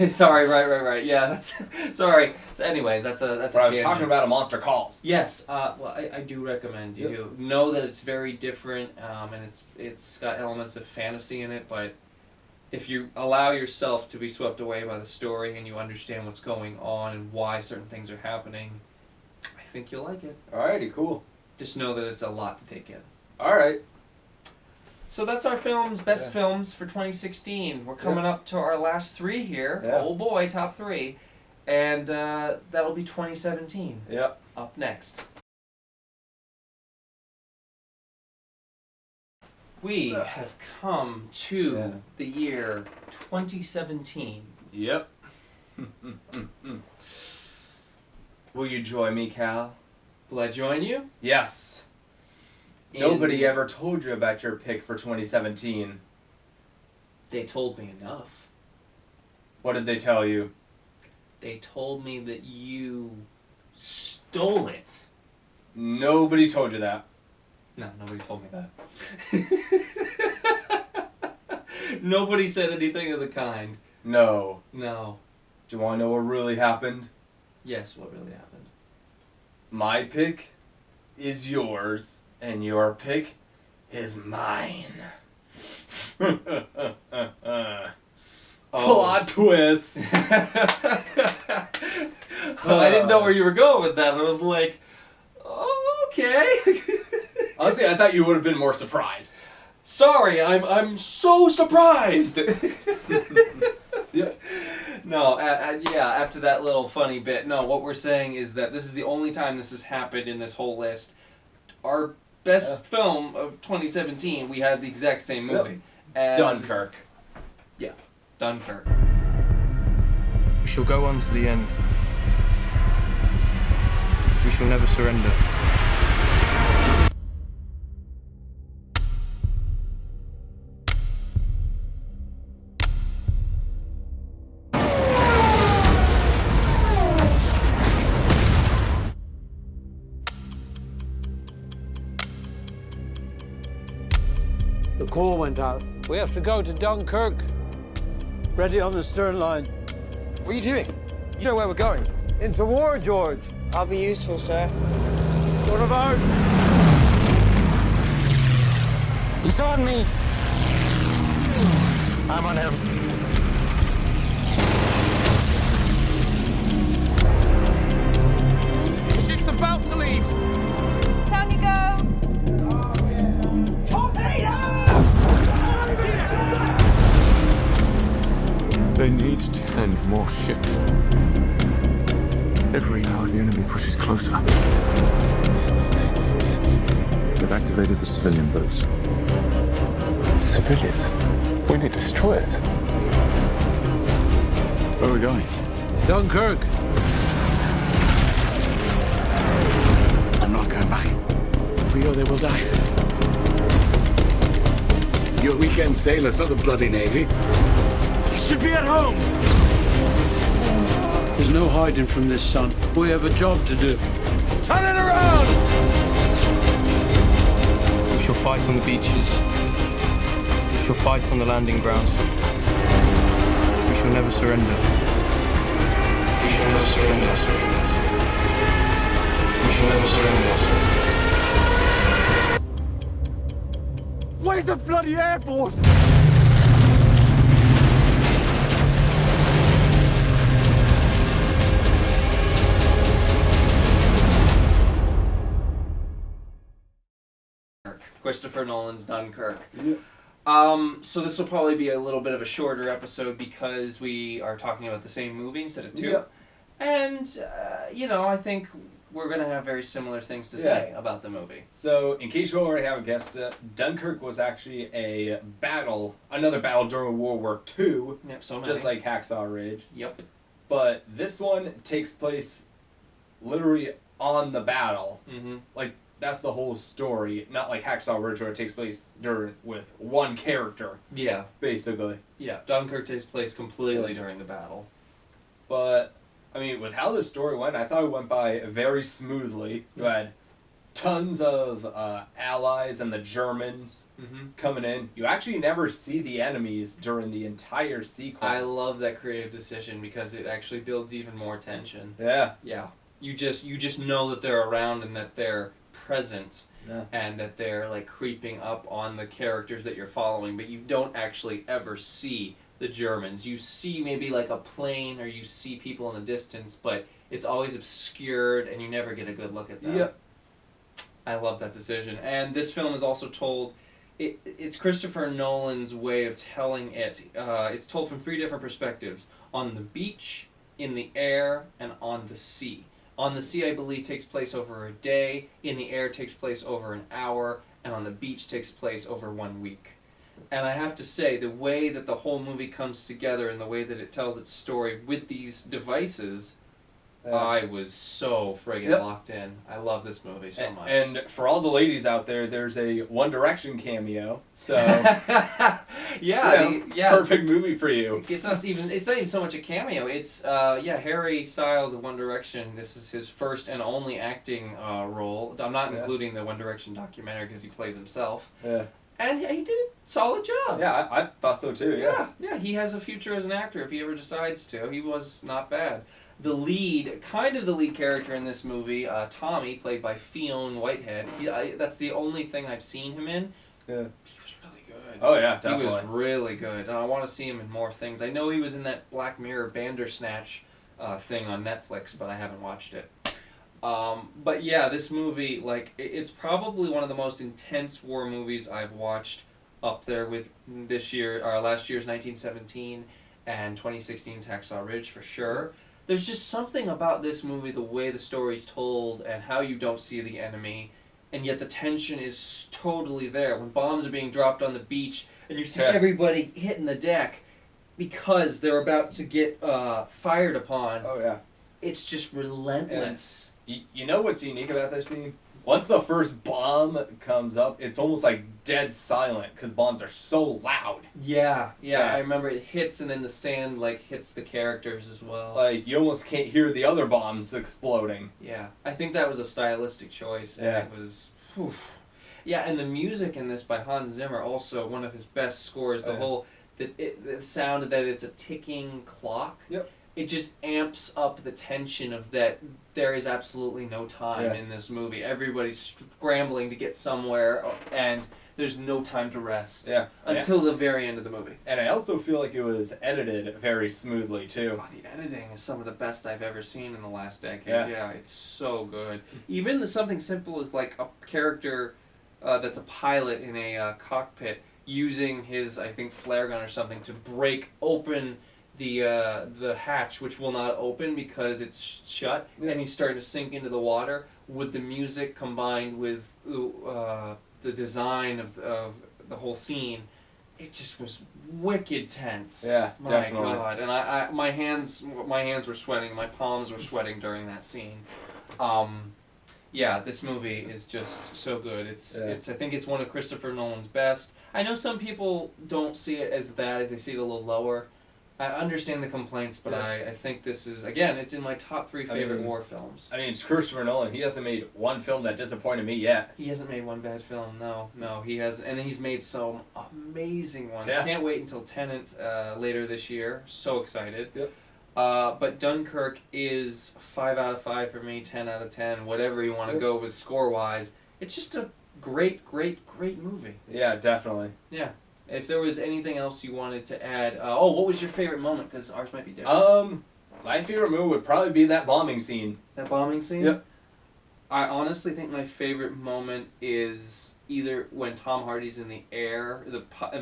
Sorry. Right. Yeah. That's sorry. So anyways, that's a. But I was talking about a Monster Calls. Yes. Well, I do recommend you know that it's very different, and it's got elements of fantasy in it, but if you allow yourself to be swept away by the story and you understand what's going on and why certain things are happening, I think you'll like it. Alrighty, cool. Just know that it's a lot to take in. Alright. So that's our best films for 2016. We're coming up to our last three here. Yeah. Oh boy, top three. And that'll be 2017. Yep. Up next. We have come to the year 2017. Yep. Will you join me, Cal? Will I join you? Yes. Nobody ever told you about your pick for 2017. They told me enough. What did they tell you? They told me that you stole it. Nobody told you that. No, nobody told me that. Nobody said anything of the kind. No. No. Do you want to know what really happened? Yes, what really happened? My pick is yours, and your pick is mine. Plot twist. I didn't know where you were going with that. I was like, oh, okay. Honestly, I thought you would have been more surprised. Sorry, I'm so surprised. Yeah. No, after that little funny bit, no, what we're saying is that this is the only time this has happened in this whole list. Our best film of 2017, we have the exact same movie. As Dunkirk. Yeah, Dunkirk. We shall go on to the end. We shall never surrender. The call went out. We have to go to Dunkirk. Ready on the stern line. What are you doing? You know where we're going. Into war, George. I'll be useful, sir. One of ours. He's on me! I'm on him. The ship's about to leave! Down you go! They need to send more ships. Every hour the enemy pushes closer. They've activated the civilian boats. Civilians? We need destroyers. Where are we going? Dunkirk. I'm not going back. If we go, they will die. You're weekend sailors, not the bloody Navy. You should be at home. There's no hiding from this, son. We have a job to do. Turn it around! We shall fight on the beaches. We shall fight on the landing grounds. We shall never surrender. We shall never surrender. We shall never surrender. Where's the bloody Air Force? Christopher Nolan's Dunkirk. Yeah. So this will probably be a little bit of a shorter episode because we are talking about the same movie instead of two. Yeah. And, I think we're going to have very similar things to say about the movie. So, in case you already haven't guessed it, Dunkirk was actually another battle during World War II. Yep, so many. Just like Hacksaw Ridge. Yep. But this one takes place literally on the battle. Mm-hmm. Like, that's the whole story. Not like Hacksaw Ridge where it takes place with one character. Yeah. Basically. Yeah, Dunkirk takes place completely during the battle. But, I mean, with how the story went, I thought it went by very smoothly. You had tons of allies and the Germans coming in. You actually never see the enemies during the entire sequence. I love that creative decision because it actually builds even more tension. Yeah. Yeah. You just know that they're around and that they're present. Yeah. And that they're like creeping up on the characters that you're following, but you don't actually ever see the Germans. You see maybe like a plane or you see people in the distance, but it's always obscured and you never get a good look at them. Yep. I love that decision. And this film is also told, it's Christopher Nolan's way of telling it. It's told from 3 different perspectives: on the beach, in the air, and on the sea. On the sea, I believe, takes place over a day. In the air, takes place over an hour. And on the beach, takes place over 1 week. And I have to say, the way that the whole movie comes together and the way that it tells its story with these devices, I was so friggin' locked in. I love this movie so much. And for all the ladies out there, there's a One Direction cameo. So, perfect movie for you. It's not even so much a cameo. It's Harry Styles of One Direction. This is his first and only acting role. I'm not including the One Direction documentary because he plays himself. Yeah. And he did a solid job. Yeah, I thought so too. Yeah. He has a future as an actor if he ever decides to. He was not bad. The lead character in this movie, Tommy, played by Fionn Whitehead. That's the only thing I've seen him in. Yeah. He was really good. Oh yeah, definitely. He was really good. I want to see him in more things. I know he was in that Black Mirror Bandersnatch thing on Netflix, but I haven't watched it. But yeah, this movie, it's probably one of the most intense war movies I've watched, up there with last year's 1917 and 2016's Hacksaw Ridge for sure. There's just something about this movie, the way the story's told and how you don't see the enemy, and yet the tension is totally there. When bombs are being dropped on the beach and you see everybody hitting the deck because they're about to get fired upon. Oh yeah. It's just relentless. You know what's unique about this scene? Once the first bomb comes up, it's almost like dead silent because bombs are so loud. Yeah. I remember it hits and then the sand hits the characters as well. Like you almost can't hear the other bombs exploding. Yeah, I think that was a stylistic choice. And it was. Whew. Yeah, and the music in this by Hans Zimmer, also one of his best scores. The whole the sound that it's a ticking clock. Yep. it just amps up the tension of that there is absolutely no time in this movie. Everybody's scrambling to get somewhere, and there's no time to rest. Yeah. Until the very end of the movie. And I also feel like it was edited very smoothly, too. Oh, the editing is some of the best I've ever seen in the last decade. Yeah. Yeah, it's so good. Even something simple as like a character that's a pilot in a cockpit using his, I think, flare gun or something to break open the hatch, which will not open because it's shut, and he's starting to sink into the water. With the music combined with the design of the whole scene, it just was wicked tense. Yeah, my definitely. God, and I my hands were sweating, my palms were sweating during that scene. Yeah, this movie is just so good. It's I think it's one of Christopher Nolan's best. I know some people don't see it as that, they see it a little lower. I understand the complaints, but I think this is, again, it's in my top 3 favorite war films. I mean, it's Christopher Nolan. He hasn't made one film that disappointed me yet. He hasn't made one bad film, no, he hasn't, and he's made some amazing ones. Yeah. Can't wait until Tenet later this year. So excited. Yep. But Dunkirk is 5 out of 5 for me, 10 out of 10, whatever you want to go with score-wise. It's just a great movie. Yeah, definitely. Yeah. If there was anything else you wanted to add, what was your favorite moment? Because ours might be different. My favorite moment would probably be that bombing scene. That bombing scene? Yep. I honestly think my favorite moment is either when Tom Hardy's in the air, and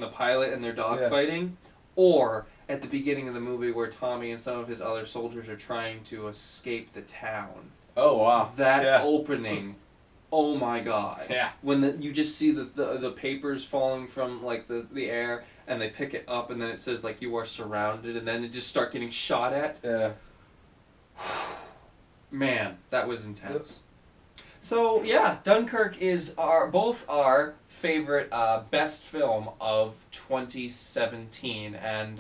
the pilot and they're dogfighting, or at the beginning of the movie where Tommy and some of his other soldiers are trying to escape the town. Oh, wow. That opening. Oh my God! Yeah. When you just see the papers falling from like the air, and they pick it up, and then it says like you are surrounded, and then it just start getting shot at. Yeah. Man, that was intense. Yep. So yeah, Dunkirk is both our favorite best film of 2017, and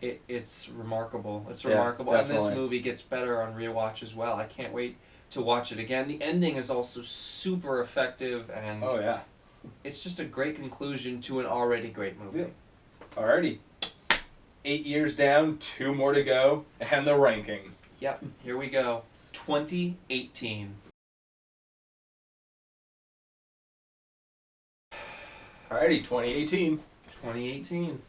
it's remarkable. It's remarkable, and this movie gets better on rewatch as well. I can't wait to watch it again. The ending is also super effective, and it's just a great conclusion to an already great movie. Yeah. Alrighty. 8 years down, 2 more to go, and the rankings. Yep, here we go. 2018. Alrighty, 2018. 2018.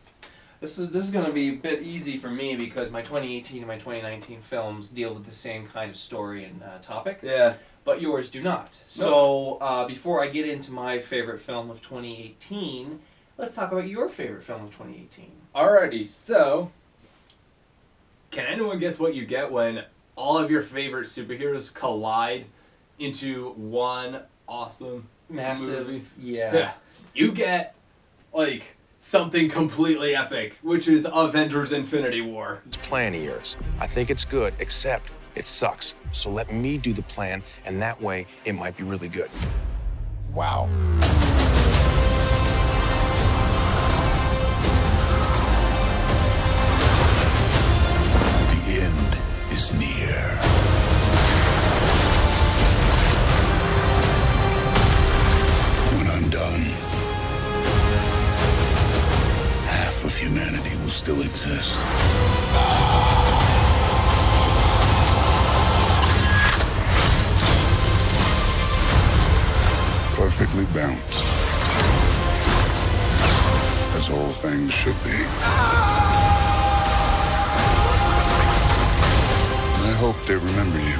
This is going to be a bit easy for me because my 2018 and my 2019 films deal with the same kind of story and topic. Yeah. But yours do not. So before I get into my favorite film of 2018, let's talk about your favorite film of 2018. Alrighty, so can anyone guess what you get when all of your favorite superheroes collide into one awesome massive movie? Yeah. You get like something completely epic, which is Avengers Infinity War. It's plan of yours. I think it's good, except it sucks. So let me do the plan, and that way it might be really good. Wow. The end is near. When I'm done, half of humanity will still exist. Perfectly balanced, as all things should be. I hope they remember you.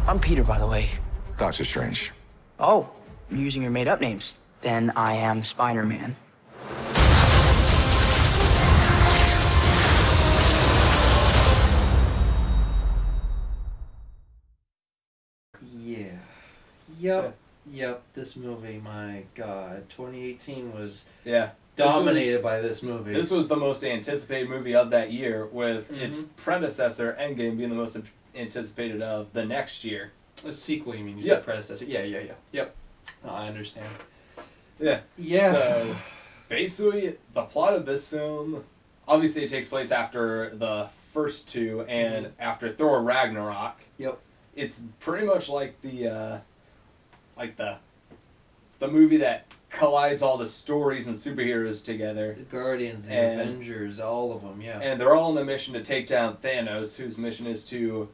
I'm Peter, by the way. Doctor Strange. Oh, you're using your made-up names. Then I am Spider-Man. Yeah. Yep. This movie, my God. 2018 was Yeah. dominated by this movie. This was the most anticipated movie of that year, with its predecessor, Endgame, being the most anticipated of the next year. A sequel, you mean? You said predecessor. Yeah. Yep. No, I understand. Yeah. Yeah. So, basically, the plot of this film, obviously it takes place after the first two and after Thor Ragnarok. Yep. It's pretty much like the movie that collides all the stories and superheroes together. The Guardians, the Avengers, all of them, yeah. And they're all on the mission to take down Thanos, whose mission is to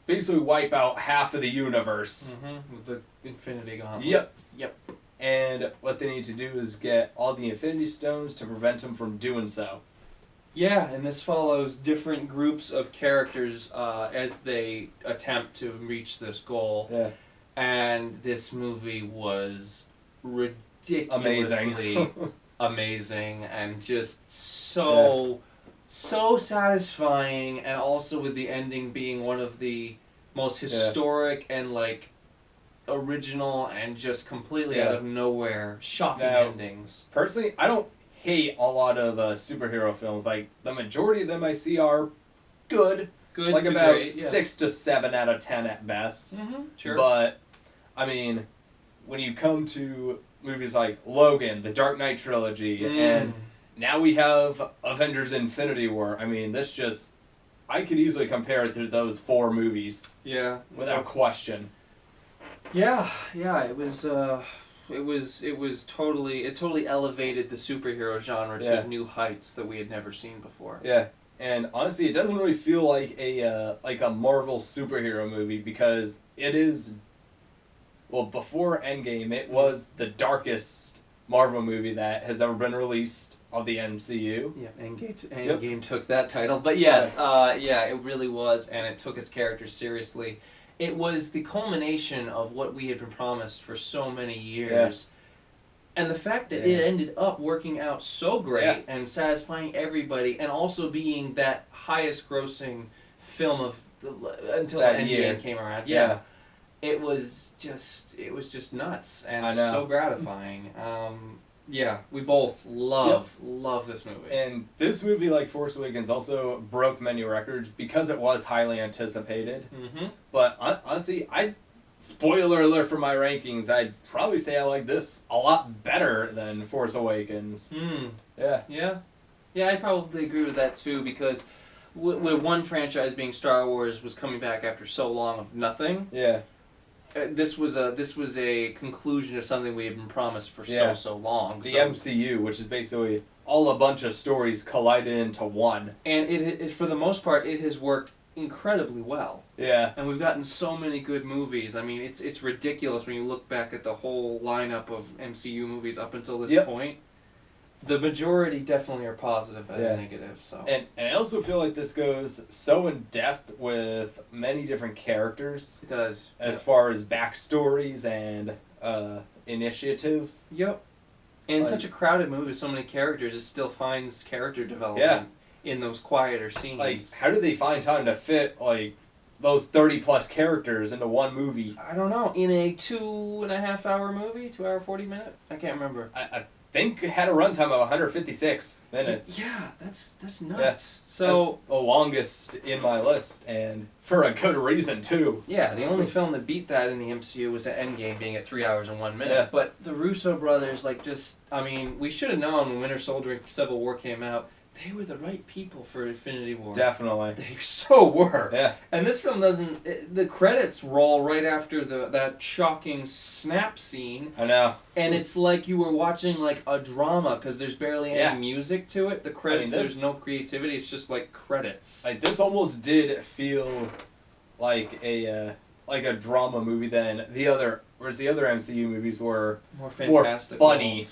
basically wipe out half of the universe. With the Infinity Gauntlet. Yep. And what they need to do is get all the Infinity Stones to prevent him from doing so. Yeah, and this follows different groups of characters as they attempt to reach this goal. Yeah. And this movie was ridiculously amazing and just so satisfying, and also with the ending being one of the most historic and like original and just completely out of nowhere shocking endings. Personally, I don't hate a lot of superhero films. Like, the majority of them I see are good. Like about great, 6 to 7 out of 10 at best. Sure. But I mean, when you come to movies like Logan, the Dark Knight trilogy, and now we have Avengers Infinity War, I mean, I could easily compare it to those 4 movies. Yeah. Without question. Yeah, it totally elevated the superhero genre to new heights that we had never seen before. Yeah. And honestly, it doesn't really feel like a Marvel superhero movie, because it is, well, before Endgame, it was the darkest Marvel movie that has ever been released of the MCU. Yeah, Endgame took that title. But yes, it really was, and it took its characters seriously. It was the culmination of what we had been promised for so many years. And the fact that it ended up working out so great and satisfying everybody, and also being that highest grossing film of until Endgame came around. Yeah. It was just nuts and so gratifying. We both love this movie. And this movie, like Force Awakens, also broke many records because it was highly anticipated. But honestly, spoiler alert for my rankings, I'd probably say I like this a lot better than Force Awakens. Yeah, I'd probably agree with that too, because with one franchise being Star Wars was coming back after so long of nothing. This was a conclusion of something we had been promised for so long. The MCU, which is basically all a bunch of stories collided into one. And it for the most part, it has worked incredibly well. And we've gotten so many good movies. I mean, it's ridiculous when you look back at the whole lineup of MCU movies up until this point. The majority definitely are positive and negative. So. And I also feel like this goes so in depth with many different characters. It does. As far as backstories and initiatives. Yep. And such a crowded movie with so many characters, it still finds character development in those quieter scenes. Like, how do they find time to fit like those 30+ characters into one movie? I don't know. In a 2.5 hour movie, 2 hour 40 minute. I can't remember. I think it had a runtime of 156 minutes. Yeah, that's nuts. That's the longest in my list, and for a good reason too. Yeah, the only film that beat that in the MCU was the Endgame, being at 3 hours and 1 minute. Yeah. But the Russo brothers, we should have known when Winter Soldier and Civil War came out, they were the right people for Infinity War. Definitely. They so were. Yeah. And this film doesn't... the credits roll right after that shocking snap scene. I know. And it's like you were watching like a drama, because there's barely any music to it. The credits, there's no creativity. It's just like credits. Like, this almost did feel like a drama movie than the other... Whereas the other MCU movies were more fantastical,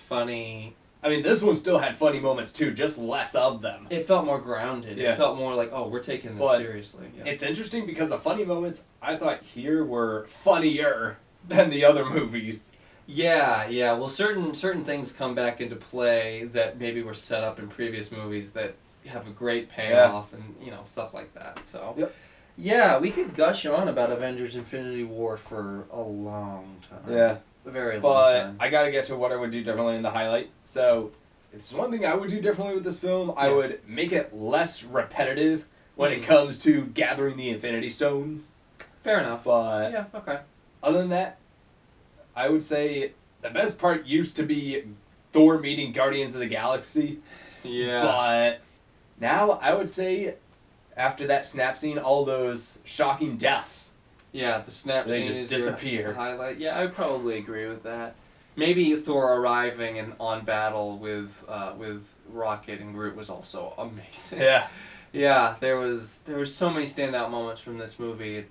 funny. I mean, this one still had funny moments too, just less of them. It felt more grounded. It felt more like, oh, we're taking this seriously. It's interesting because the funny moments, I thought here were funnier than the other movies. Yeah. Well, certain things come back into play that maybe were set up in previous movies that have a great payoff and, stuff like that. So, yeah, we could gush on about Avengers Infinity War for a long time. Yeah. A very long time. But I gotta get to what I would do differently in the highlight. So, if there's one thing I would do differently with this film, I would make it less repetitive when it comes to gathering the Infinity Stones. Fair enough. But yeah, okay. Other than that, I would say the best part used to be Thor meeting Guardians of the Galaxy. Yeah. But now I would say after that snap scene, all those shocking deaths. Yeah, the snap they scene just is disappear. Your highlight. Yeah, I would probably agree with that. Maybe Thor arriving and on battle with Rocket and Groot was also amazing. Yeah. Yeah, there was so many standout moments from this movie.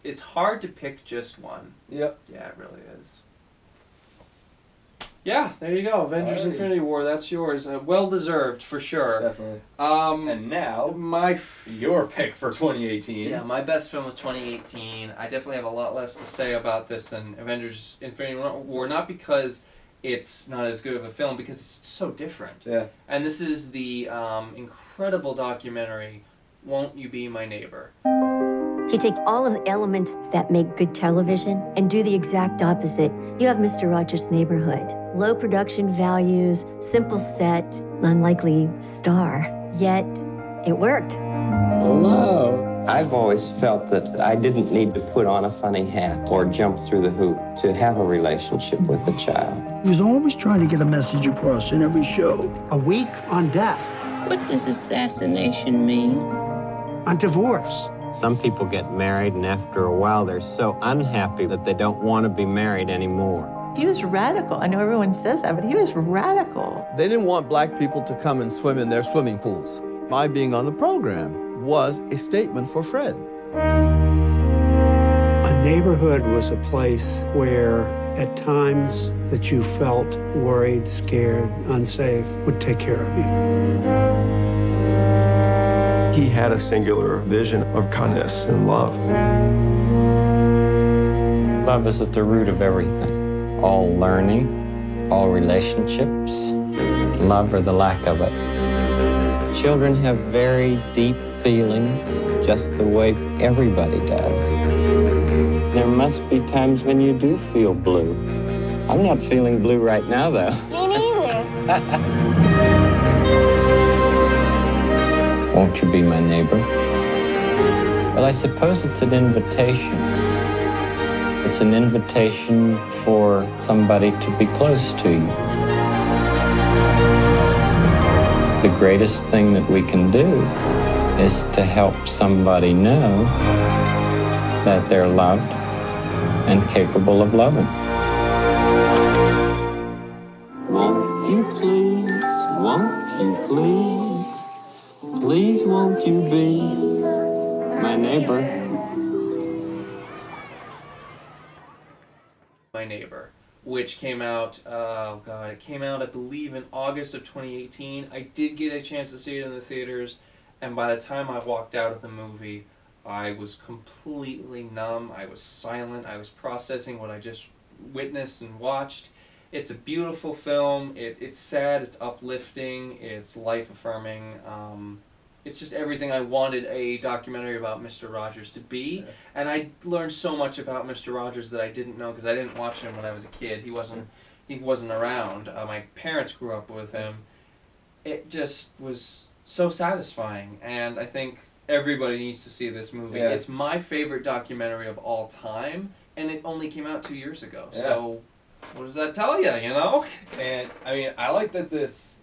It's hard to pick just one. Yep. Yeah, it really is. Yeah, there you go. Avengers: Infinity War. That's yours. Well deserved for sure. Definitely. And now your pick for 2018. Yeah, my best film of 2018. I definitely have a lot less to say about this than Avengers: Infinity War. Not because it's not as good of a film, because it's so different. Yeah. And this is the incredible documentary, Won't You Be My Neighbor? If you take all of the elements that make good television and do the exact opposite, you have Mr. Rogers' Neighborhood. Low production values, simple set, unlikely star. Yet, it worked. Hello. I've always felt that I didn't need to put on a funny hat or jump through the hoop to have a relationship with a child. He was always trying to get a message across in every show. A week on death. What does assassination mean? On divorce. Some people get married, and after a while, they're so unhappy that they don't want to be married anymore. He was radical. I know everyone says that, but he was radical. They didn't want black people to come and swim in their swimming pools. My being on the program was a statement for Fred. A neighborhood was a place where, at times that you felt worried, scared, unsafe, would take care of you. He had a singular vision of kindness and love. Love is at the root of everything. All learning, all relationships, love or the lack of it. Children have very deep feelings, just the way everybody does. There must be times when you do feel blue. I'm not feeling blue right now, though. Me neither. Won't you be my neighbor? Well, I suppose it's an invitation. It's an invitation for somebody to be close to you. The greatest thing that we can do is to help somebody know that they're loved and capable of loving. Won't you please, won't you please? Please won't you be my neighbor? My Neighbor, which came out, it came out, I believe, in August of 2018. I did get a chance to see it in the theaters, and by the time I walked out of the movie, I was completely numb. I was silent. I was processing what I just witnessed and watched. It's a beautiful film. It's sad. It's uplifting. It's life-affirming. It's just everything I wanted a documentary about Mr. Rogers to be. Yeah. And I learned so much about Mr. Rogers that I didn't know, because I didn't watch him when I was a kid. He wasn't around. My parents grew up with him. It just was so satisfying, and I think everybody needs to see this movie. Yeah. It's my favorite documentary of all time, and it only came out 2 years ago. Yeah. So what does that tell you, you know? And, I mean, I like that this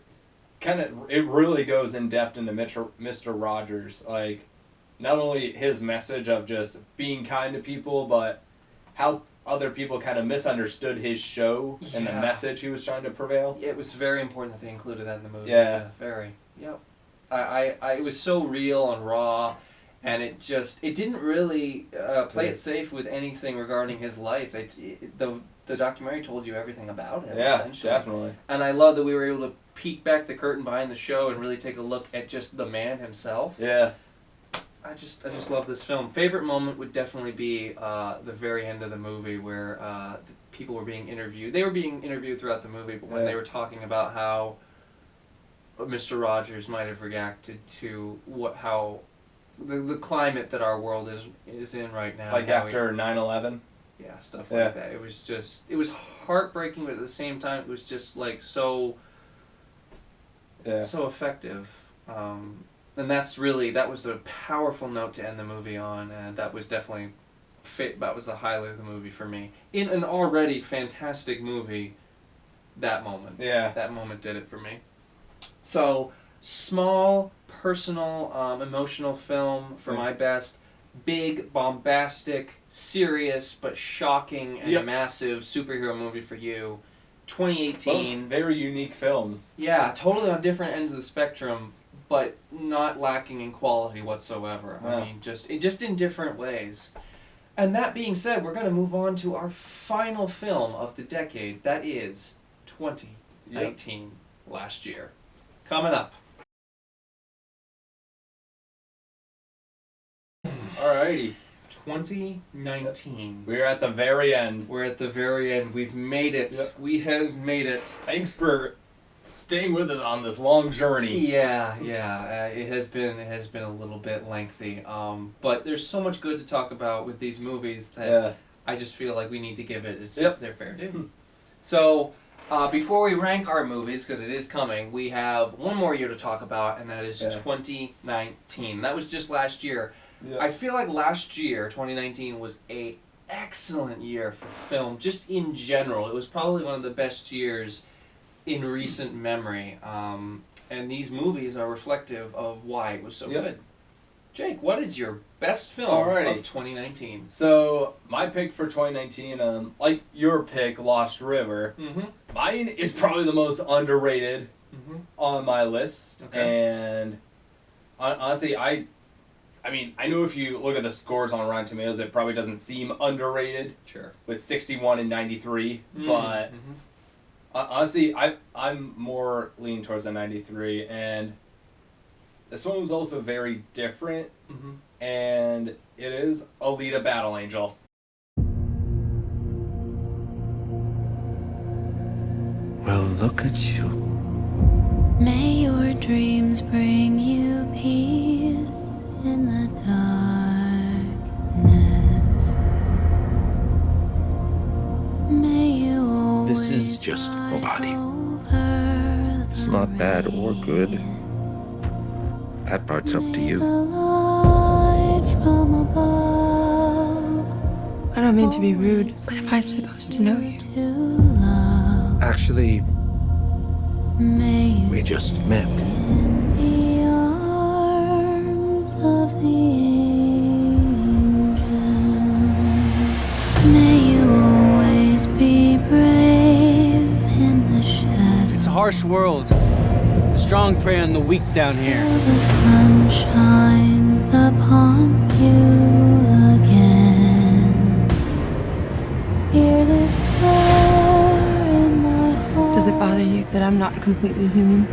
it really goes in depth into Mr. Rogers. Like, not only his message of just being kind to people, but how other people kind of misunderstood his show and the message he was trying to prevail. It was very important that they included that in the movie. Yeah. Very. Yep. It was so real and raw, and it didn't really play it safe with anything regarding his life. The documentary told you everything about him. Yeah, essentially. Definitely. And I love that we were able to peek back the curtain behind the show and really take a look at just the man himself. Yeah. I just love this film. Favorite moment would definitely be the very end of the movie where people were being interviewed. They were being interviewed throughout the movie, but when they were talking about how Mr. Rogers might have reacted to how the climate that our world is in right now. Like after 9/11? Yeah, stuff like that. It was heartbreaking, but at the same time it was just like so effective. And that was a powerful note to end the movie on, and that was definitely that was the highlight of the movie for me. In an already fantastic movie, that moment. Yeah. That moment did it for me. So, small, personal, emotional film for my best. Big, bombastic, serious, but shocking and massive superhero movie for you. 2018. Both very unique films. Yeah, totally on different ends of the spectrum, but not lacking in quality whatsoever. I mean, just in different ways. And that being said, we're going to move on to our final film of the decade. That is 2019, last year. Coming up. Alrighty. 2019. We're at the very end. We're at the very end. We've made it. Yep. We have made it. Thanks for staying with us on this long journey. Yeah. It has been a little bit lengthy. But there's so much good to talk about with these movies that I just feel like we need to give it their fair due. So, before we rank our movies, because it is coming, we have one more year to talk about, and that is 2019. That was just last year. Yeah. I feel like last year, 2019, was a excellent year for film, just in general. It was probably one of the best years in recent memory. And these movies are reflective of why it was so good. Jake, what is your best film of 2019? So, my pick for 2019, like your pick, Lost River, mine is probably the most underrated on my list. And honestly, I mean, I know if you look at the scores on Rotten Tomatoes, it probably doesn't seem underrated. Sure. With 61 and 93, but honestly, I'm more leaning towards the 93, and this one was also very different, and it is Alita: Battle Angel. Well, look at you. May your dreams bring you peace in the darkness. May you This is just a body. It's not bad or good. That part's up to you. I don't mean to be rude, but am I supposed to know you? Actually, we just met. It's a harsh world. The strong prey on the weak down here. The sun shines upon you again. Hear this prayer in my heart. Does it bother you that I'm not completely human?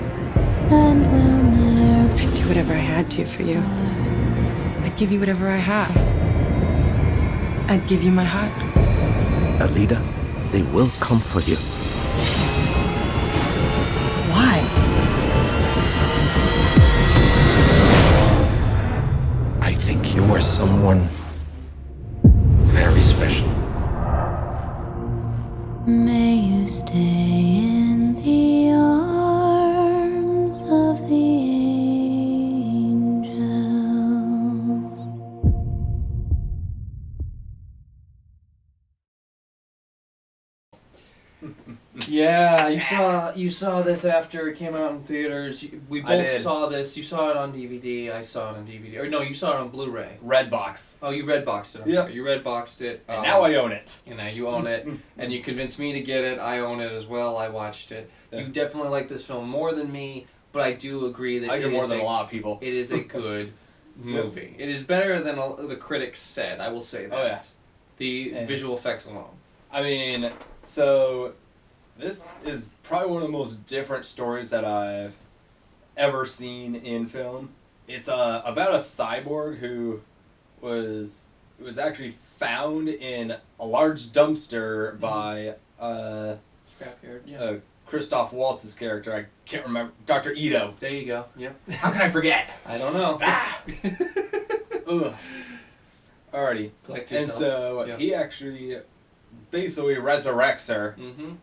And will never I'd do whatever I had to for you. I'd give you whatever I have. I'd give you my heart. Alita, they will come for you. Why? I think you are someone very special. May you stay in the arms of the angels. Yeah, you saw this after it came out in theaters. We both saw this. You saw it on DVD. I saw it on DVD. Or no, you saw it on Blu-ray. Redbox. Oh, you Redboxed it. I'm sorry. You Redboxed it. And now I own it. You know, you own it. And you convinced me to get it. I own it as well. I watched it. Yeah. You definitely like this film more than me, but I do agree that I get more than a lot of people. It is a good movie. It is better than the critics said. I will say that. Oh, yeah. The visual effects alone. I mean, so this is probably one of the most different stories that I've ever seen in film. It's about a cyborg who was actually found in a large dumpster by Christoph Waltz's character. I can't remember. Dr. Ito. There you go. Yep. How can I forget? I don't know. Ugh. Alrighty. And so he actually basically resurrects her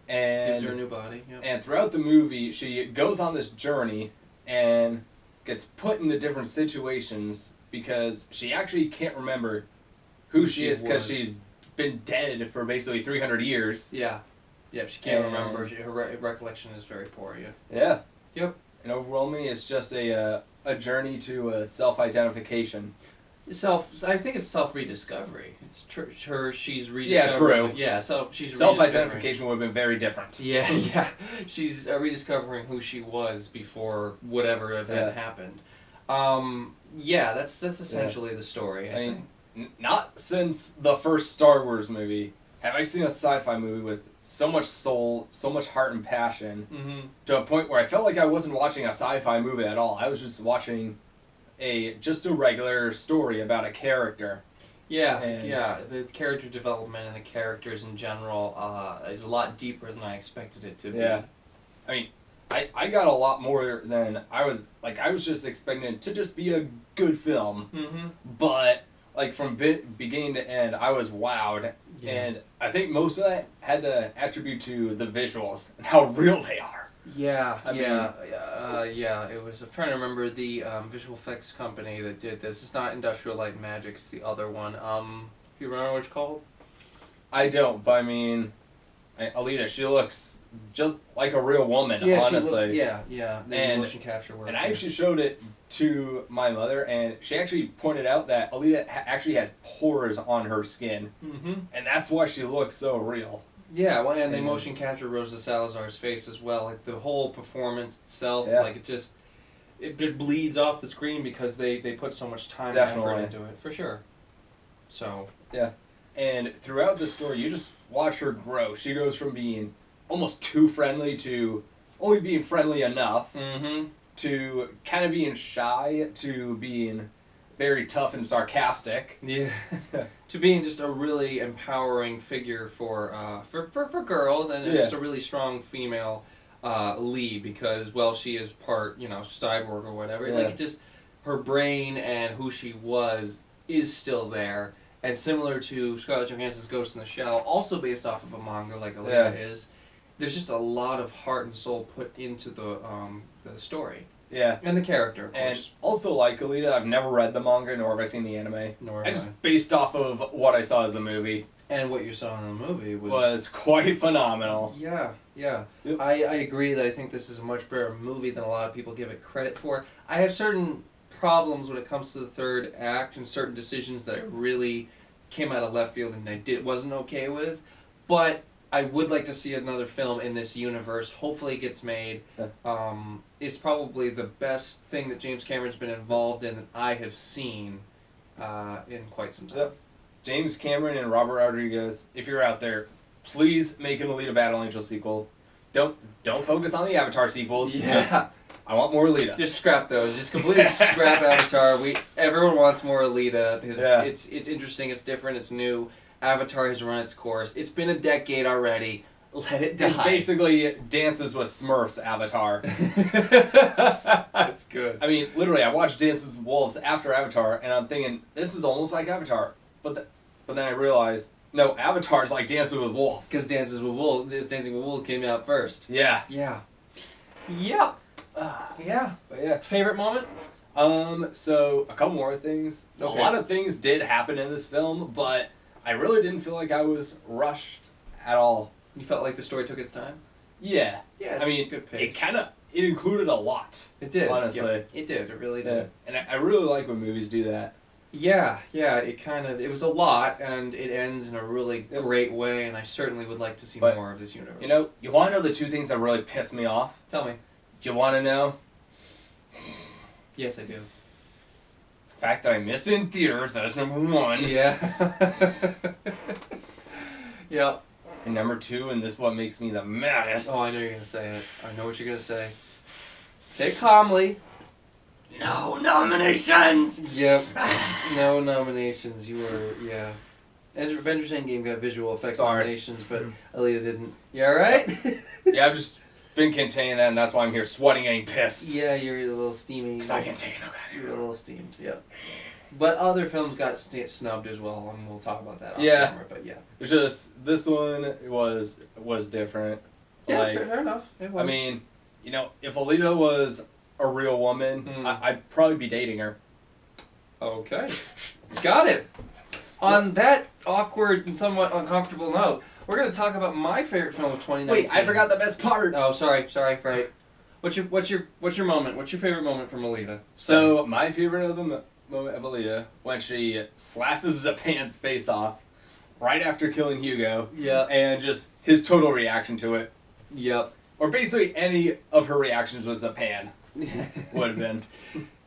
and gives her a new body. Yep. And throughout the movie, she goes on this journey and gets put into different situations because she actually can't remember who she is because she's been dead for basically 300 years. Yeah. Yep, she can't remember. Her recollection is very poor. Yeah. Yeah. Yep. And overwhelmingly, it's just a journey to self-identification. I think it's self-rediscovery. It's she's rediscovering. Yeah, true. Yeah, so she's self-identification would have been very different. Yeah, yeah. She's rediscovering who she was before whatever event happened. Yeah, that's essentially the story. I think. Not since the first Star Wars movie have I seen a sci-fi movie with so much soul, so much heart and passion, to a point where I felt like I wasn't watching a sci-fi movie at all. I was just watching just a regular story about a character. Yeah, yeah. The character development and the characters in general is a lot deeper than I expected it to be. Yeah. I mean, I got a lot more than I was just expecting it to just be a good film. But like from beginning to end, I was wowed. Yeah. And I think most of that had to attribute to the visuals and how real they are. Yeah, yeah. It was. I'm trying to remember the visual effects company that did this. It's not Industrial Light and Magic. It's the other one. You remember what it's called? I don't, but I mean, Alita, she looks just like a real woman. Yeah, honestly. She looks, yeah. The motion capture work. And I actually showed it to my mother, and she actually pointed out that Alita actually has pores on her skin, and that's why she looks so real. Yeah, well, and they motion capture Rosa Salazar's face as well. Like the whole performance itself, like it just bleeds off the screen because they put so much time and effort into it, for sure. So yeah, and throughout the story, you just watch her grow. She goes from being almost too friendly to only being friendly enough, to kind of being shy to being very tough and sarcastic. Yeah. To being just a really empowering figure for girls, and just a really strong female lead, because, well, she is part, cyborg or whatever. Yeah. Like, it just, her brain and who she was is still there. And similar to Scarlett Johansson's Ghost in the Shell, also based off of a manga like Alita is, there's just a lot of heart and soul put into the story. Yeah. And the character, of course. And also, like Alita, I've never read the manga, nor have I seen the anime. Nor I just based off of what I saw as the movie. And what you saw in the movie was quite phenomenal. Yeah, yeah. Yep. I agree that I think this is a much better movie than a lot of people give it credit for. I have certain problems when it comes to the third act and certain decisions that I really came out of left field and I wasn't okay with. But I would like to see another film in this universe. Hopefully it gets made. It's probably the best thing that James Cameron's been involved in that I have seen in quite some time. Yep. James Cameron and Robert Rodriguez, if you're out there, please make an Alita Battle Angel sequel. Don't focus on the Avatar sequels. Yeah. I want more Alita. Just scrap those. Just completely scrap Avatar. Everyone wants more Alita because it's interesting, it's different, it's new. Avatar has run its course. It's been a decade already. Let it die. It's basically Dances with Smurfs Avatar. That's good. I mean, literally, I watched Dances with Wolves after Avatar, and I'm thinking, this is almost like Avatar. But then I realized, no, Avatar's like Dances with Wolves. Because Dancing with Wolves came out first. Yeah. Yeah. Yeah. Yeah. But yeah. Favorite moment? So, a couple more things. Okay. A lot of things did happen in this film, but I really didn't feel like I was rushed at all. You felt like the story took its time? Yeah. Yeah, it's I mean, good pace. It included a lot. It did. Honestly. Yep. It did. It really did. And I really like when movies do that. Yeah. It was a lot, and it ends in a really great way, and I certainly would like to see more of this universe. You want to know the two things that really pissed me off? Tell me. Do you want to know? Yes, I do. The fact that I missed it in theaters, that's number one. Yeah. Yep. And number two, and this is what makes me the maddest. Oh, I know you're going to say it. I know what you're going to say. Say it calmly. No nominations! Yep. No nominations. You were, yeah. Avengers Endgame got visual effects nominations, but Alita didn't. You alright? Yeah, I've just been containing that, and that's why I'm here sweating, getting pissed. Yeah, you're a little steamy. Because I can take it over. You're a little steamed, yep. But other films got snubbed as well, and we'll talk about that off camera, but yeah. It's just, this one was different. Yeah, fair enough. It was. I mean, if Alita was a real woman, I'd probably be dating her. Okay. Got it. On that awkward and somewhat uncomfortable note, we're We're gonna talk about my favorite film of 2019. Wait, I forgot the best part. Oh, sorry. Right. What's your moment? What's your favorite moment from Alita? So my favorite of the moment of Alita when she slashes Zapan's face off right after killing Hugo. Yeah. And just his total reaction to it. Yep. Or basically any of her reactions was Zapan. Would have been.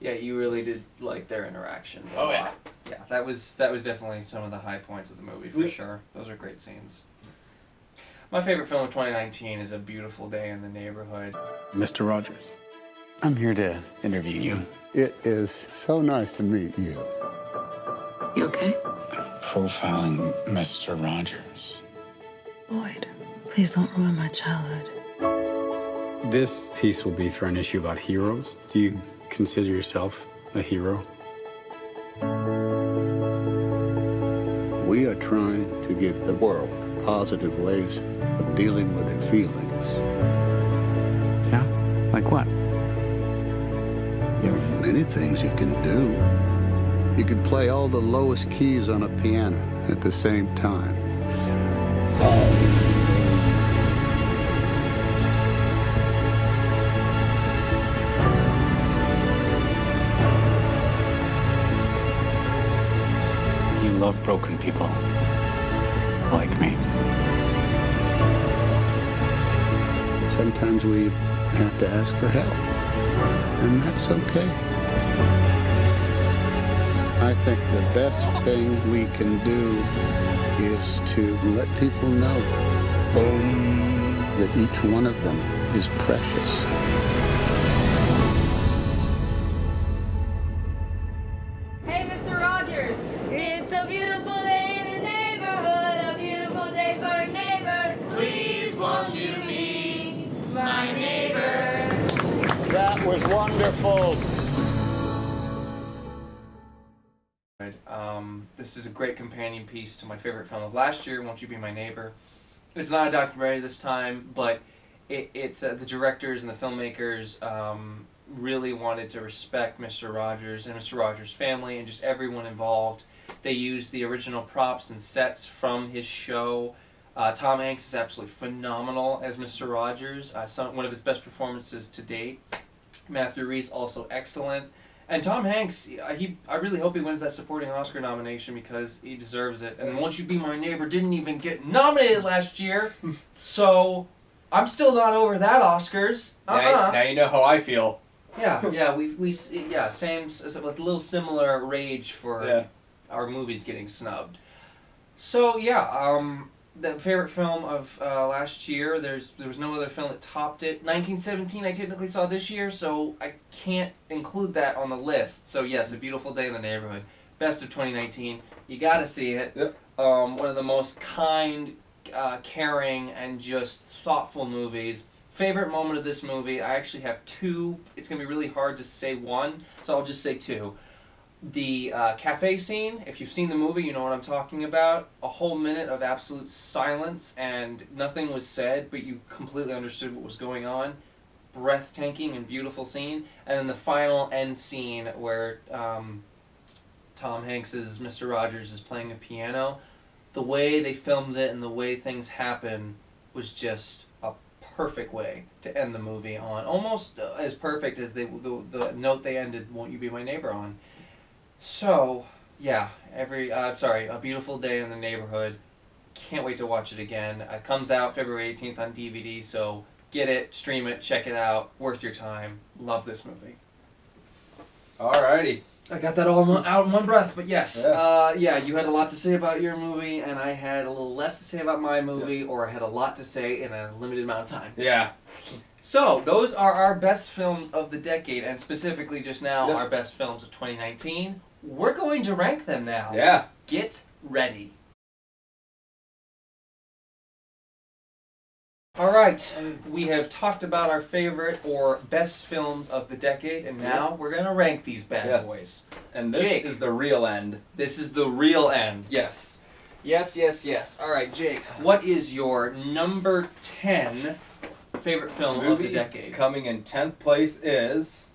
Yeah, you really did like their interactions. Oh yeah. Yeah, that was definitely some of the high points of the movie for sure. Those are great scenes. My favorite film of 2019 is A Beautiful Day in the Neighborhood. Mr. Rogers, I'm here to interview you. It is so nice to meet you. You okay? Profiling Mr. Rogers. Boyd, please don't ruin my childhood. This piece will be for an issue about heroes. Do you consider yourself a hero? We are trying to give the world positive ways of dealing with their feelings. Yeah? Like what? There are many things you can do. You could play all the lowest keys on a piano at the same time. You love broken people. Like me. Sometimes we have to ask for help, and that's okay. I think the best thing we can do is to let people know that each one of them is precious. Hey, Mr. Rogers! It's a beautiful day in the neighborhood, a beautiful day for a neighbor. Please won't you be my neighbor? That was wonderful. This is a great companion piece to my favorite film of last year, Won't You Be My Neighbor. It's not a documentary this time, but it's the directors and the filmmakers really wanted to respect Mr. Rogers and Mr. Rogers' family and just everyone involved. They used the original props and sets from his show. Tom Hanks is absolutely phenomenal as Mr. Rogers, one of his best performances to date. Matthew Rhys also excellent. And Tom Hanks, I really hope he wins that supporting Oscar nomination because he deserves it. And Won't You Be My Neighbor didn't even get nominated last year, so I'm still not over that Oscars. Now you know how I feel. Yeah, same, with a little similar rage for our movies getting snubbed. So the favorite film of last year, there was no other film that topped it. 1917 I technically saw this year, so I can't include that on the list. So yes, A Beautiful Day in the Neighborhood, best of 2019. You gotta see it. Yep. One of the most kind, caring, and just thoughtful movies. Favorite moment of this movie, I actually have two. It's gonna be really hard to say one, so I'll just say two. The cafe scene, if you've seen the movie, you know what I'm talking about. A whole minute of absolute silence and nothing was said, but you completely understood what was going on. Breathtaking and beautiful scene. And then the final end scene where Tom Hanks's Mr. Rogers is playing a piano. The way they filmed it and the way things happen was just a perfect way to end the movie on. Almost as perfect as the note they ended Won't You Be My Neighbor on. So, yeah, A Beautiful Day in the Neighborhood. Can't wait to watch it again. It comes out February 18th on DVD, so get it, stream it, check it out. Worth your time. Love this movie. Alrighty. I got that all out in one breath, but yes. You had a lot to say about your movie, and I had a little less to say about my movie, or I had a lot to say in a limited amount of time. Yeah. So, those are our best films of the decade, and specifically just now, our best films of 2019. We're going to rank them now. Yeah. Get ready. Alright, we have talked about our favorite or best films of the decade, and now we're going to rank these bad boys. And this is the real end. This is the real end, yes. Yes. Alright, Jake, what is your number 10 favorite film of the decade? Coming in 10th place is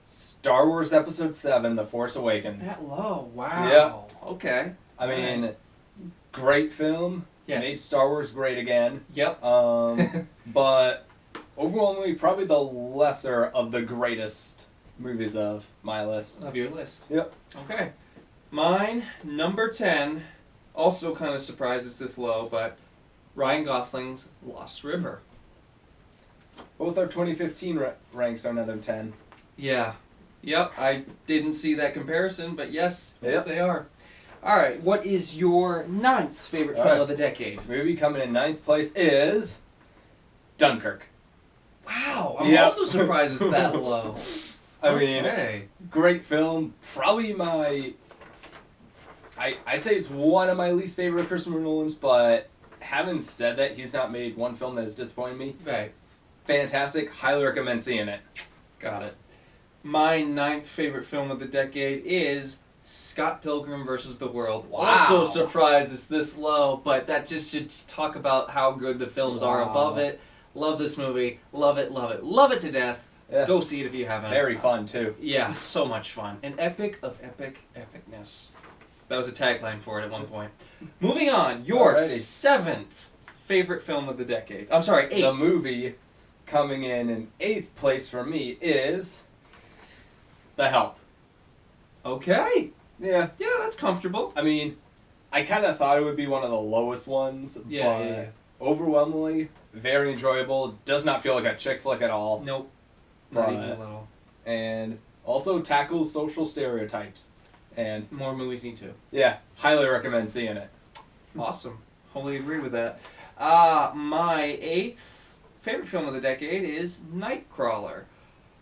Star Wars Episode 7, The Force Awakens. That low, wow. Yep. Okay. I mean, great film. Yes. Made Star Wars great again. Yep. But overwhelmingly, probably the lesser of the greatest movies of my list. Of your list. Yep. Okay. Mine, number 10, also kind of surprises this low, but Ryan Gosling's Lost River. Both our 2015 ranks are another 10. Yeah. Yep, I didn't see that comparison, but yes, Yep. they are. All right, what is your 9th favorite film of the decade? Movie coming in 9th place is Dunkirk. Wow, I'm also surprised it's that low. I mean, great film. Probably I'd say it's one of my least favorite Christopher Nolan's, but having said that, he's not made one film that has disappointed me. Right. It's fantastic. Highly recommend seeing it. Got it. My 9th favorite film of the decade is Scott Pilgrim vs. the World. Wow. Also surprised it's this low, but that just should talk about how good the films are above it. Love this movie. Love it, love it. Love it to death. Yeah. Go see it if you haven't. Very fun, too. Yeah, so much fun. An epic of epic epicness. That was a tagline for it at one point. Moving on, your Alrighty. 7th favorite film of the decade. I'm sorry, 8th. The movie coming in 8th place for me is The Help. Okay. Yeah. Yeah, that's comfortable. I mean, I kind of thought it would be one of the lowest ones, but Yeah. overwhelmingly very enjoyable. Does not feel like a chick flick at all. Nope. Not But- even a little. And also tackles social stereotypes. And more movies need to. Yeah, highly recommend seeing it. Awesome. Wholly agree with that. My 8th favorite film of the decade is Nightcrawler.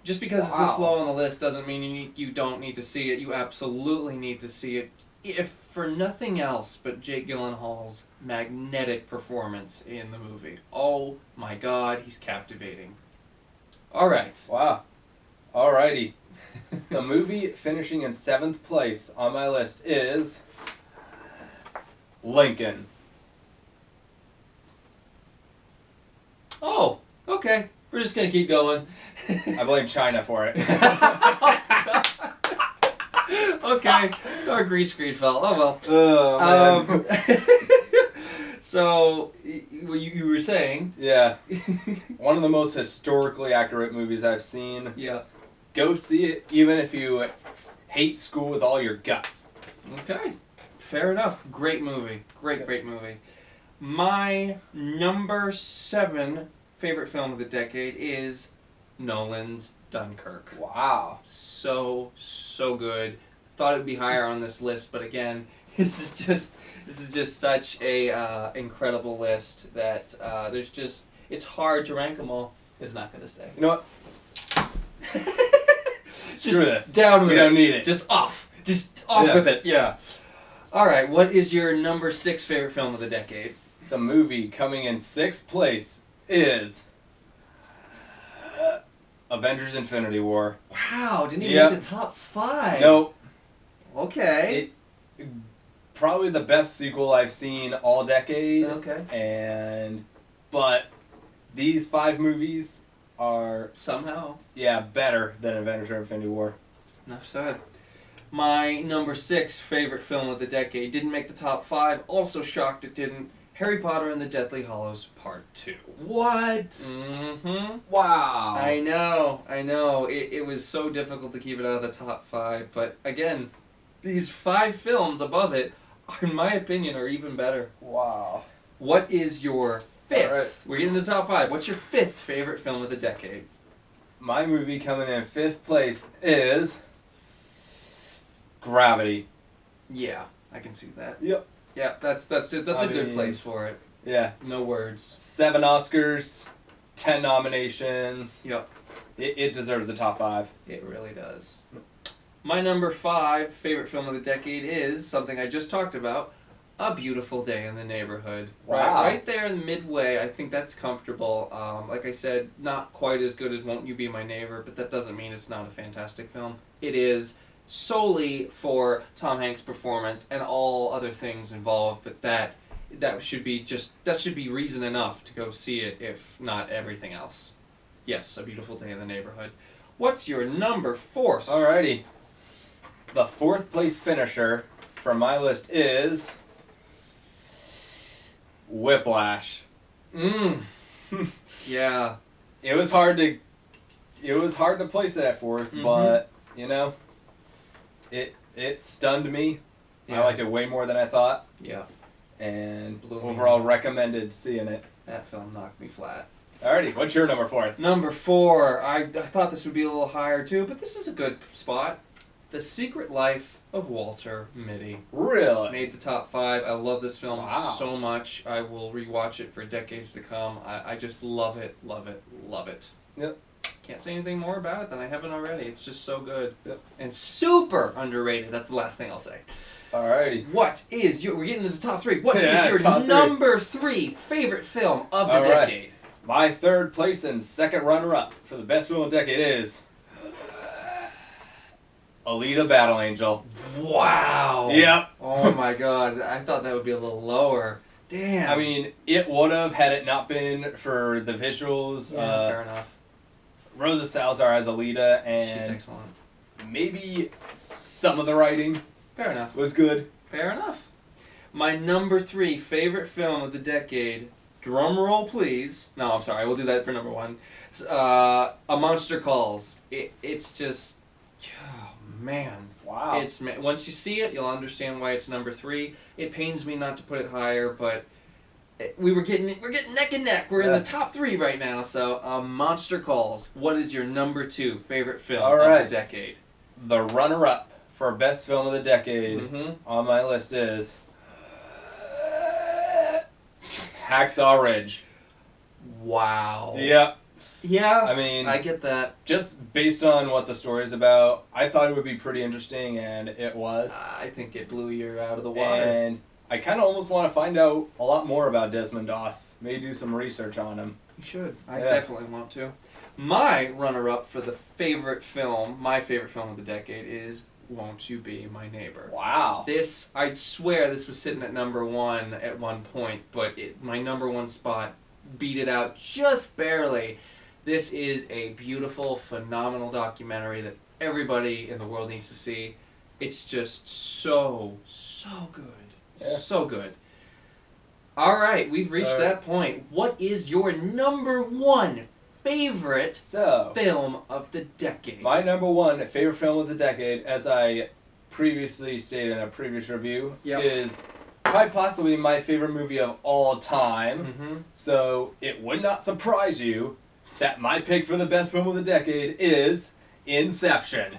Just because it's this low on the list doesn't mean you don't need to see it. You absolutely need to see it. If for nothing else but Jake Gyllenhaal's magnetic performance in the movie. Oh my God, he's captivating. All right. Wow. Alrighty. The movie finishing in 7th place on my list is Lincoln. Oh, okay. We're just going to keep going. I blame China for it. Okay. Our grease screen fell. Oh, well. Oh, man. So, you were saying? Yeah. One of the most historically accurate movies I've seen. Yeah. Go see it, even if you hate school with all your guts. Okay. Fair enough. Great movie. Great movie. My number 7 favorite film of the decade is Nolan's Dunkirk. Wow. So good. Thought it'd be higher on this list, but again, this is just such a incredible list that it's hard to rank them all. It's not gonna stay. You know what? Screw this. Down with we it. don't need it. Just off with it. Yeah. All right. What is your number 6 favorite film of the decade? The movie coming in 6th place is Avengers: Infinity War. Wow, didn't even make the top 5. Nope. Okay. Probably the best sequel I've seen all decade. Okay. But these 5 movies are somehow better than Avengers: Infinity War. Enough said. My number 6 favorite film of the decade didn't make the top 5. Also shocked it didn't. Harry Potter and the Deathly Hallows Part 2. What? Mm-hmm. Wow. I know. It was so difficult to keep it out of the top 5, but again, these 5 films above it, in my opinion, are even better. Wow. What is your 5th? All right. We're getting to the top 5. What's your 5th favorite film of the decade? My movie coming in 5th place is Gravity. Yeah, I can see that. Yep. Yeah, that's it. That's a good place for it. Yeah. No words. 7 Oscars, 10 nominations. Yep. It deserves the top 5. It really does. My number 5 favorite film of the decade is something I just talked about, A Beautiful Day in the Neighborhood. Wow. Right there in the midway, I think that's comfortable. Like I said, not quite as good as Won't You Be My Neighbor, but that doesn't mean it's not a fantastic film. It is solely for Tom Hanks' performance and all other things involved, but that should be reason enough to go see it, if not everything else. Yes, A Beautiful Day in the Neighborhood. What's your number 4? Alrighty. The 4th place finisher for my list is Whiplash. Yeah. It was hard to place it at fourth, but you know, it stunned me. Yeah. I liked it way more than I thought. Yeah. And Blew me overall away. recommended seeing it. That film knocked me flat. Alrighty, what's your number 4? Number 4. I thought this would be a little higher too, but this is a good spot. The Secret Life of Walter Mitty. Really? Made the top 5. I love this film Wow. so much. I will rewatch it for decades to come. I just love it, love it, love it. Yep. Can't say anything more about it than I haven't already. It's just so good. Yep. And super underrated. That's the last thing I'll say. Alrighty. What is your... We're getting into the top 3. What is your top 3. number 3 favorite film of the decade? My third place and second runner-up for the best film of the decade is... Alita Battle Angel. Wow. Yep. Oh my god. I thought that would be a little lower. Damn. I mean, it would have had it not been for the visuals. Yeah, fair enough. Rosa Salazar as Alita, and she's excellent. Maybe some of the writing. Fair enough. Was good. Fair enough. My number 3 favorite film of the decade. Drum roll, please. No, I'm sorry. We'll do that for number 1. A Monster Calls. It's just, oh man. Wow. It's once you see it, you'll understand why it's number 3. It pains me not to put it higher, but we're getting neck and neck. We're in the top 3 right now. So, Monster Calls. What is your number 2 favorite film of the decade? The runner-up for best film of the decade on my list is Hacksaw Ridge. Wow. Yep. Yeah. I mean, I get that. Just based on what the story's about, I thought it would be pretty interesting, and it was. I think it blew you out of the water. And I kind of almost want to find out a lot more about Desmond Doss. Maybe do some research on him. You should. I definitely want to. My runner-up for the favorite film, my favorite film of the decade, is Won't You Be My Neighbor. Wow. This, I swear this was sitting at number 1 at one point, but my number 1 spot beat it out just barely. This is a beautiful, phenomenal documentary that everybody in the world needs to see. It's just so good. Yeah. So good. All right, we've reached that point. What is your number 1 favorite film of the decade? My number 1 favorite film of the decade, as I previously stated in a previous review, is quite possibly my favorite movie of all time. So it would not surprise you that my pick for the best film of the decade is Inception.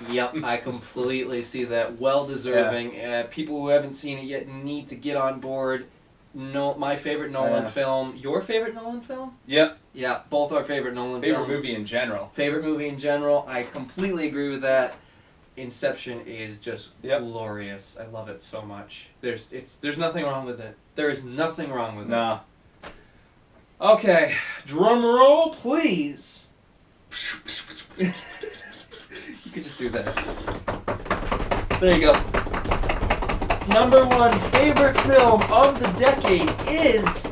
Yep, I completely see that. Well deserving. People who haven't seen it yet need to get on board. No, my favorite Nolan film. Your favorite Nolan film? Yep. Yeah, both our favorite Nolan films. Favorite movie in general. Favorite movie in general. I completely agree with that. Inception is just glorious. I love it so much. There's nothing wrong with it. There is nothing wrong with it. Okay, drum roll, please. You could just do that. There you go. Number 1 favorite film of the decade is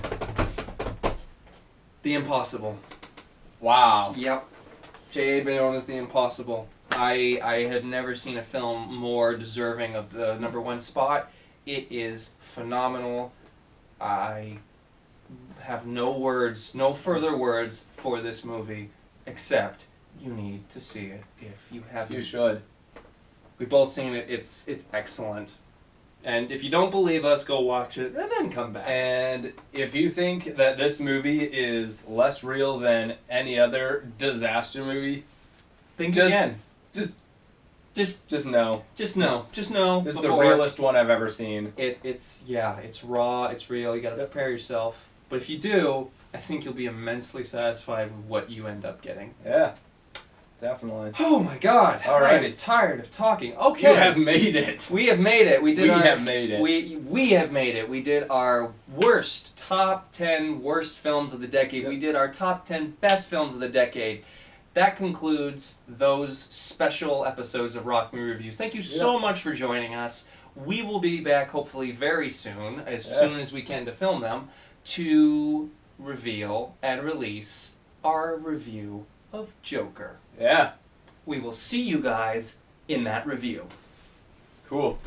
The Impossible. Wow. Yep. J.A. Bayona's The Impossible. I had never seen a film more deserving of the number 1 spot. It is phenomenal. I have no further words for this movie, except you need to see it if you haven't. You should. We've both seen it. It's excellent. And if you don't believe us, go watch it and then come back. And if you think that this movie is less real than any other disaster movie, think again. Just Just know. know. Just know. This is the realest one I've ever seen. It's raw, it's real, you gotta prepare yourself. But if you do, I think you'll be immensely satisfied with what you end up getting. Yeah. Definitely. Oh my god. All right. I'm tired of talking. Okay. You have made it. We have made it. We have made it. We have made it. We did our top 10 worst films of the decade. We did our top 10 best films of the decade. That concludes those special episodes of Rock Movie Reviews. Thank you so much for joining us. We will be back hopefully very soon, as soon as we can to film them, to reveal and release our review of Joker. Yeah. We will see you guys in that review. Cool.